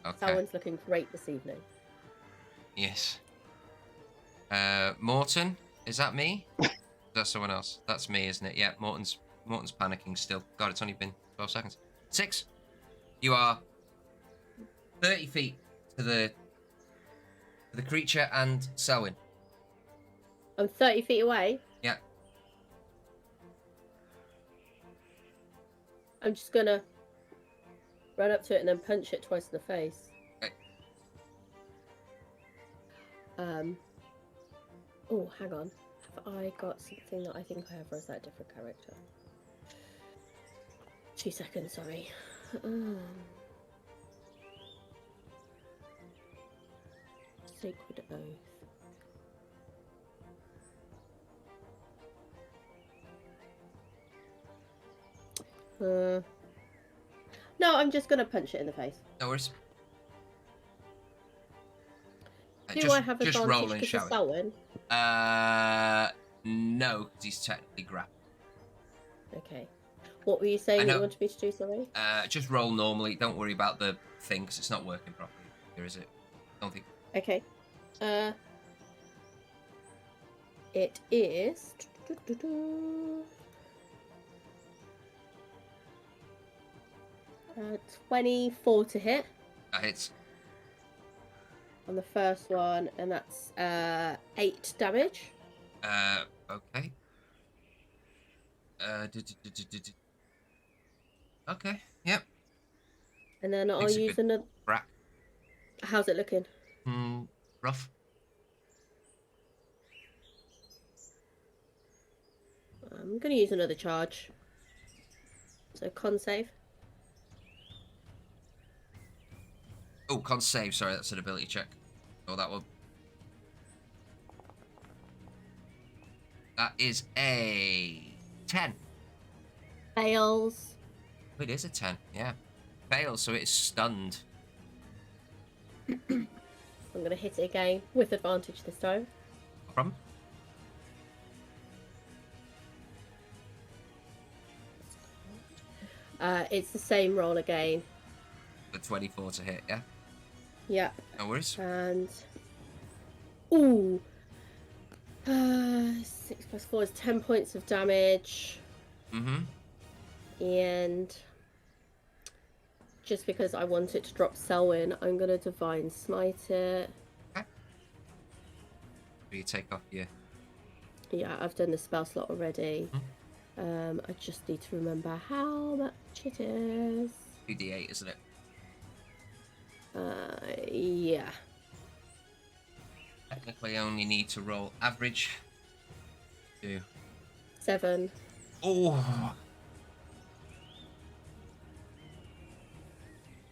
D: Okay.
G: Someone's looking great this evening.
D: Yes. Morton, is that me? Is that someone else? That's me, isn't it? Yeah, Morton's panicking still. God, it's only been 12 seconds. 6. You are 30 feet to the creature and Selwyn.
G: I'm 30 feet away.
D: Yeah.
G: I'm just gonna run up to it and then punch it twice in the face.
D: Okay.
G: Oh, hang on. Have I got something that I think I have, or is that a different character? 2 seconds, sorry. Sacred Oath. No, I'm just gonna punch it in the face.
D: No worries.
G: Do I have
D: just roll
G: advantage
D: and
G: because of
D: shout it.
G: Selwyn?
D: No, because he's technically grappled.
G: Okay. What were you saying
D: I
G: that
D: know.
G: you wanted me to do, sorry?
D: Just roll normally. Don't worry about the thing, because it's not working properly. Here is it? Don't think.
G: Okay. It is 24 to hit
D: That hits.
G: on the first one, and that's 8 damage.
D: Okay. Okay. Yep.
G: And then I'll
D: Makes a
G: use
D: good
G: another.
D: crack.
G: How's it looking?
D: Rough.
G: I'm gonna use another charge. So con save.
D: Oh, con save. Sorry, that's an ability check. Oh, that one. That is a 10.
G: Fails.
D: Oh, it is a 10. Yeah. Fails, so it is stunned.
G: I'm gonna hit it again with advantage this time.
D: No problem.
G: It's the same roll again.
D: The 24 to hit, yeah?
G: Yep.
D: No worries.
G: And ooh, 6 plus 4 is 10 points of damage. And just because I want it to drop Selwyn, I'm gonna divine smite it.
D: Okay. So you take off your...
G: Yeah, I've done the spell slot already. I just need to remember how much it is.
D: 2d8, isn't it?
G: Yeah.
D: Technically, I only need to roll average. 2.
G: 7.
D: Oh!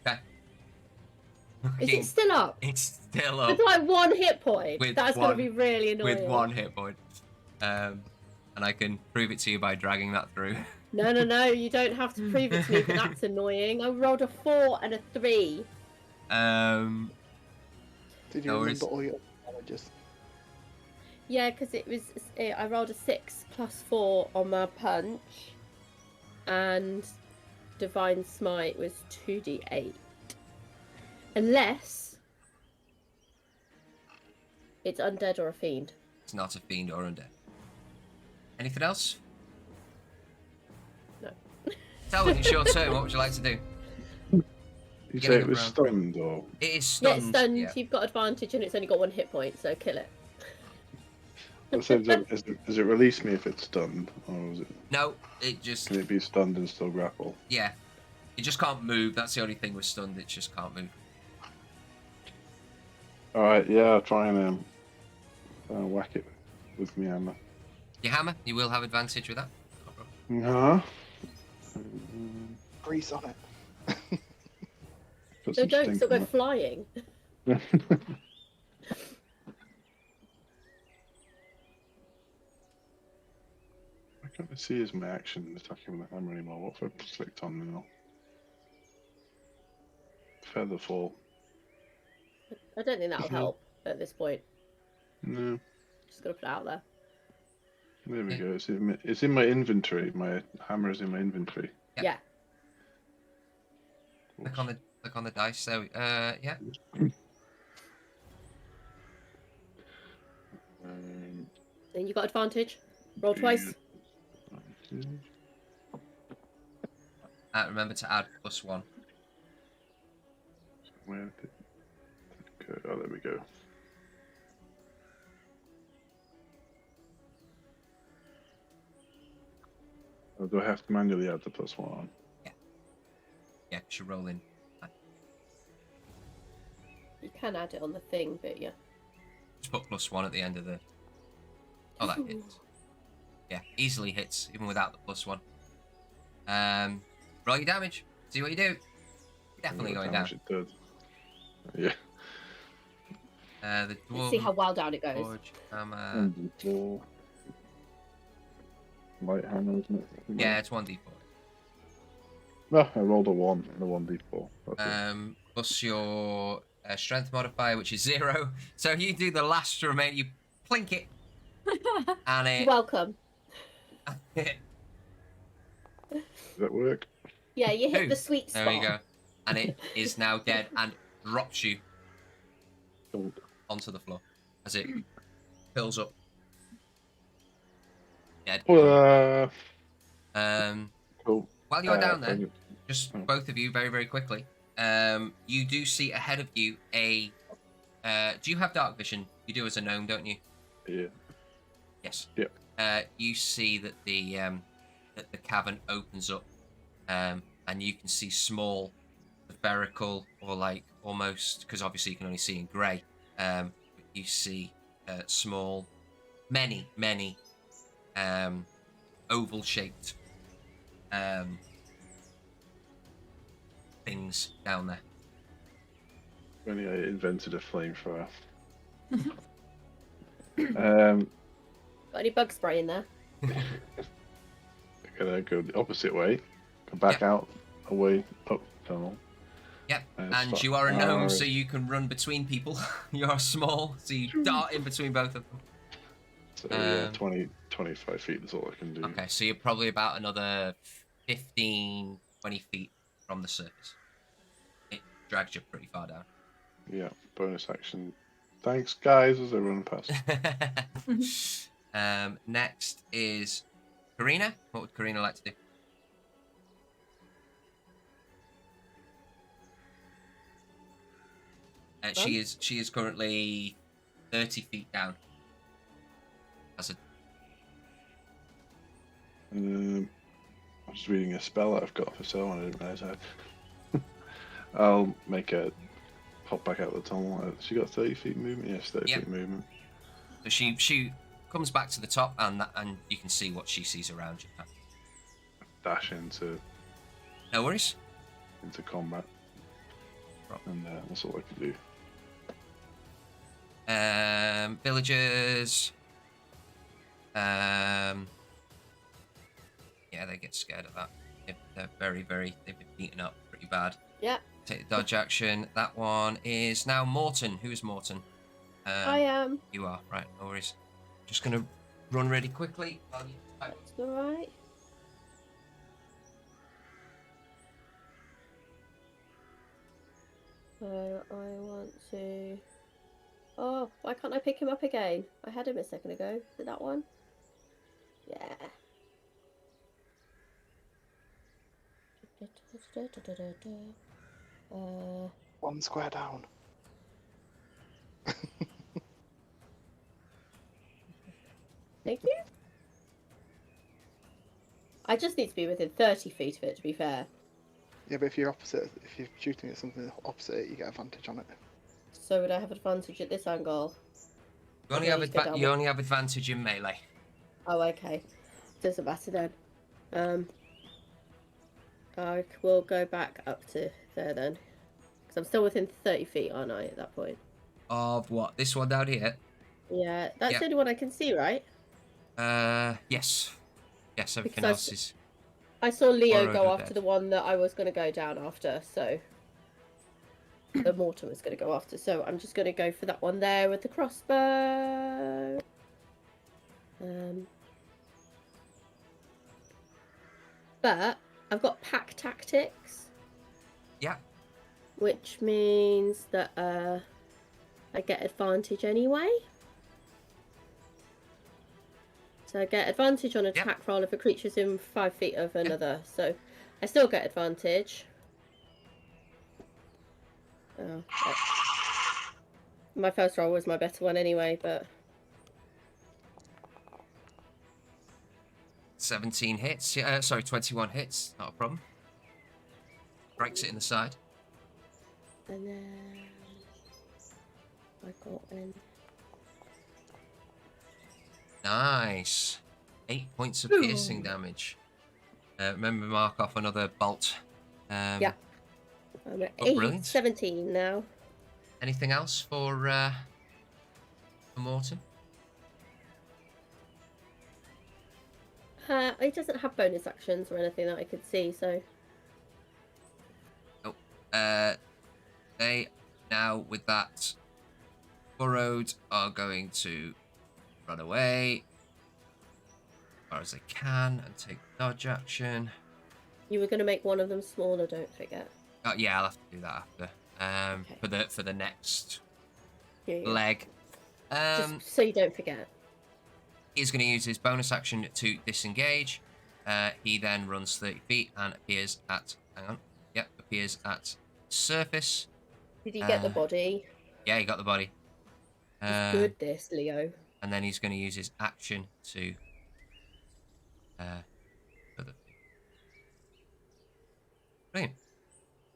D: Okay.
G: Is it still up?
D: It's still up.
G: It's like 1 hit point.
D: With
G: That's
D: one-
G: gonna be really annoying.
D: with 1 hit point. And I can prove it to you by dragging that through.
G: No, you don't have to prove it to me, but that's annoying. I rolled a 4 and a 3.
E: Did you
D: No
E: remember
D: worries.
E: all your damages?
G: Yeah, because I rolled a 6 plus 4 on my punch, and divine smite was 2d8. Unless it's undead or a fiend.
D: It's not a fiend or undead. Anything else?
G: No.
D: Tell me, it's your turn. What would you like to do?
B: You say
D: Getting
B: it was
D: around.
B: stunned, or
D: It is
G: Yeah,
D: stunned.
G: it's stunned.
D: Yeah.
G: You've got advantage, and it's only got 1 hit point, so kill it.
B: does it release me if it's stunned, or is it,
D: No, it just...
B: can it be stunned and still grapple?
D: Yeah. It just can't move. That's the only thing with stunned. It just can't move.
B: All right, yeah, I'll try and whack it with my hammer.
D: Your hammer, you will have advantage with that. No problem.
E: Grease on it.
B: Put
G: No,
B: some
G: don't,
B: stink
G: still go
B: on
G: flying.
B: it. I can't see as my action attacking with the hammer anymore. What have I clicked on now? Feather fall.
G: I don't think that'll
B: Mhm.
G: help at this point.
B: No.
G: Just gotta put it out there.
B: There we
D: Okay.
B: go. It's in my inventory. My hammer is in my inventory.
D: Yep.
G: Yeah.
D: Click on the dice. So yeah.
G: Then you got advantage. Roll twice.
D: Remember to add +1.
B: Where did it go? Oh, there we go. Oh, do I have to manually add the +1 on?
D: Yeah, because you're rolling.
G: You can add it on the thing, but yeah.
D: Just put +1 at the end of the. Oh, that hits. Yeah, easily hits even without the +1. Roll your damage. See what you do. Definitely going down.
B: It did. Yeah.
D: The
G: Let's see how
D: dwarven
G: well down it goes.
D: forge hammer.
B: 1d4. Light hammer, isn't it?
D: Yeah, it's 1d4.
B: No, I rolled a 1 and a 1d4. That's it.
D: Plus your strength modifier, which is 0. So you do the last remain. You plink it, and
G: You're
D: it.
G: welcome.
B: Does that work?
G: Yeah, you hit
D: Two.
G: the sweet spot.
D: There you go. And it is now dead and drops you
B: Cool.
D: onto the floor as it fills up. Dead.
B: Cool.
D: While you're down there,
B: Brilliant.
D: just
B: Oh.
D: both of you, very, very quickly, you do see ahead of you a. Do you have dark vision? You do as a gnome, don't you?
B: Yeah.
D: Yes.
B: Yep.
D: You see that the cavern opens up, and you can see small, spherical, or like almost, because obviously you can only see in grey. You see small, many oval-shaped things down there.
B: If only I invented a flamethrower.
G: Got any bug spray in there?
B: Gonna go the opposite way. Go back out, away, up tunnel.
D: Yep,
B: as
D: and
B: far
D: you are a gnome,
B: as-
D: so you can run between people. You're small, so you dart in between both of them.
B: So yeah, 25 feet is all I can do.
D: Okay, so you're probably about another 15, 20 feet from the surface. It drags you pretty far down.
B: Yeah, bonus action. Thanks, guys, as I run past.
D: Next is Karina. What would Karina like to do? She is currently 30 feet down. That's a
B: I'm just reading a spell that I've got for sale, and I didn't realize I had. I'll make a pop back out of the tunnel. She got 30 feet movement? Yes, 30
D: Yep.
B: feet movement.
D: So she comes back to the top, and you can see what she sees around you.
B: Dash into
D: No worries.
B: combat.
D: Right.
B: And that's all I can do.
D: Villagers. Yeah, they get scared of that. They're very, they've been beaten up pretty bad.
G: Yeah.
D: Take the dodge action. That one is now Morton. Who's Morton?
G: I am.
D: You are, right, no worries. Just gonna run really quickly while you type.
G: That's alright. So I want to. Oh, why can't I pick him up again? I had him a second ago. Is it that one? Yeah.
E: One square down.
G: Thank you. I just need to be within 30 feet of it, to be fair.
E: Yeah, but if you're shooting at something opposite it, you get advantage on it.
G: So would I have advantage at this angle?
D: You only,
G: Okay,
D: have
G: you go down
D: you
G: one.
D: only have advantage in melee.
G: Oh, okay. Doesn't matter then. I will go back up to there then. Because I'm still within 30 feet, aren't I, at that point?
D: Of what? This one down here?
G: Yeah, that's
D: Yeah.
G: the only one I can see, right?
D: Yes. Yes, everything
G: Because
D: else is...
G: I saw Leo
D: Borrowed
G: go
D: or
G: after
D: dead.
G: the one that I was going to go down after, so... the Morton was going to go after, so I'm just going to go for that one there with the crossbow. But I've got pack tactics,
D: Yeah.
G: which means that I get advantage anyway. So I get advantage on attack roll if a creature's in 5 feet of another. So I still get advantage. Oh, my first roll was my better one anyway, but
D: 17 hits. Yeah, sorry, 21 hits. Not a problem. Breaks it in the side.
G: and then I got in.
D: Nice. 8 points of piercing damage. Remember, mark off another bolt.
G: Yeah. I'm at
D: brilliant.
G: 17 now.
D: Anything else for Morton?
G: It doesn't have bonus actions or anything that I could see, so...
D: Oh. They, now with that burrowed, are going to run away as far as they can and take dodge action.
G: You were going to make one of them smaller, don't forget.
D: Oh, yeah, I'll have to do that after.
G: Okay.
D: For the next
G: Yeah.
D: leg.
G: Just so you don't forget.
D: He's going to use his bonus action to disengage. He then runs 30 feet and appears at... Hang on. Yep, appears at surface.
G: Did you get the body?
D: Yeah, he got the body.
G: It's good, this, Leo.
D: And then he's going to use his action to... Brilliant.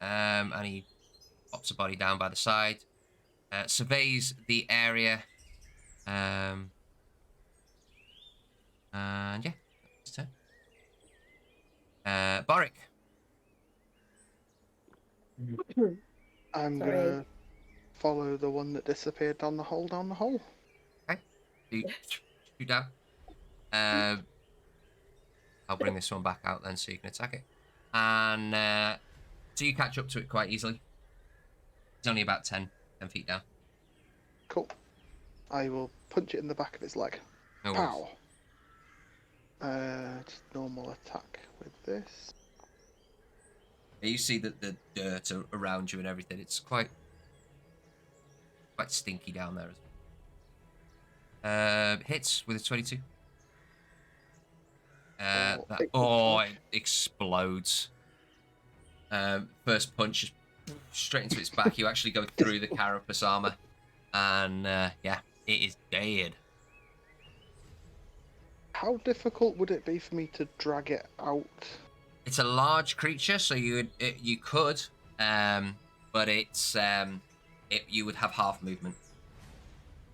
D: And he pops the body down by the side. Surveys the area. And yeah, that's his turn. Boric.
E: I'm
G: Sorry.
E: gonna follow the one that disappeared down the hole.
D: Okay. Shoot down. I'll bring this one back out then so you can attack it. And so you catch up to it quite easily. It's only about 10 feet down.
E: Cool. I will punch it in the back of its leg.
D: No
E: Pow. Just normal attack with this.
D: You see that the dirt around you and everything, it's quite stinky down there as well. Hits with a 22. It explodes. First punch straight into its back. You actually go through the carapace armor, and yeah, it is dead.
E: How difficult would it be for me to drag it out?
D: It's a large creature, so you could, but you would have half movement.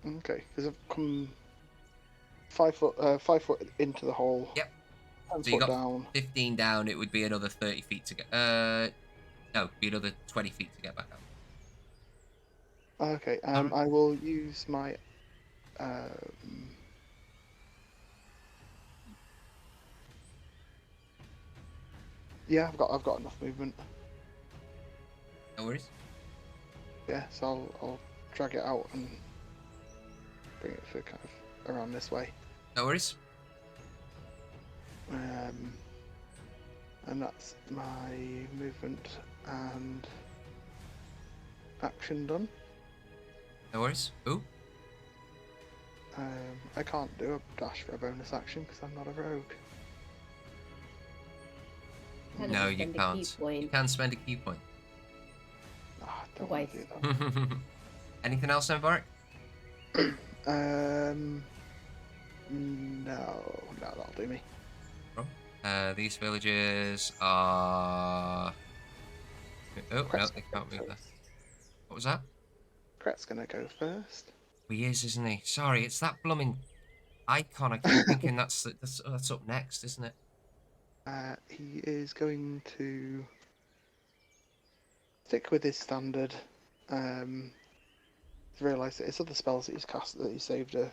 E: Okay, because I've come 5 foot into the hole.
D: Yep.
E: 10
D: So you
E: foot
D: got
E: down.
D: 15 down. It would be another 30 feet to get. No, it'd be another 20 feet to get back up.
E: Okay. I will use my. Yeah, I've got enough movement.
D: No worries.
E: Yeah, so I'll drag it out and bring it for kind of around this way.
D: No worries.
E: And that's my movement and action done.
D: No worries. Ooh.
E: I can't do a dash for a bonus action because I'm not a rogue.
D: No, you can't. You can spend a key point.
E: I don't want to do that.
D: Anything else then, Boric?
E: No, that'll do me.
D: These villagers are... Oh, no,
E: Cret's
D: they
E: gonna
D: can't
E: go
D: move that.
E: first.
D: What was that?
E: Cret's gonna go first.
D: Oh, he is, isn't he? Sorry, it's that blooming icon. I keep thinking that's up next, isn't it?
E: He is going to stick with his standard. Realise that his other spells that he's cast that he saved are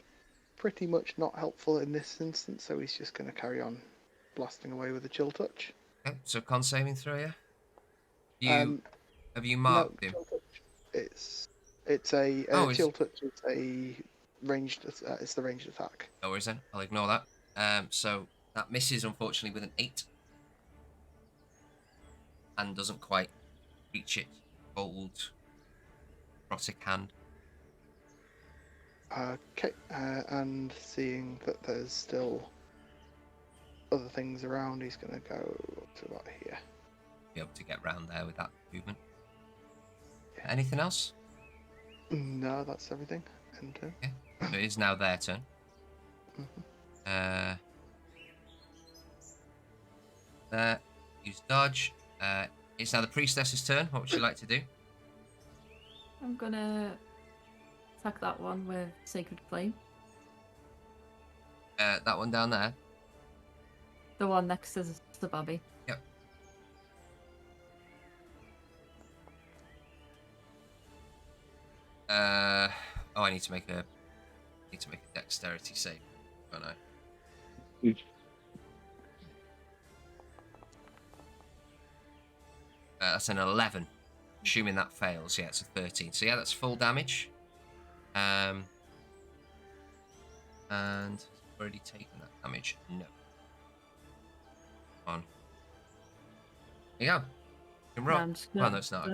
E: pretty much not helpful in this instance, so he's just going to carry on blasting away with a chill touch.
D: Okay, so con saving throw, yeah? Have you
E: No,
D: marked him?
E: chill touch. It's a
D: Oh,
E: chill touch. It's a ranged. It's the ranged attack.
D: No worries then. I'll ignore that. So that misses, unfortunately, with an 8. And doesn't quite reach it. Cold, necrotic hand.
E: Okay, and seeing that there's still other things around, he's going to go to about here.
D: Be able to get round there with that movement. Anything else?
E: No, that's everything. End turn.
D: Okay. So it is now their turn. There. Use dodge. It's now the priestess's turn. What would you like to do?
F: I'm gonna attack that one with Sacred Flame.
D: That one down there.
F: The one next to the Babby.
D: Yep. I need to make a dexterity save, don't I? That's an 11. Assuming that fails, yeah, it's a 13. So yeah, that's full damage. And already taken that damage. No. Come on. There you go. You can roll.
F: I'm just
D: Oh, no, it's not.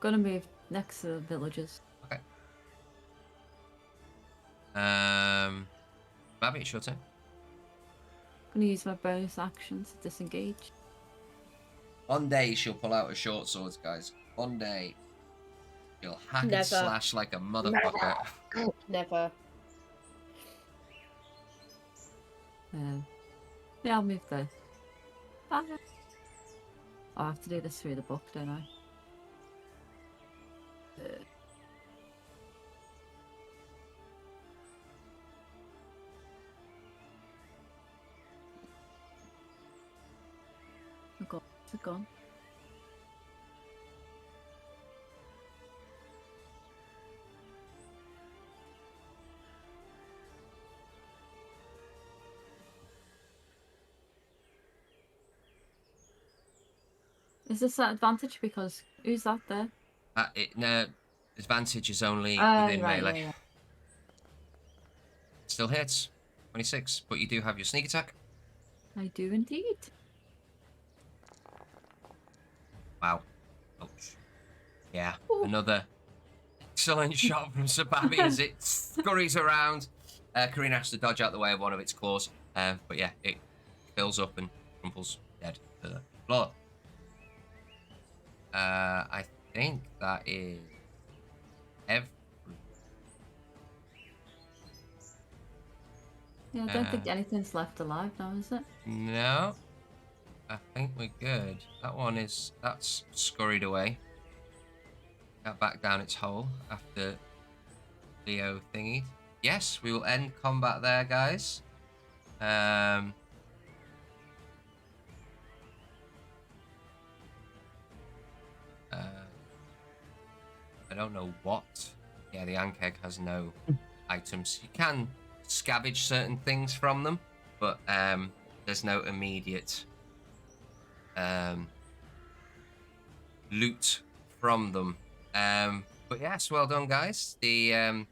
F: Gonna move next to the villagers.
D: Okay. Babby, it's your turn.
F: Gonna use my bonus action to disengage.
D: One day she'll pull out her short swords, guys. One day she'll hack
G: Never.
D: and slash like a motherfucker.
G: Never.
F: Yeah, I'll move this. I have to do this through the book, don't I? Oh god, is it gone? Is this at advantage because who's that there?
D: No, advantage is only
F: Oh,
D: within
F: right,
D: melee.
F: yeah.
D: Still hits. 26, but you do have your sneak attack.
F: I do indeed.
D: Wow. Ouch. Yeah,
F: Ooh.
D: another excellent shot from Sir Babby as it scurries around. Karina has to dodge out the way of one of its claws. But yeah, it fills up and crumples dead to the floor. I think that is every.
F: Yeah, I don't think anything's left alive now, is it?
D: No, I think we're good. That's scurried away. Got back down its hole after Leo thingy. Yes, we will end combat there, guys. I don't know what. Yeah, the Ankeg has no items. You can scavenge certain things from them, but there's no immediate loot from them. But yes, well done, guys. The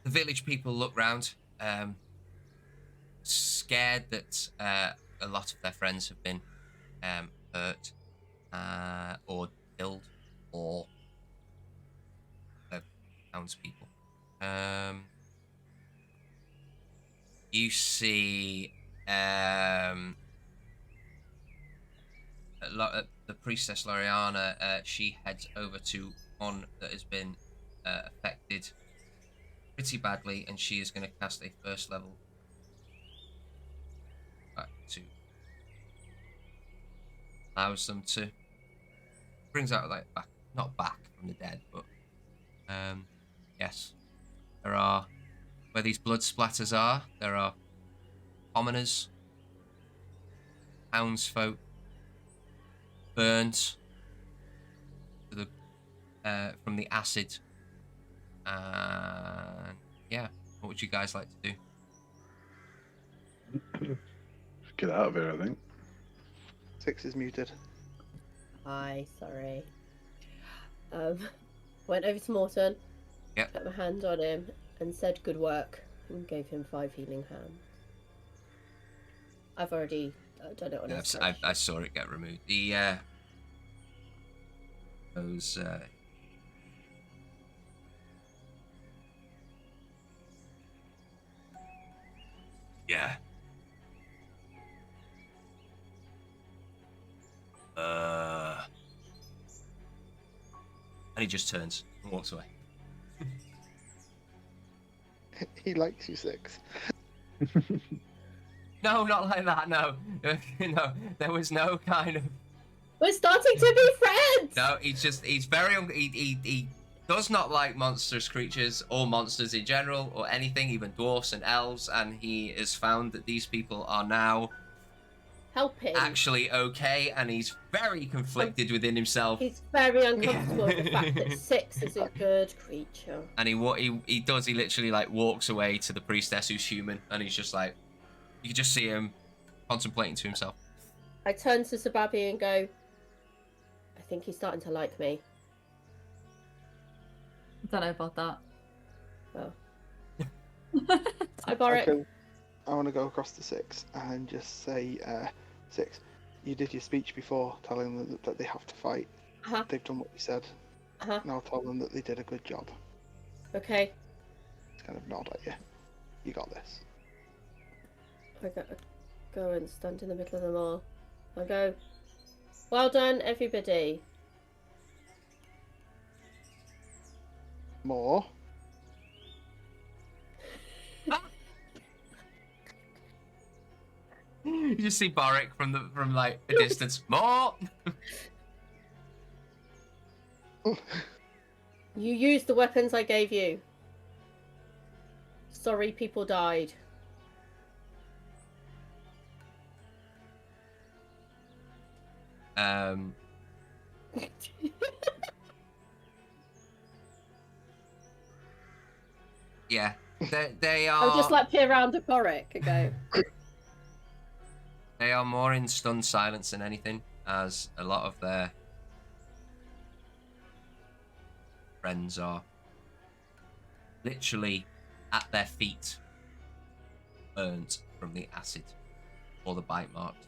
D: village people look round, scared that a lot of their friends have been hurt or killed, or townspeople. You see the priestess Loriana. She heads over to one that has been affected pretty badly, and she is going to cast a first level back to allows them to brings out like back, not back from the dead, but yes, there are where these blood splatters are. There are commoners, townsfolk, burnt to the from the acid. And yeah, what would you guys like to do?
B: Get out of here, I think.
E: 6 is muted.
G: Hi, sorry. Went over to Morton,
D: Yep.
G: put my hand on him, and said good work, and gave him 5 healing hands. I've already done it on his
D: I saw it get removed. The those yeah. And he just turns and walks away.
E: He likes you, 6.
D: No, not like that. No, no, there was no kind of.
G: We're starting to be friends!
D: No, he's very. He does not like monstrous creatures or monsters in general or anything, even dwarfs and elves. And he has found that these people are now
G: Helping.
D: actually okay, and he's very conflicted within himself.
G: He's very uncomfortable with the fact that 6 is a good creature.
D: And he literally like walks away to the priestess who's human, and he's just like, you can just see him contemplating to himself.
G: I turn to Sababi and go, I think he's starting to like me.
F: I don't know about that.
G: Oh. Hi, Boric.
E: Okay. I want to go across to 6 and just say, 6, you did your speech before telling them that they have to fight.
G: Uh-huh.
E: They've done what you said.
G: Uh-huh.
E: Now tell them that they did a good job.
G: Okay.
E: Just kind of nod at you. You got this.
G: I go and stand in the middle of them all. I go, well done, everybody.
E: More.
D: You just see Boric from like a distance. More.
G: You used the weapons I gave you. Sorry people died.
D: Yeah, they are.
G: I'll just like peer around at Boric and go,
D: They are more in stunned silence than anything, as a lot of their friends are literally at their feet, burnt from the acid or the bite marks.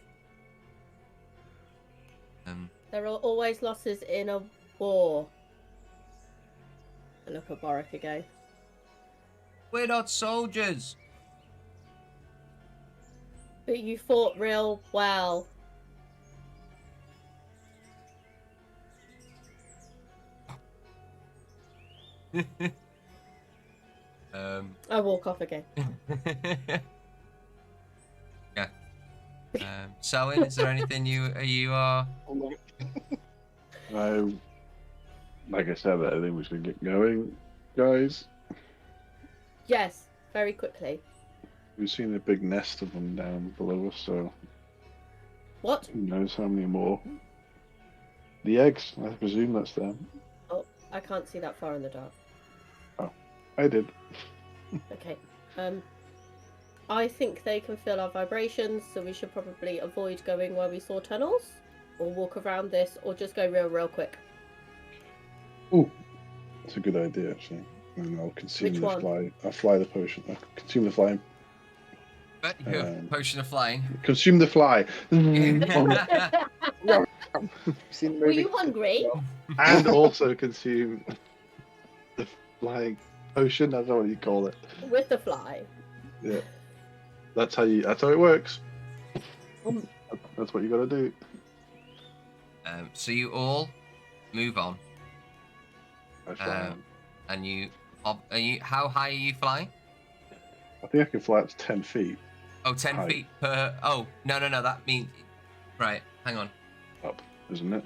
G: there are always losses in a war. I look at Boric again.
D: We're not soldiers.
G: But you fought real well. I walk off again.
D: Yeah. Selwyn, is there anything you are?
B: Like I said, I think we should get going, guys.
G: Yes, very quickly.
B: We've seen a big nest of them down below us, so
G: What?
B: who knows how many more. The eggs, I presume that's them.
G: Oh, I can't see that far in the dark.
B: I did.
G: Okay. I think they can feel our vibrations, so we should probably avoid going where we saw tunnels, or walk around this, or just go real quick.
B: Ooh, that's a good idea, actually. And I'll consume
G: Which
B: the
G: one?
B: fly. I'll fly the potion. I'll consume the fly.
D: But you have a potion of flying.
B: Consume the fly.
E: Seen the
G: Were
E: movie?
G: you hungry?
B: And also consume the flying potion. I don't know what you call it.
G: With the fly.
B: Yeah, that's how it works. That's what you got to do.
D: So you all move on,
B: I fly.
D: and how high are you flying?
B: I think I can fly up to 10 feet.
D: Oh, 10
B: High.
D: feet per. Oh, no. That means. Right, hang on.
B: Up, isn't it?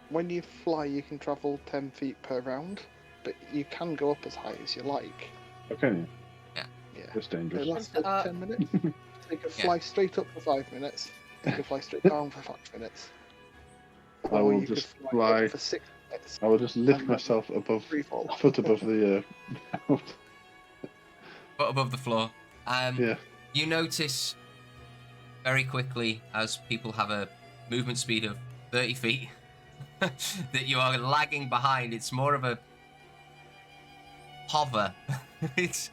E: When you fly, you can travel 10 feet per round, but you can go up as high as you like.
B: Okay.
E: Yeah.
B: That's
E: It
B: dangerous.
E: lasts for 10 minutes. So you could
D: Yeah.
E: fly straight up for 5 minutes. You could fly straight down for 5 minutes.
B: I
E: Or
B: will
E: you could
B: just
E: fly
B: fly.
E: up for 6 minutes.
B: I will just lift
E: And then
B: myself above,
E: free fall.
B: a foot above the.
D: Foot above the floor.
B: Yeah.
D: You notice very quickly, as people have a movement speed of 30 feet, that you are lagging behind. It's more of a hover. It's.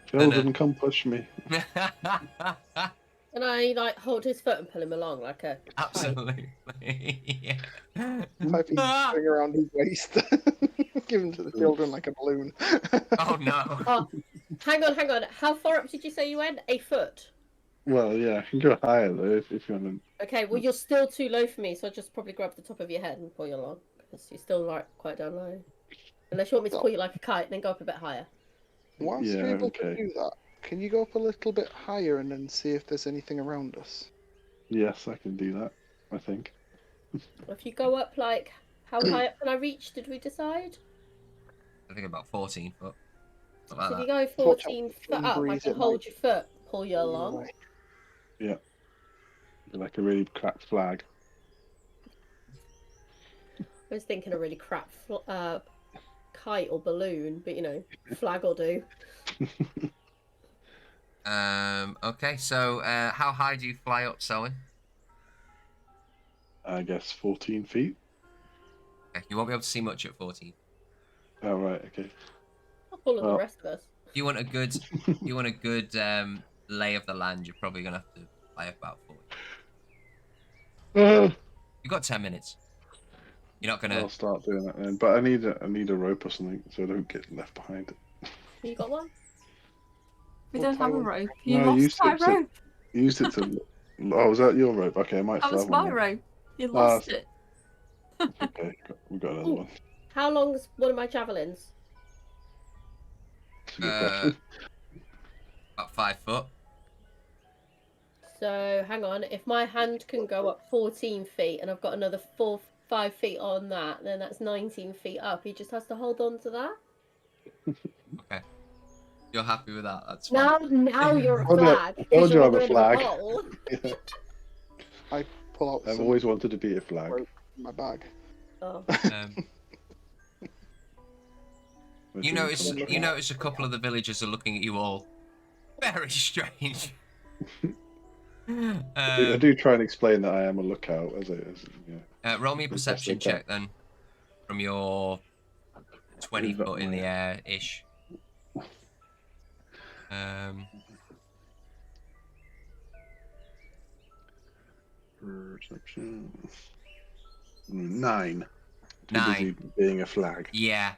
B: Children, come push me.
G: Can I like hold his foot and pull him along like a kite?
D: Absolutely. Yeah.
E: Might be going around his waist. Give him to the children like a balloon.
D: Oh no.
G: Oh, hang on. How far up did you say you went? A foot.
B: Well, yeah, I can go higher though if you want
G: Okay, well you're still too low for me, so I'll just probably grab the top of your head and pull you along because you're still like quite down low. Unless you want me to pull you like a kite, then go up a bit higher.
E: Whilst
B: Yeah,
E: you're able
B: okay.
E: to do that, can you go up a little bit higher and then see if there's anything around us?
B: to. Yes, I can do that. I think.
G: If you go up like, how high up can I reach? Did we decide?
D: I think about 14 foot. Something
G: So if
D: like
G: you
D: that.
G: go 14 foot
E: Wind
G: up, I
E: breeze,
G: can
E: it
G: hold
E: might
G: your foot, pull you
E: blow
G: along.
E: away.
B: Like a really crap flag.
G: I was thinking a really crap kite or balloon, but you know, flag will do.
D: Okay, so how high do you fly up, Selwyn?
B: I guess 14 feet.
D: Okay, you won't be able to see much at 14.
B: Oh right, okay.
G: I'll follow the
B: Well.
G: rest of us.
D: If you want a good, lay of the land, you're probably gonna have to fly up about 40. You've got 10 minutes. You're not gonna.
B: I'll start doing that then. But I need a rope or something so I don't get left behind.
G: You got one?
F: We
E: Well,
F: don't have a
E: Tywin-
F: rope. You
B: No, I
F: lost
B: used
F: my
B: it to-
F: rope.
B: Used it to. Oh, was that your rope? Okay, I might
F: That
B: still
F: was
B: have one
F: my
B: then.
F: rope. You lost it.
B: Okay, we got another
G: Ooh.
B: one.
G: How long's one of my javelins?
B: That's a good question.
D: About 5 foot.
G: So hang on, if my hand can go up 14 feet and I've got another 5 feet on that, then that's 19 feet up. He just has to hold on to that.
D: Okay. You're happy with that? That's fine.
G: Now you're a
B: Told you-
G: flag.
B: I
G: 'cause
B: told you
G: you're
B: I'm a
G: the end of
B: flag.
G: the bowl.
B: Yeah.
E: Pull out
B: I've
E: some
B: always wanted to be a flag.
E: rope from my bag.
G: Oh.
D: You notice a couple of the villagers are looking at you all very strange.
B: I do try and explain that I am a lookout as
D: Roll me a
B: As best
D: perception
B: I can.
D: check then, from your 20
B: Is that
D: foot in
B: my-
D: the air ish.
B: Perception. 9. Too
D: 9.
B: busy being a flag.
D: Yeah.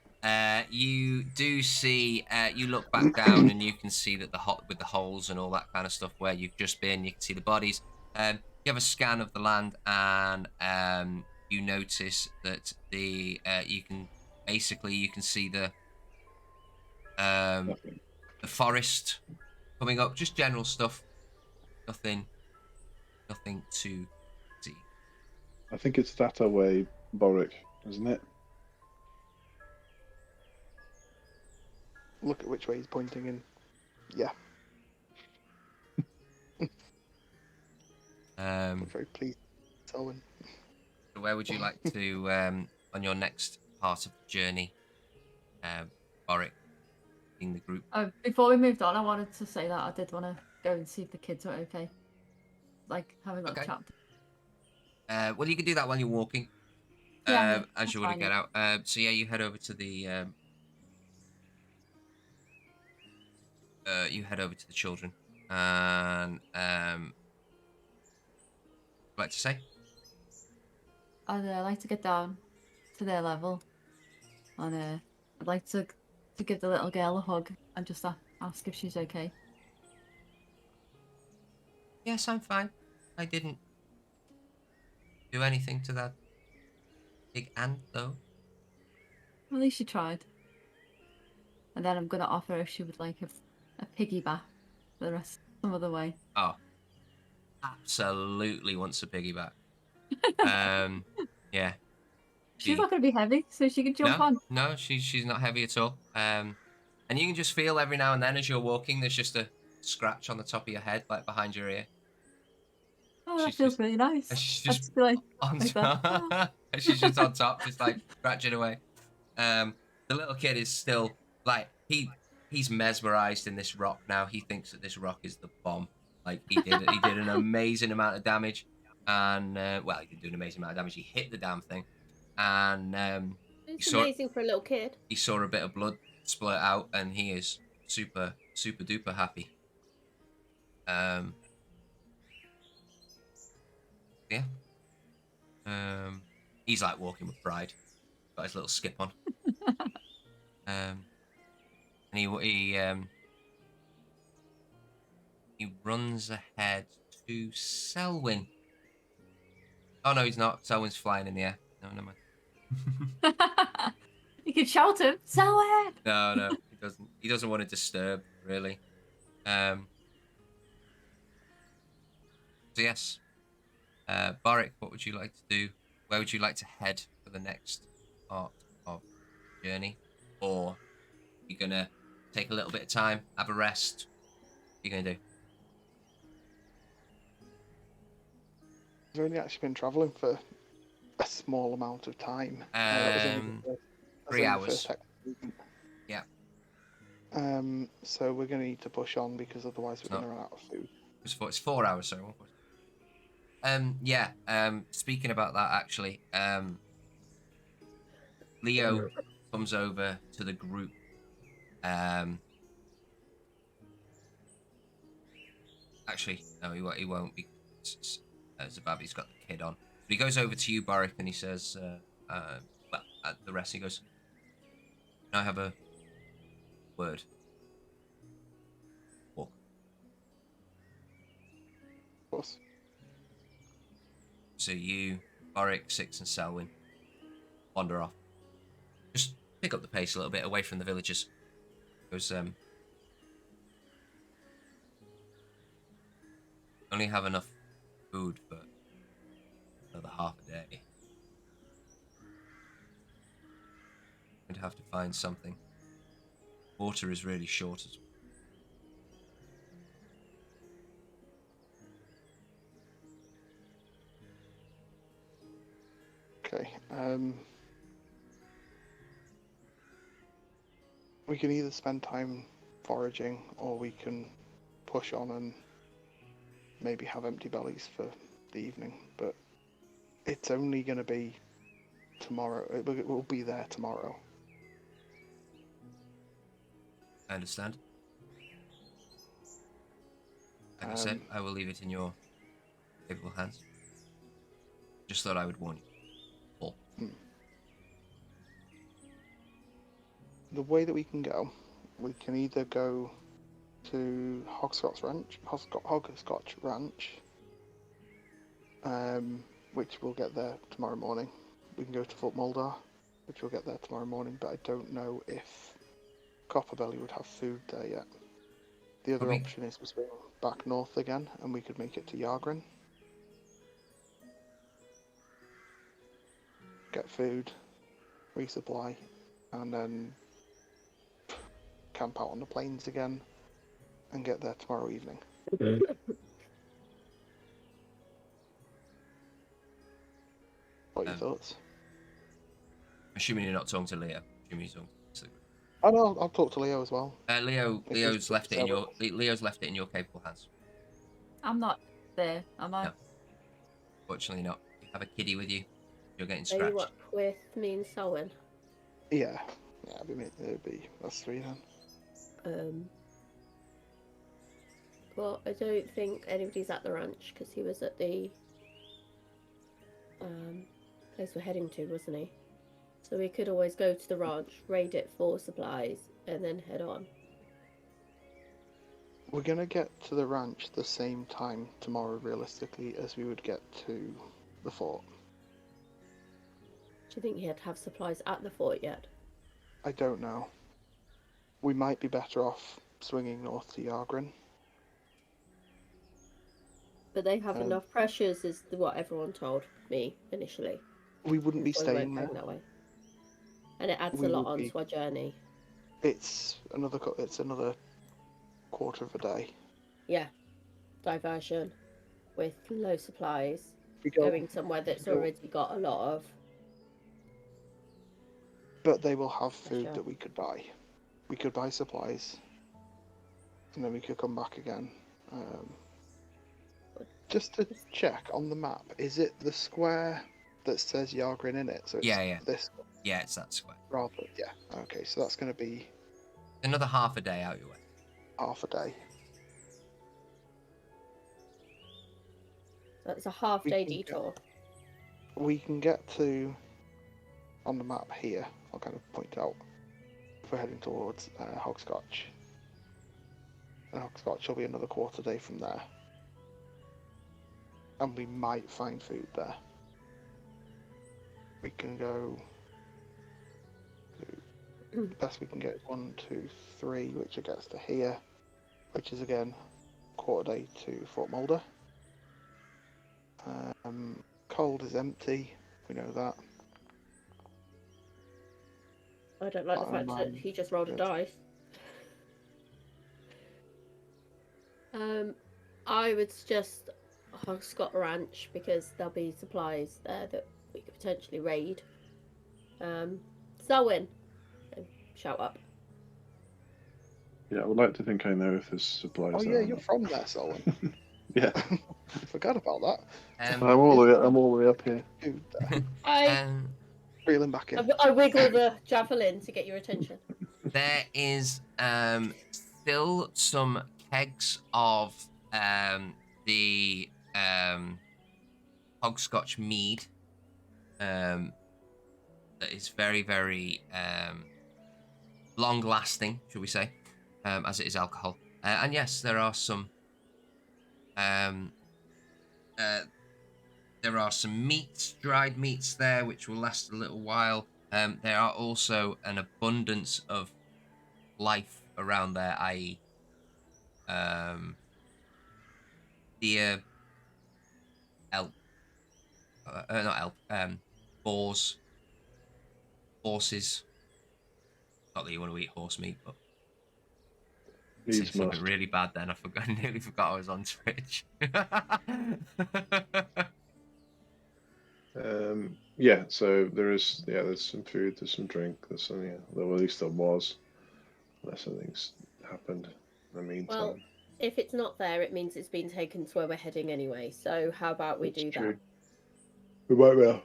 D: You do see. You look back down and you can see that with the holes and all that kind of stuff where you've just been. You can see the bodies. You have a scan of the land and you notice that you can see the
B: Nothing.
D: the forest coming up. Just general stuff. Nothing to see.
B: I think it's that away, Boric, isn't it?
E: Look at which way he's pointing and yeah, I'm very pleased. Selwyn.
D: So where would you like to, on your next part of the journey, Boric, in the group?
F: Before we moved on, I wanted to say that I did want to go and see if the kids were okay. Like, have a little
D: Okay.
F: chat.
D: Well, you can do that while you're walking,
F: Yeah,
D: as
F: that's
D: you want to
F: fine,
D: get out. So yeah, you head over to the children, and what like to say?
F: I'd like to get down to their level, and I'd like to give the little girl a hug and just ask if she's okay.
D: Yes, I'm fine. I didn't do anything to that big ant, though.
F: At least she tried. And then I'm gonna offer if she would like a piggyback the rest some other way.
D: Oh, absolutely wants a piggyback. Yeah.
F: She's not gonna be heavy, so she can jump on.
D: No, she's not heavy at all. And you can just feel every now and then as you're walking, there's just a scratch on the top of your head, like behind your ear.
F: Oh, that
D: She's
F: feels
D: just-
F: really nice.
D: and she's
F: I'd
D: just
F: be like,
D: on
F: like that.
D: top. And she's just on top, just like scratching away. The little kid is still like he's mesmerized in this rock now. He thinks that this rock is the bomb. Like he did an amazing amount of damage, and well, he didn't do an amazing amount of damage. He hit the damn thing, and
G: It's amazing for a little kid.
D: he saw a bit of blood splurt out, and he is super duper happy. Yeah. He's like walking with pride. Got his little skip on. And he runs ahead to Selwyn. Oh no, he's not. Selwyn's flying in the air. No, never mind.
F: You can shout him, Selwyn!
D: No, he doesn't. He doesn't want to disturb, really. So yes, Barik, what would you like to do? Where would you like to head for the next part of the journey? Or you're gonna take a little bit of time, have a rest? What are you gonna do?
E: I've only actually been travelling for a small amount of time. That was only the first-
D: 3
E: only the
D: hours.
E: first movement.
D: Yeah.
E: So we're going to need to push on because otherwise we're
D: No.
E: going to run out of food.
D: It's 4 hours, sorry. Yeah. Speaking about that, actually, Leo comes over to the group. Actually, no, he won't because Zababi's got the kid on. But he goes over to you, Barik, and he says, well, at the rest, he goes, "Can I have a word?" Walk.
E: Of course.
D: So you, Barik, Six, and Selwyn wander off. Just pick up the pace a little bit away from the villagers. Because only have enough food for another half a day. We'd have to find something. Water is really short as well.
E: Okay. We can either spend time foraging or we can push on and maybe have empty bellies for the evening. But it's only going to be tomorrow. It will be there tomorrow.
D: I understand. Like I said, I will leave it in your capable hands. Just thought I would warn you. All.
E: The way that we can go, we can either go to Hogscotch Ranch, which we'll get there tomorrow morning. We can go to Fort Muldar, which we'll get there tomorrow morning, but I don't know if Copperbelly would have food there yet. The other option is to swing back north again, and we could make it to Yargrin. Get food, resupply, and then camp out on the plains again and get there tomorrow evening. What are your thoughts?
D: Assuming you're not talking to Leo. Assuming you're talking to the group.
E: Oh no, I'll talk to Leo as well.
D: Leo's left it in your capable hands.
F: I'm not there, am I?
D: No. Fortunately not. You have a kiddie with you. You're getting
G: Are
D: scratched.
G: you up with me and Selwyn?
E: Yeah, it'd be us three then.
G: Well, I don't think anybody's at the ranch because he was at the place we're heading to, wasn't he? So we could always go to the ranch, raid it for supplies, and then head on.
E: We're gonna get to the ranch the same time tomorrow, realistically, as we would get to the fort.
G: Do you think he'd have supplies at the fort yet?
E: I don't know. We might be better off swinging north to Yargrin.
G: But they have enough pressures, is what everyone told me initially.
E: We wouldn't be
G: That's why we
E: staying
G: weren't
E: there.
G: going that way. And it adds
E: We
G: a lot
E: would be-
G: onto our journey.
E: It's another quarter of a day.
G: diversion with low supplies,
E: We go,
G: going somewhere that's
E: go-
G: already got a lot of.
E: but they will have food
G: Sure.
E: that we could buy. We could buy supplies, and then we could come back again. Just to check on the map, is it the square that says Yargrin in it? So it's
D: Yeah.
E: this
D: Yeah, it's that square.
E: rather. Yeah. Okay, so that's going to be
D: Another half a day out your way.
E: half a day.
G: So it's a half
E: We
G: day
E: can
G: detour.
E: We can get to on the map here. I'll kind of point out if we're heading towards Hogscotch. And Hogscotch will be another quarter day from there. And we might find food there. We can go. Best we can get 1, 2, 3, which it gets to here, which is again quarter day to Fort Mulder. Cold is empty. We know that.
G: I don't like the fact that he just rolled a
E: good.
G: dice. I would suggest Hogscott Ranch because there'll be supplies there that we could potentially raid. Selwyn, shout up.
B: Yeah, I would like to think I know if there's supplies.
E: Oh
B: there
E: yeah,
B: or
E: you're
B: not.
E: from there, Solon.
B: Yeah,
E: Forgot about that.
B: I'm all the way up here.
E: Dude,
G: I
E: reeling back in.
G: I wiggle the javelin to get your attention.
D: There is still some kegs of the Hogscotch mead that is very, very long lasting, shall we say, as it is alcohol. And yes, there are some meats, dried meats there, which will last a little while. There are also an abundance of life around there, i.e., deer, elk, not elk, boars, horses. Not that you want to eat horse meat, but I said
B: Needs
D: something
B: must.
D: really bad then. I nearly forgot I was on Twitch.
B: Yeah, so there's some food, there's some drink, there's some, well, at least there was, unless something's happened in the meantime.
G: Well, if it's not there, it means it's been taken to where we're heading anyway. So how about we
B: That's
G: do
B: true.
G: that?
B: We might be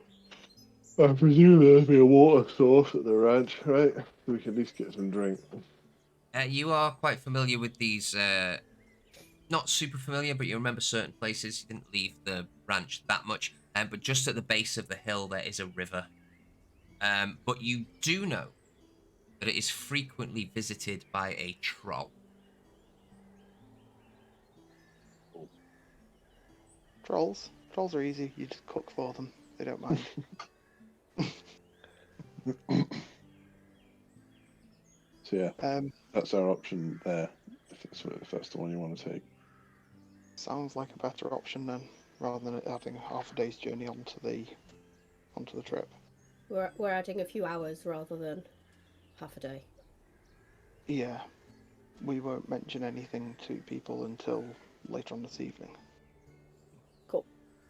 B: I presume there'll be a water source at the ranch, right? We can at least get some drink.
D: You are quite familiar with these, not super familiar, but you remember certain places. You didn't leave the ranch that much, but just at the base of the hill there is a river. But you do know that it is frequently visited by a troll.
E: Trolls are easy. You just cook for them. They don't mind.
B: So yeah, that's our option there. If that's the one you want to take.
E: Sounds like a better option then, rather than having half a day's journey onto the trip.
G: We're adding a few hours rather than half a day.
E: Yeah, we won't mention anything to people until later on this evening.
G: Cool.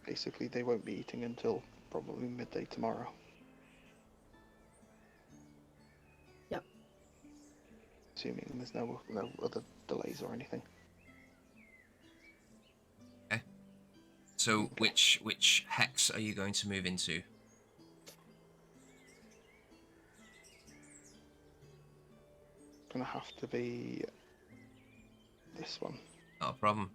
E: Basically, they won't be eating until probably midday tomorrow.
G: Yep.
E: Assuming there's no other delays or anything.
D: Okay. So which hex are you going to move into?
E: Gonna have to be this one.
D: Not a problem.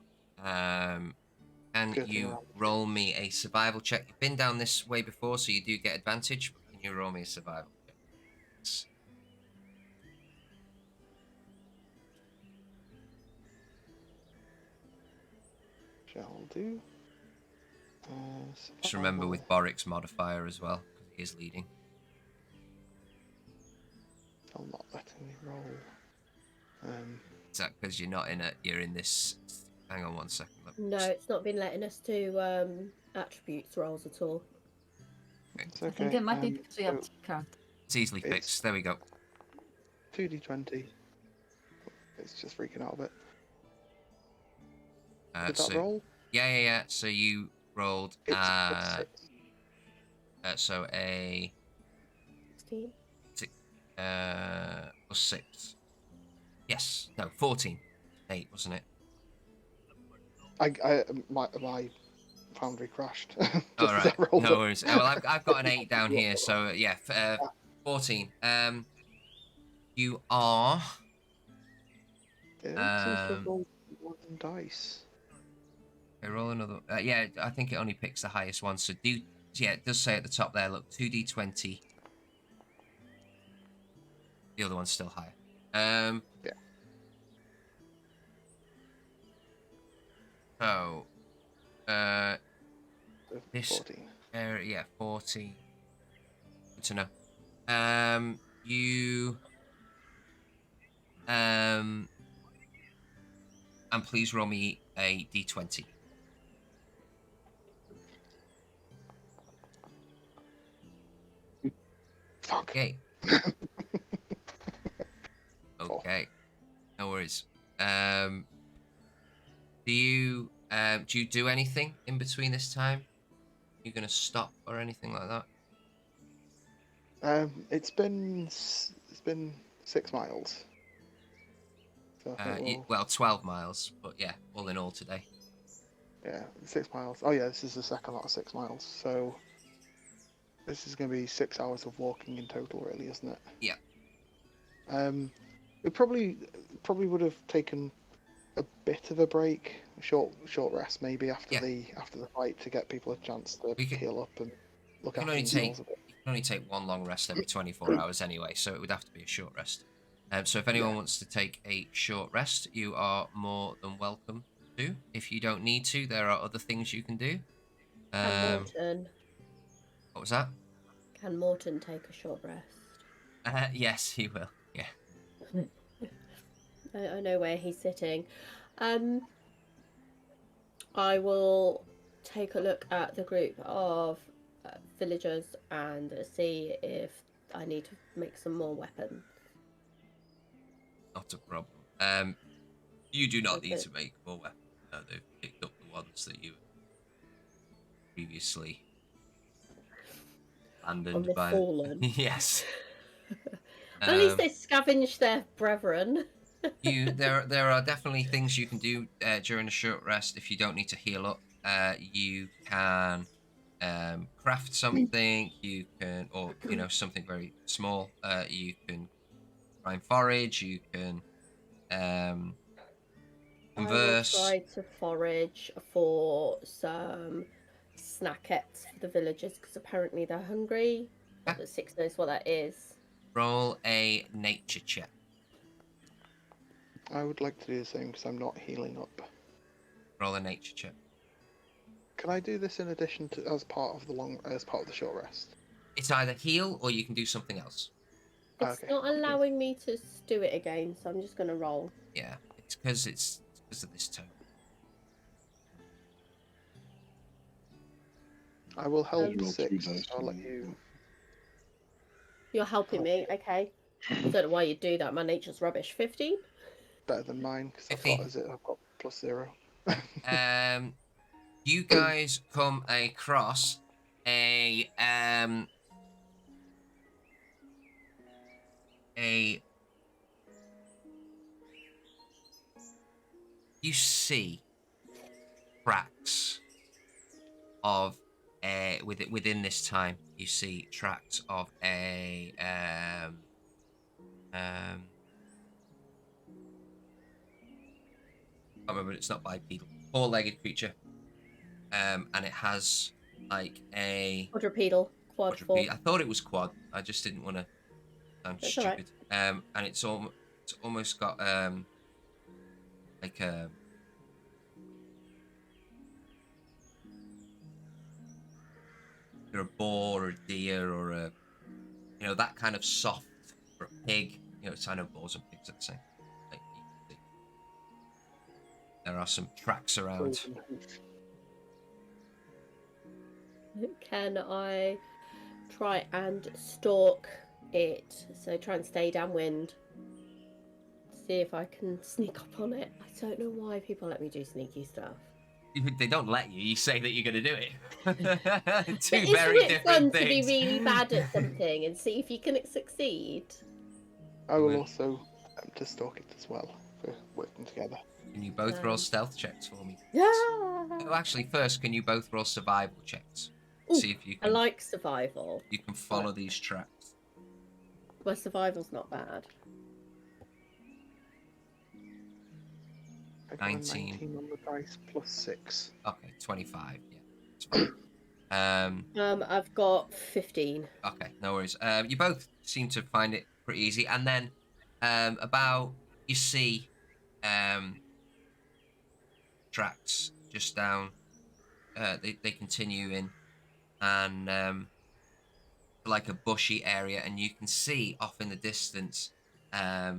D: Can
E: Good
D: you
E: around.
D: roll me a survival check? You've been down this way before, so you do get advantage. But can you roll me a survival check?
E: Shall do.
D: Just remember with Boric's modifier as well, because he is leading.
E: I'll not letting me roll.
D: Is that because you're not in it? You're in this. Hang on one second.
G: No, it's not been letting us do attributes rolls at all.
E: It's
F: I
E: okay.
F: think it might be because we have
E: so
F: two characters.
D: It's easily
E: It's-
D: fixed. There we go.
E: 2d20. It's just freaking out a bit. Did that
D: So
E: roll?
D: yeah. So you rolled
E: It's +6.
D: so a
G: 16.
D: +6. Yes, no, 14. 8, wasn't it?
E: My foundry crashed
D: All
E: just as I
D: right,
E: rolled
D: no
E: it.
D: worries. Well, I've got an 8 down here, so yeah, 14. You are.
E: It seems to have rolled 1 dice.
D: Okay, roll another. Yeah, I think it only picks the highest one. So yeah, it does say at the top there. Look, 2d20. The other one's still higher.
E: Yeah.
D: So, this
E: 14.
D: area, 14. Good to know. You and please roll me a d20.
E: Fuck.
D: Okay. Okay. No worries. Do you do anything in between this time? You gonna stop or anything like that?
E: It's been 6 miles. So I think
D: Well, 12 miles, but yeah, all in all today.
E: yeah, 6 miles. Oh yeah, this is the second lot of 6 miles. So this is going to be 6 hours of walking in total, really, isn't it?
D: Yeah.
E: We probably would have taken a bit of a break, a short rest maybe after
D: Yeah.
E: the fight to get people a chance to
D: We could-
E: heal up and look
D: You can
E: after
D: only take
E: themselves a bit.
D: you can only take one long rest every 24 hours anyway, so it would have to be a short rest. So if anyone
E: Yeah.
D: wants to take a short rest, you are more than welcome to. If you don't need to, there are other things you can do.
G: Can Morton
D: What was that?
G: take a short rest?
D: Yes, he will. Yeah.
G: I know where he's sitting. I will take a look at the group of villagers and see if I need to make some more weapons.
D: Not a problem. You do not need
G: Okay.
D: to make more weapons. No, they've picked up the ones that you previously abandoned
G: the
D: by.
G: fallen.
D: Yes.
G: At least they scavenged their brethren.
D: There are definitely things you can do during a short rest if you don't need to heal up. You can craft something. You can, or something very small. You can find forage. You can converse.
G: I will try to forage for some snackets for the villagers because apparently they're hungry.
D: Yeah.
G: But Six knows what that is.
D: Roll a nature check.
E: I would like to do the same because I'm not healing up.
D: Roll a nature check.
E: Can I do this in addition to as part of the short rest?
D: It's either heal or you can do something else.
G: It's
E: Okay.
G: not allowing me to do it again, so I'm just going to roll.
D: Yeah, it's because of this turn.
E: I will help
B: You roll
E: 6.
B: 2 dice.
E: I'll let you.
G: You're helping me, okay. I don't know why you'd do that. My nature's rubbish. 15?
E: Better than mine because I've
D: 15.
E: got +0.
D: You guys come across a you see tracks of within this time you see tracks of a I can't remember, it's not bipedal, 4-legged creature, and it has like a
G: Quadrupedal.
D: quadruped. I thought it was quad. I just didn't want to sound
G: That's
D: stupid. And it's almost got like a either a boar or a deer or a that kind of soft, or a pig. I know boars and pigs are the same. Like, you can see. There are some tracks around.
G: Can I try and stalk it? So try and stay downwind. see if I can sneak up on it. I don't know why people let me do sneaky stuff.
D: They don't let you. You say that you're going to do it.
G: But
D: Two
G: isn't
D: very
G: it fun
D: different
G: to be
D: things.
G: really bad at something and see if you can succeed?
E: I will also attempt to stalk it as well. We're working together.
D: Can you both roll stealth checks for me?
G: Yeah.
D: Oh, actually, first, can you both roll survival checks?
G: Ooh,
D: See if you
G: I
D: can.
G: like survival.
D: You can follow these tracks.
G: My survival's not bad.
E: I got a
D: 19.
E: 19 on the dice plus 6.
D: Okay, 25. Yeah, it's fine.
G: I've got 15.
D: Okay, no worries. You both seem to find it pretty easy, and then about you see tracks just down. They continue in, and like a bushy area, and you can see off in the distance a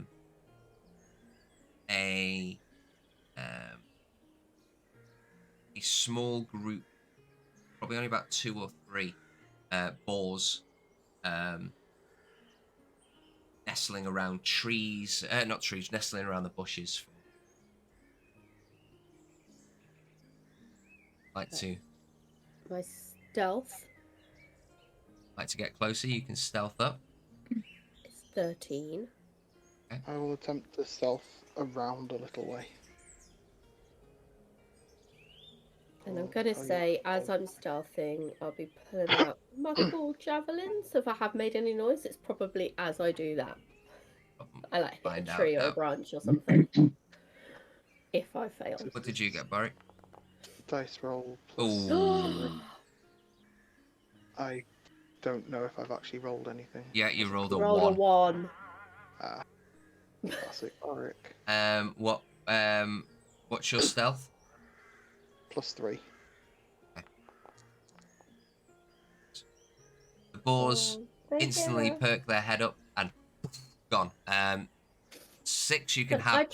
D: small group, probably only about 2 or 3 boars nestling around trees, not trees, nestling around the bushes. Like to
G: My stealth
D: get closer, you can stealth up.
G: is 13.
E: I will attempt to stealth around a little way.
G: And I'm
E: I'll
G: going to
E: tell you
G: say,
E: what,
G: as I'm stealthing, I'll be pulling out my cool javelin. So if I have made any noise, it's probably as I do that. I like hit
D: Find
G: a
D: out
G: tree or
D: now.
G: a branch or something. If I fail.
D: What did you get, Barry?
E: dice roll plus
D: Oh.
E: 3. I don't know if I've actually rolled anything.
D: Yeah, you rolled a
G: Rolled a
D: 1.
G: 1.
E: Ah, classic Auric.
D: What's your stealth?
E: Plus 3.
D: The boars
G: Thank
D: instantly
G: you.
D: perk their head up and gone. 6, you can have.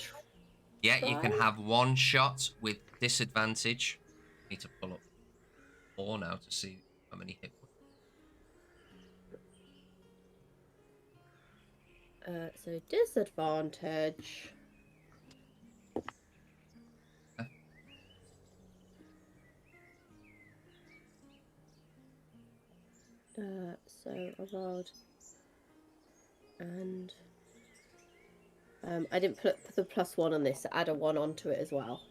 D: Yeah, you can
G: try?
D: have 1 shot with disadvantage. Need to pull up 4 now to see how many hit points.
G: So disadvantage. So I rolled, and I didn't put the +1 on this. So add a 1 onto it as well.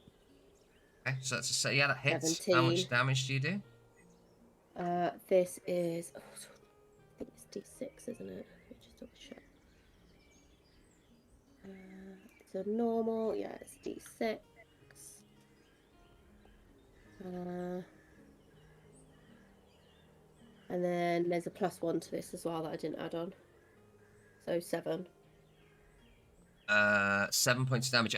D: Okay, so that's yeah, that hits.
G: 17.
D: How much damage do you do?
G: This is, I think it's D6, isn't it? Let me just double check. So normal, yeah, it's D6. And then there's a +1 to this as well that I didn't add on. So 7.
D: 7 points of damage.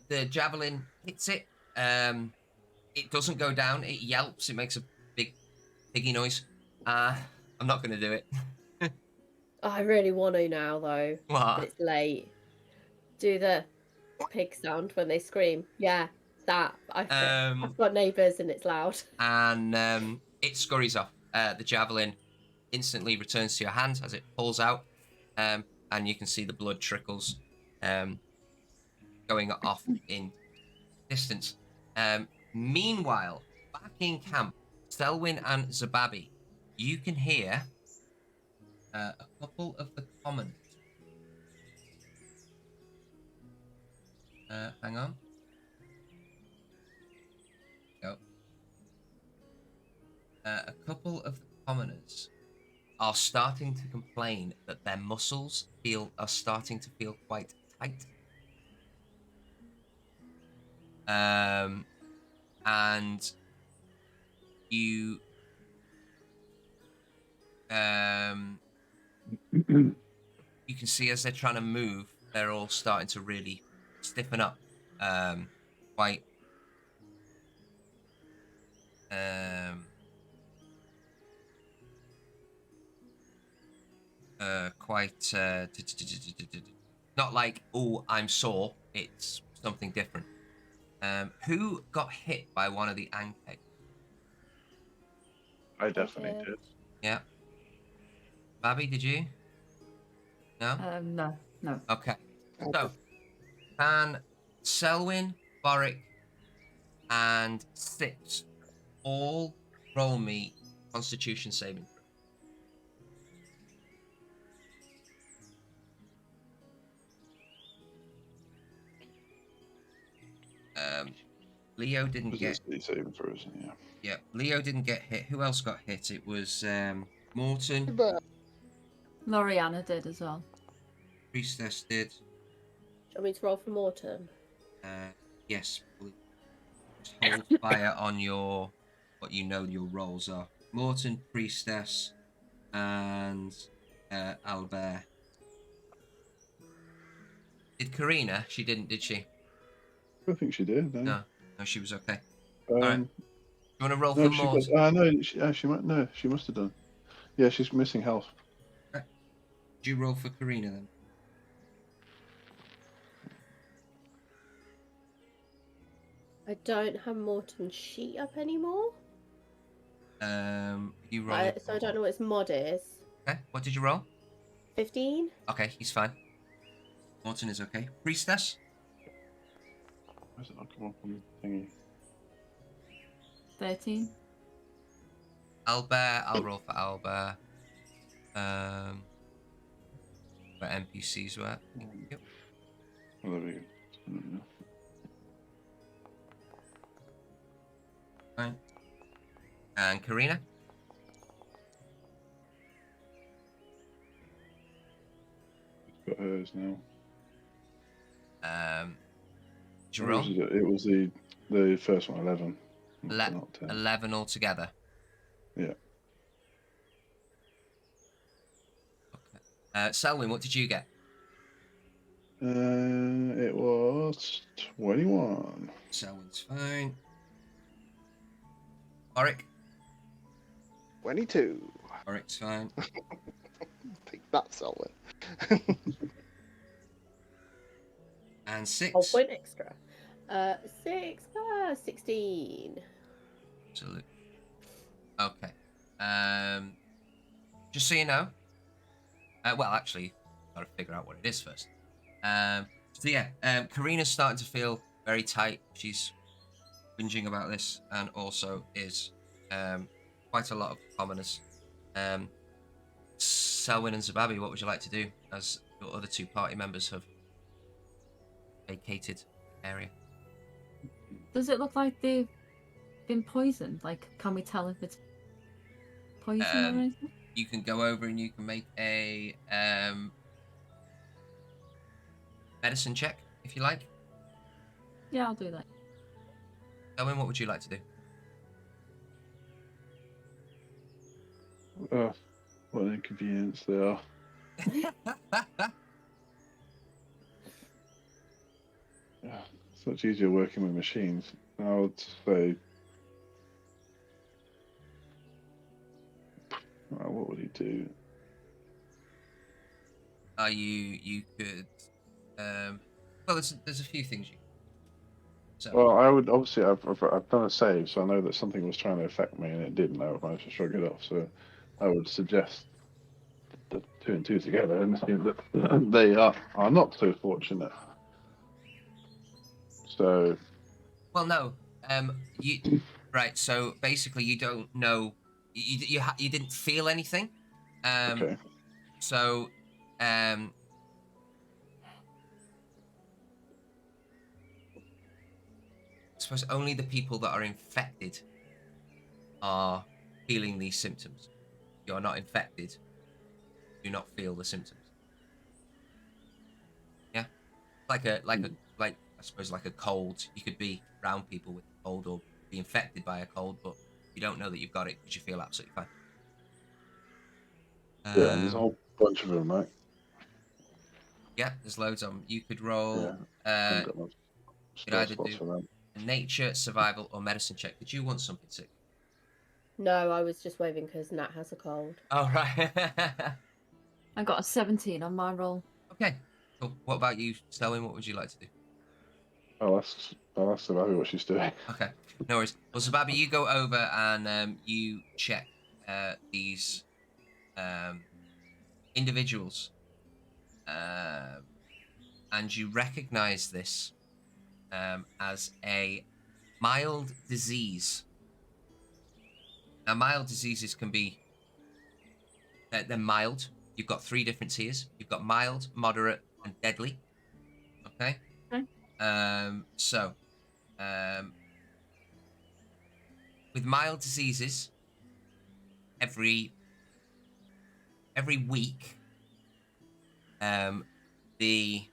D: The javelin hits it. It doesn't go down. It yelps. It makes a big piggy noise. I'm not going to do it.
G: I really want to now, though.
D: What?
G: But it's late. Do the pig sound when they scream. Yeah, that. I've got neighbours and it's loud.
D: And it scurries off. The javelin instantly returns to your hand as it pulls out, and you can see the blood trickles going off in distance. Meanwhile, back in camp, Selwyn and Zababi, you can hear a couple of the commoners. Hang on. Go. A couple of the commoners are starting to complain that their muscles are starting to feel quite tight. And you you can see as they're trying to move, they're all starting to really stiffen up, quite not like, oh, I'm sore. It's something different. Who got hit by one of the Ankeg?
B: I definitely did.
D: Yeah. Babby, did you? No?
F: No.
D: Okay. So, Can Selwyn, Boric, and Six all roll me Constitution saving throw? Leo didn't
B: Was
D: get.
B: it saving throws? Yeah.
D: Yeah, Leo didn't get hit. Who else got hit? It was Morton.
E: But
F: Loriana did as well.
D: Priestess did.
G: Do you want me to roll for Morton?
D: Yes. Just hold fire on your what you know your roles are. Morton, Priestess, and Albert. Did Karina? She didn't, did she?
B: I don't think she did.
D: No, she was okay.
B: Um,
D: Alright. You want to roll
B: no,
D: for
B: she
D: Morton?
B: got. No, she might. No, she must have done. Yeah, she's missing health.
D: Okay. Did you roll for Karina then?
G: I don't have Morton's sheet up anymore.
D: You roll.
G: So I don't know what its mod is.
D: Okay. What did you roll?
G: 15?
D: Okay, he's fine. Morton is okay. Priestess?
B: Why does it not come up on the thingy?
F: 13.
D: Albert, I'll roll for Albert. Where NPCs were. Yep.
B: Oh, there we go.
D: Fine. And Karina?
B: Got hers now.
D: Did you roll?
B: It was the first one, 11. Not 10.
D: 11 altogether.
B: Yeah.
D: Okay. Selwyn, what did you get?
B: It was 21.
D: Selwyn's fine. Oric?
E: 22.
D: Oric's fine.
E: Take that, Selwyn.
D: And 6?
G: Oh, point extra. 6, 16.
D: Absolutely. Okay. Just so you know. Well, actually, gotta figure out what it is first. So yeah, Karina's starting to feel very tight. She's whinging about this, and also is quite a lot of commoners. Selwyn and Zababi, what would you like to do as your other two party members have vacated the area?
F: Does it look like they've been poisoned? Like, can we tell if it's poison or anything?
D: You can go over and you can make a medicine check if you like.
F: Yeah, I'll do that.
D: Selwyn, what would you like to do?
B: What an inconvenience they are. Yeah, it's much easier working with machines. I would say, what would he do?
D: You could well, there's a few things you. So
B: Well, I would obviously I've done a save, so I know that something was trying to affect me, and it didn't. I managed to shrug it off. So I would suggest the 2 and 2 together, and see that they are not so fortunate. So
D: well, no, you right. So basically, you don't know. You didn't feel anything.
B: okay,
D: So I suppose only the people that are infected are feeling these symptoms. If you're not infected, do not feel the symptoms. Yeah, like I suppose like a cold. You could be around people with a cold or be infected by a cold, but you don't know that you've got it because you feel absolutely fine.
B: yeah, and there's a whole bunch of them, right?
D: Yeah, there's loads of them. You could roll.
B: I haven't got much
D: Could
B: spell
D: either
B: slots
D: do
B: for them.
D: a nature, survival, or medicine check. Did you want something to?
G: No, I was just waving because Nat has a cold.
D: Oh right.
F: I got a 17 on my roll.
D: Okay. Cool. What about you, Selwyn? What would you like to do?
B: I'll ask Sababi what she's doing.
D: Okay. No worries. Well, Zababi, you go over and you check these individuals, and you recognize this as a mild disease. Now, mild diseases can be, they're mild. You've got 3 different tiers. You've got mild, moderate, and deadly. Okay?
F: Okay.
D: With mild diseases, every week, the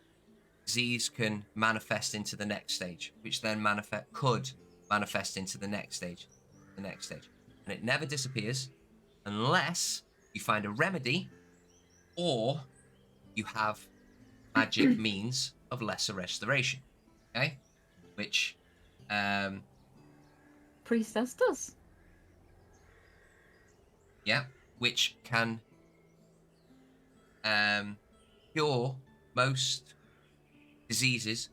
D: disease can manifest into the next stage, which then could manifest into the next stage, and it never disappears unless you find a remedy or you have magic means of lesser restoration. Okay, which
F: Priestess does.
D: yeah, which can cure most diseases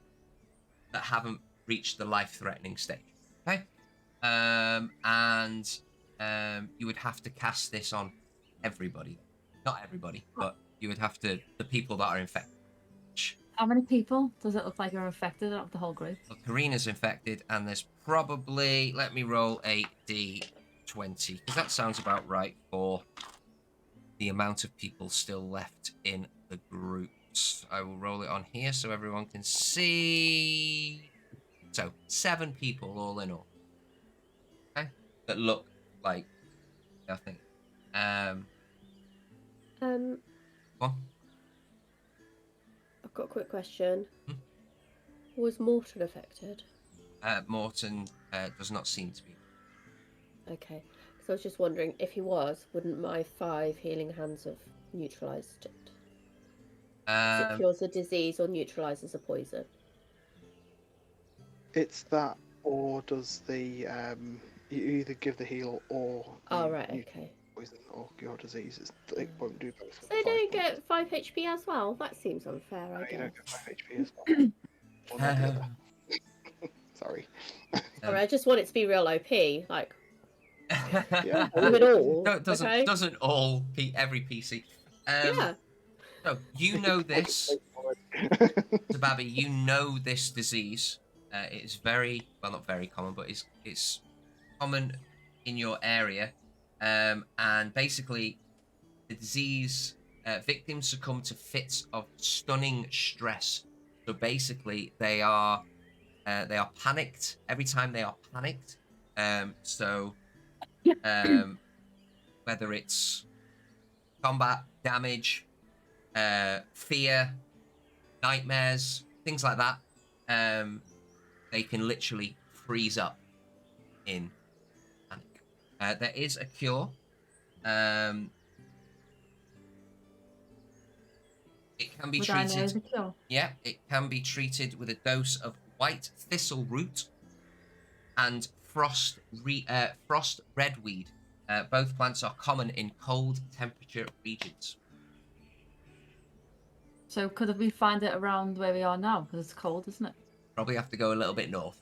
D: that haven't reached the life-threatening stage. Okay, and you would have to cast this on everybody. Not everybody, but you would have to, the people that are infected.
F: How many people does it look like are infected out of the whole group?
D: Well, Karina's infected, and there's probably, let me roll a d20, because that sounds about right for the amount of people still left in the groups. I will roll it on here so everyone can see. So 7 people all in all. Okay, that look like nothing. Go on.
G: I've got a quick question.
D: Hmm?
G: Was Morton affected?
D: Morton does not seem to be.
G: Okay. So I was just wondering, if he was, wouldn't my 5 healing hands have neutralised it? It cures a disease or neutralises a poison.
E: It's that, or does the you either give the heal or
G: Oh, right, okay.
E: poison or cure diseases. It won't do both.
G: So they don't get 5 HP as well? That seems unfair, I
E: You
G: guess.
E: don't get 5 HP as well. Or not the other. Sorry.
G: Sorry, I just want it to be real OP. Like,
E: Yeah.
G: do it all.
D: No, it doesn't.
G: Okay?
D: Doesn't all every PC.
G: Yeah.
D: So you know this, Sababi. You know this disease. It is very well, not very common, but it's common in your area. And basically, the disease victims succumb to fits of stunning stress. So basically, they are panicked every time they are panicked. Whether it's combat, damage, fear, nightmares, things like that, they can literally freeze up in panic. There is a cure. It can be
F: Would I know
D: treated.
F: the cure?
D: Yeah, it can be treated with a dose of white thistle root and frost redweed. Both plants are common in cold temperature regions.
F: So could we find it around where we are now? Because it's cold, isn't it?
D: Probably have to go a little bit north.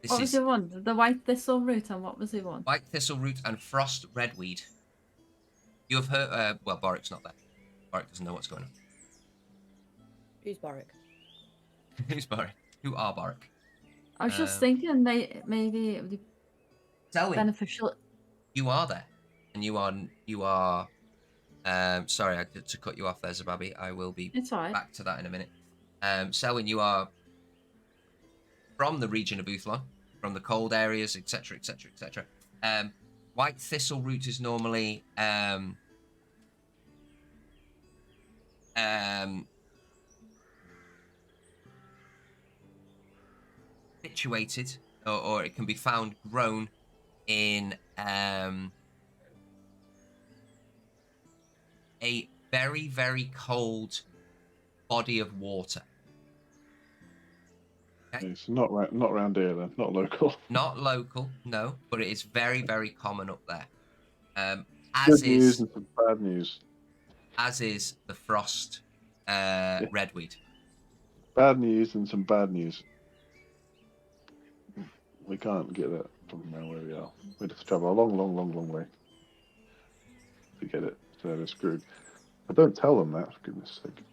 F: What was the one? The white thistle root, and what was the one?
D: White thistle root and frost redweed. You have heard. Well, Borik's not there. Borik doesn't know what's going on.
G: Who's Borik?
D: Who's Borik? Who are Borik?
F: I was just thinking maybe it would be
D: Selwyn,
F: beneficial.
D: you are there, and you are. Sorry, I did to cut you off there, Zababi. I will be
F: It's alright.
D: back to that in a minute. Selwyn, you are from the region of Uthlon, from the cold areas, etc., etc., etc. White thistle root is normally situated, or it can be found grown in a very, very cold body of water. Okay?
B: It's not around here then, not local.
D: Not local, no, but it is very, very common up there.
B: Good news and some bad news.
D: As is the frost redweed.
B: Bad news and some bad news. We can't get that from now where we are. We have to travel a long way to get it. So they're screwed. But don't tell them that, for goodness sake.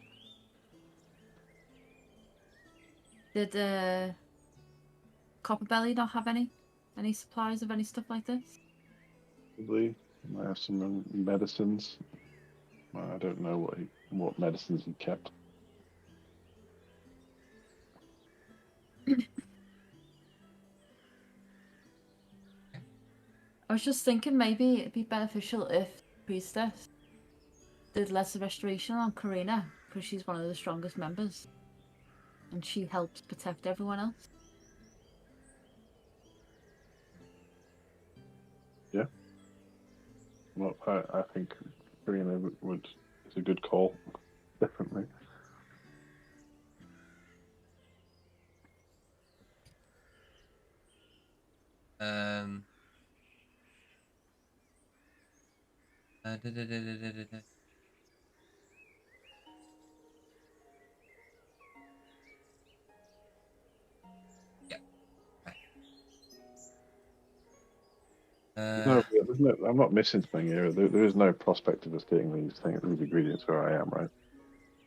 F: Did Copperbelly not have any supplies of any stuff like this?
B: Probably. Might have some medicines. I don't know what medicines he kept.
F: I was just thinking maybe it'd be beneficial if the priestess did lesser restoration on Karina, because she's one of the strongest members. And she helps protect everyone else.
B: Yeah. Well, I think Karina is a good call. Definitely.
D: Da, da, da, da, da, da, da. Yeah. Okay.
B: There's no, I'm not missing something here. There is no prospect of us getting these ingredients where I am, right?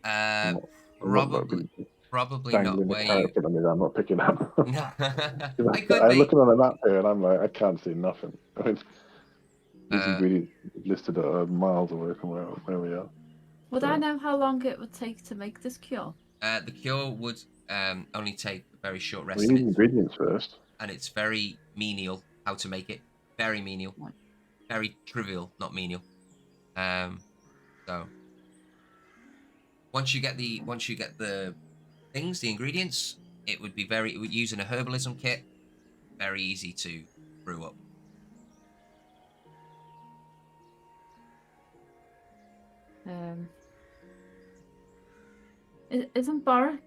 B: I'm
D: Probably not
B: dangling the
D: where
B: carrot
D: you.
B: in front of me that I'm not picking up.
D: No, I could
B: I'm
D: be.
B: looking on the map here and I'm like, I can't see nothing. I mean, these
D: Uh,
B: ingredients listed are miles away from where we are.
F: Would
B: So,
F: I know how long it would take to make this cure?
D: the cure would only take a very short rest,
B: we need ingredients first.
D: and it's very menial how to make it. Very menial,
F: Right.
D: very trivial, not menial. So once you get the things, the ingredients, it would be using a herbalism kit, very easy to brew up.
F: Isn't Barak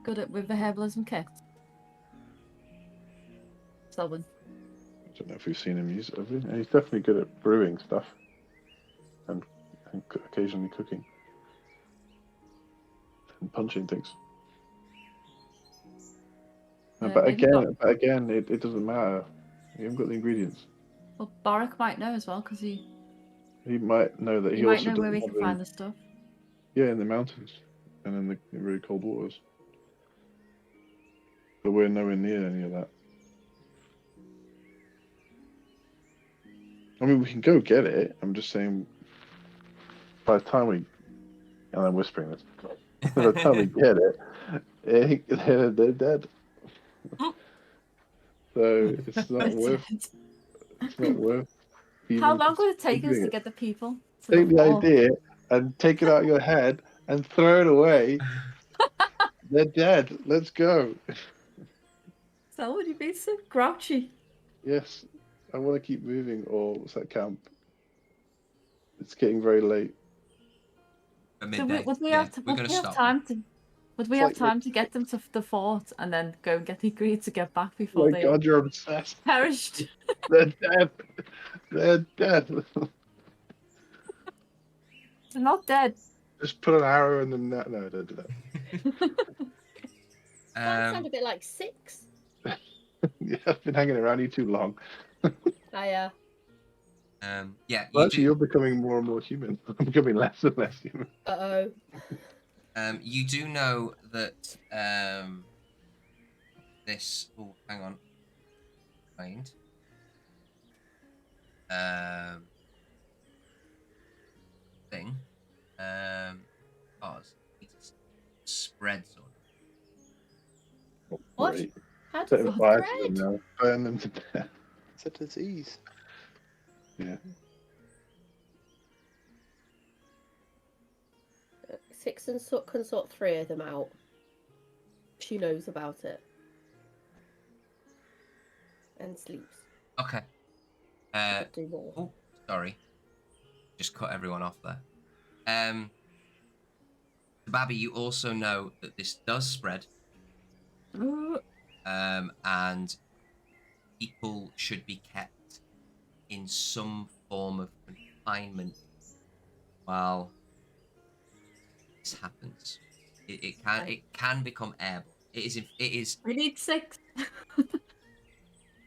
F: good with the herbalism kit? Selwyn.
B: I don't know if we've seen him use it, have we? And he's definitely good at brewing stuff and occasionally cooking and punching things. But
F: maybe
B: again, it doesn't matter. You haven't got the ingredients.
F: Well, Barak might know as well, because he
B: might know that he
F: might
B: also
F: know where
B: doesn't
F: we
B: have
F: can find the stuff.
B: Yeah, in the mountains and in the really cold waters. But we're nowhere near any of that. I mean, we can go get it. I'm just saying, by the time we, and I'm whispering this, by the time we get it, they're dead. So it's not worth. It's not worth.
F: How long would it take us
B: considering
F: to
B: it.
F: get the people to
B: Take the
F: fort?
B: idea and take it out of your head and throw it away. They're dead. Let's go.
F: Selwyn, you've been so grouchy.
B: Yes, I want to keep moving. Or what's that camp? It's getting very late.
D: At
F: So
D: midday.
F: would we
D: Yeah,
F: have
D: we're gonna
F: have
D: stop.
F: time to? Would we
B: It's
F: have
B: like-
F: time to get them to the fort and then go and get the ingredients to get back
B: Oh
F: before
B: my
F: they
B: God, you're obsessed.
F: perished?
B: They're dead. They're dead.
F: They're not dead.
B: Just put an arrow in the net. No, don't do that.
G: That sounds a bit like 6.
B: Yeah, I've been hanging around you too long.
G: I
D: Yeah,
B: Well,
D: you
B: actually,
D: do.
B: you're becoming more and more human. I'm becoming less and less human.
G: Uh-oh.
D: You do know that this. Oh, hang on. Find. Thing. Pause. It's spreads on.
G: What?
B: Great.
G: How does
B: Set
G: it
B: fire to them
G: spread?
B: now. Burn them to death.
E: It's a disease.
B: Yeah.
G: 6 and can sort 3 of them out. She knows about it. And sleeps.
D: Okay.
G: Can't do more.
D: Oh, sorry. Just cut everyone off there. Babby, you also know that this does spread. And people should be kept in some form of confinement while this happens. It can become airborne. It is.
F: We need 6.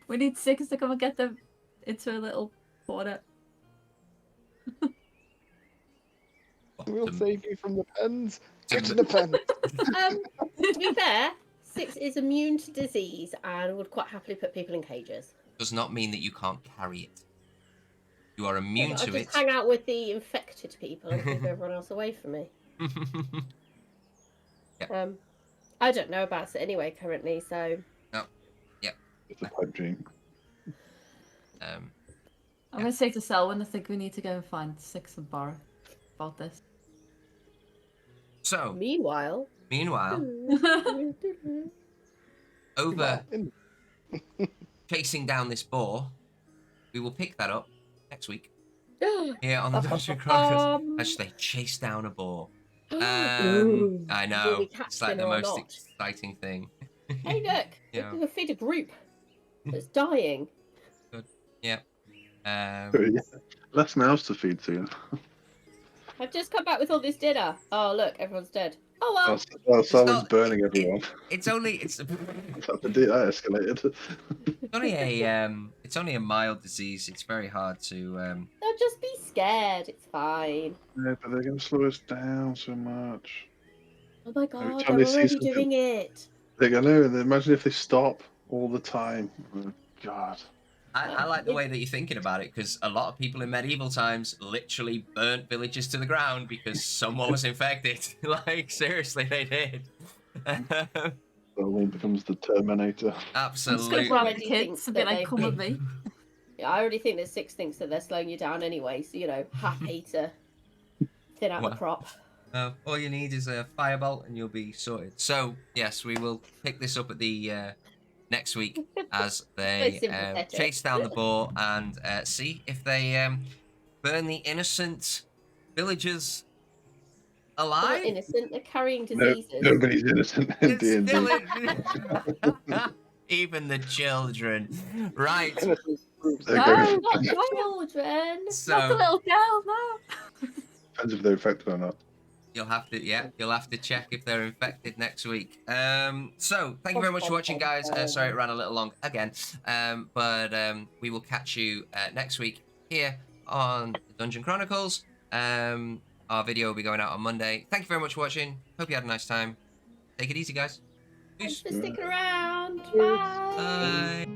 F: We need 6 to come and get them into a little border.
E: We'll save you from the pens.
D: to
E: Get
D: m-
E: in the pen.
G: To be fair, 6 is immune to disease and would quite happily put people in cages.
D: Does not mean that you can't carry it. You are
G: Yeah,
D: immune
G: but I
D: to
G: just
D: it.
G: hang out with the infected people and keep everyone else away from me. I don't know about it anyway currently, so
B: It's a pipe dream.
F: I'm going to say to Selwyn, I think we need to go and find 6 and borrow about this.
D: So,
G: meanwhile,
D: over
E: In-
D: chasing down this boar, we will pick that up next week here on the Dungeon Chronicles. As they chase down a boar.
G: Ooh.
D: I
G: Will
D: know.
G: we
D: It's
G: catch
D: like
G: them
D: the
G: or
D: most
G: not?
D: exciting thing.
G: Hey, look!
D: Yeah.
G: We can feed a group that's dying.
D: Yeah.
B: Less mouths to feed soon.
G: I've just come back with all this dinner. Oh, look, everyone's dead. Oh well.
B: Well, someone's
D: not-
B: burning everyone.
D: It's only
B: That escalated.
D: it's only a mild disease. It's very hard to
G: They'll just be scared. It's fine.
B: Yeah, but they're going to slow us down so much.
G: Oh my god,
B: time
G: they're
B: they see
G: already
B: something-
G: doing it.
B: They're going to, and imagine if they stop all the time. Oh, God.
D: I like the way that you're thinking about it, because a lot of people in medieval times literally burnt villages to the ground because someone was infected. Like, seriously, they did.
B: Someone becomes the Terminator.
F: I'm just going
D: Absolutely.
F: to grab the
G: Already
F: kids
G: thinks
F: and be
G: that
F: like,
G: they
F: come with
G: think-
F: me.
G: Yeah, I already think that 6 thinks that they're slowing you down anyway, so, you know, happy to thin out the
D: Well.
G: crop.
D: All you need is a firebolt and you'll be sorted. So, yes, we will pick this up at the next week as they
G: sympathetic.
D: chase down the boar and see if they burn the innocent villagers
G: They're
D: alive.
G: not innocent, they're carrying
B: No,
G: diseases.
B: nobody's innocent in
D: It's
B: D&D.
D: still even the children. Right.
B: They're
F: No,
B: going-
G: Not children!
F: Not the
D: So
F: little girl, no.
B: Depends if they're infected or not.
D: you'll have to check if they're infected next week. So thank you very much for watching, guys. Sorry it ran a little long again. But we will catch you next week here on Dungeon Chronicles. Our video will be going out on Monday. Thank you very much for watching. Hope you had a nice time. Take it easy, guys.
G: Thanks
D: Peace.
G: for sticking around. Bye.
D: Bye.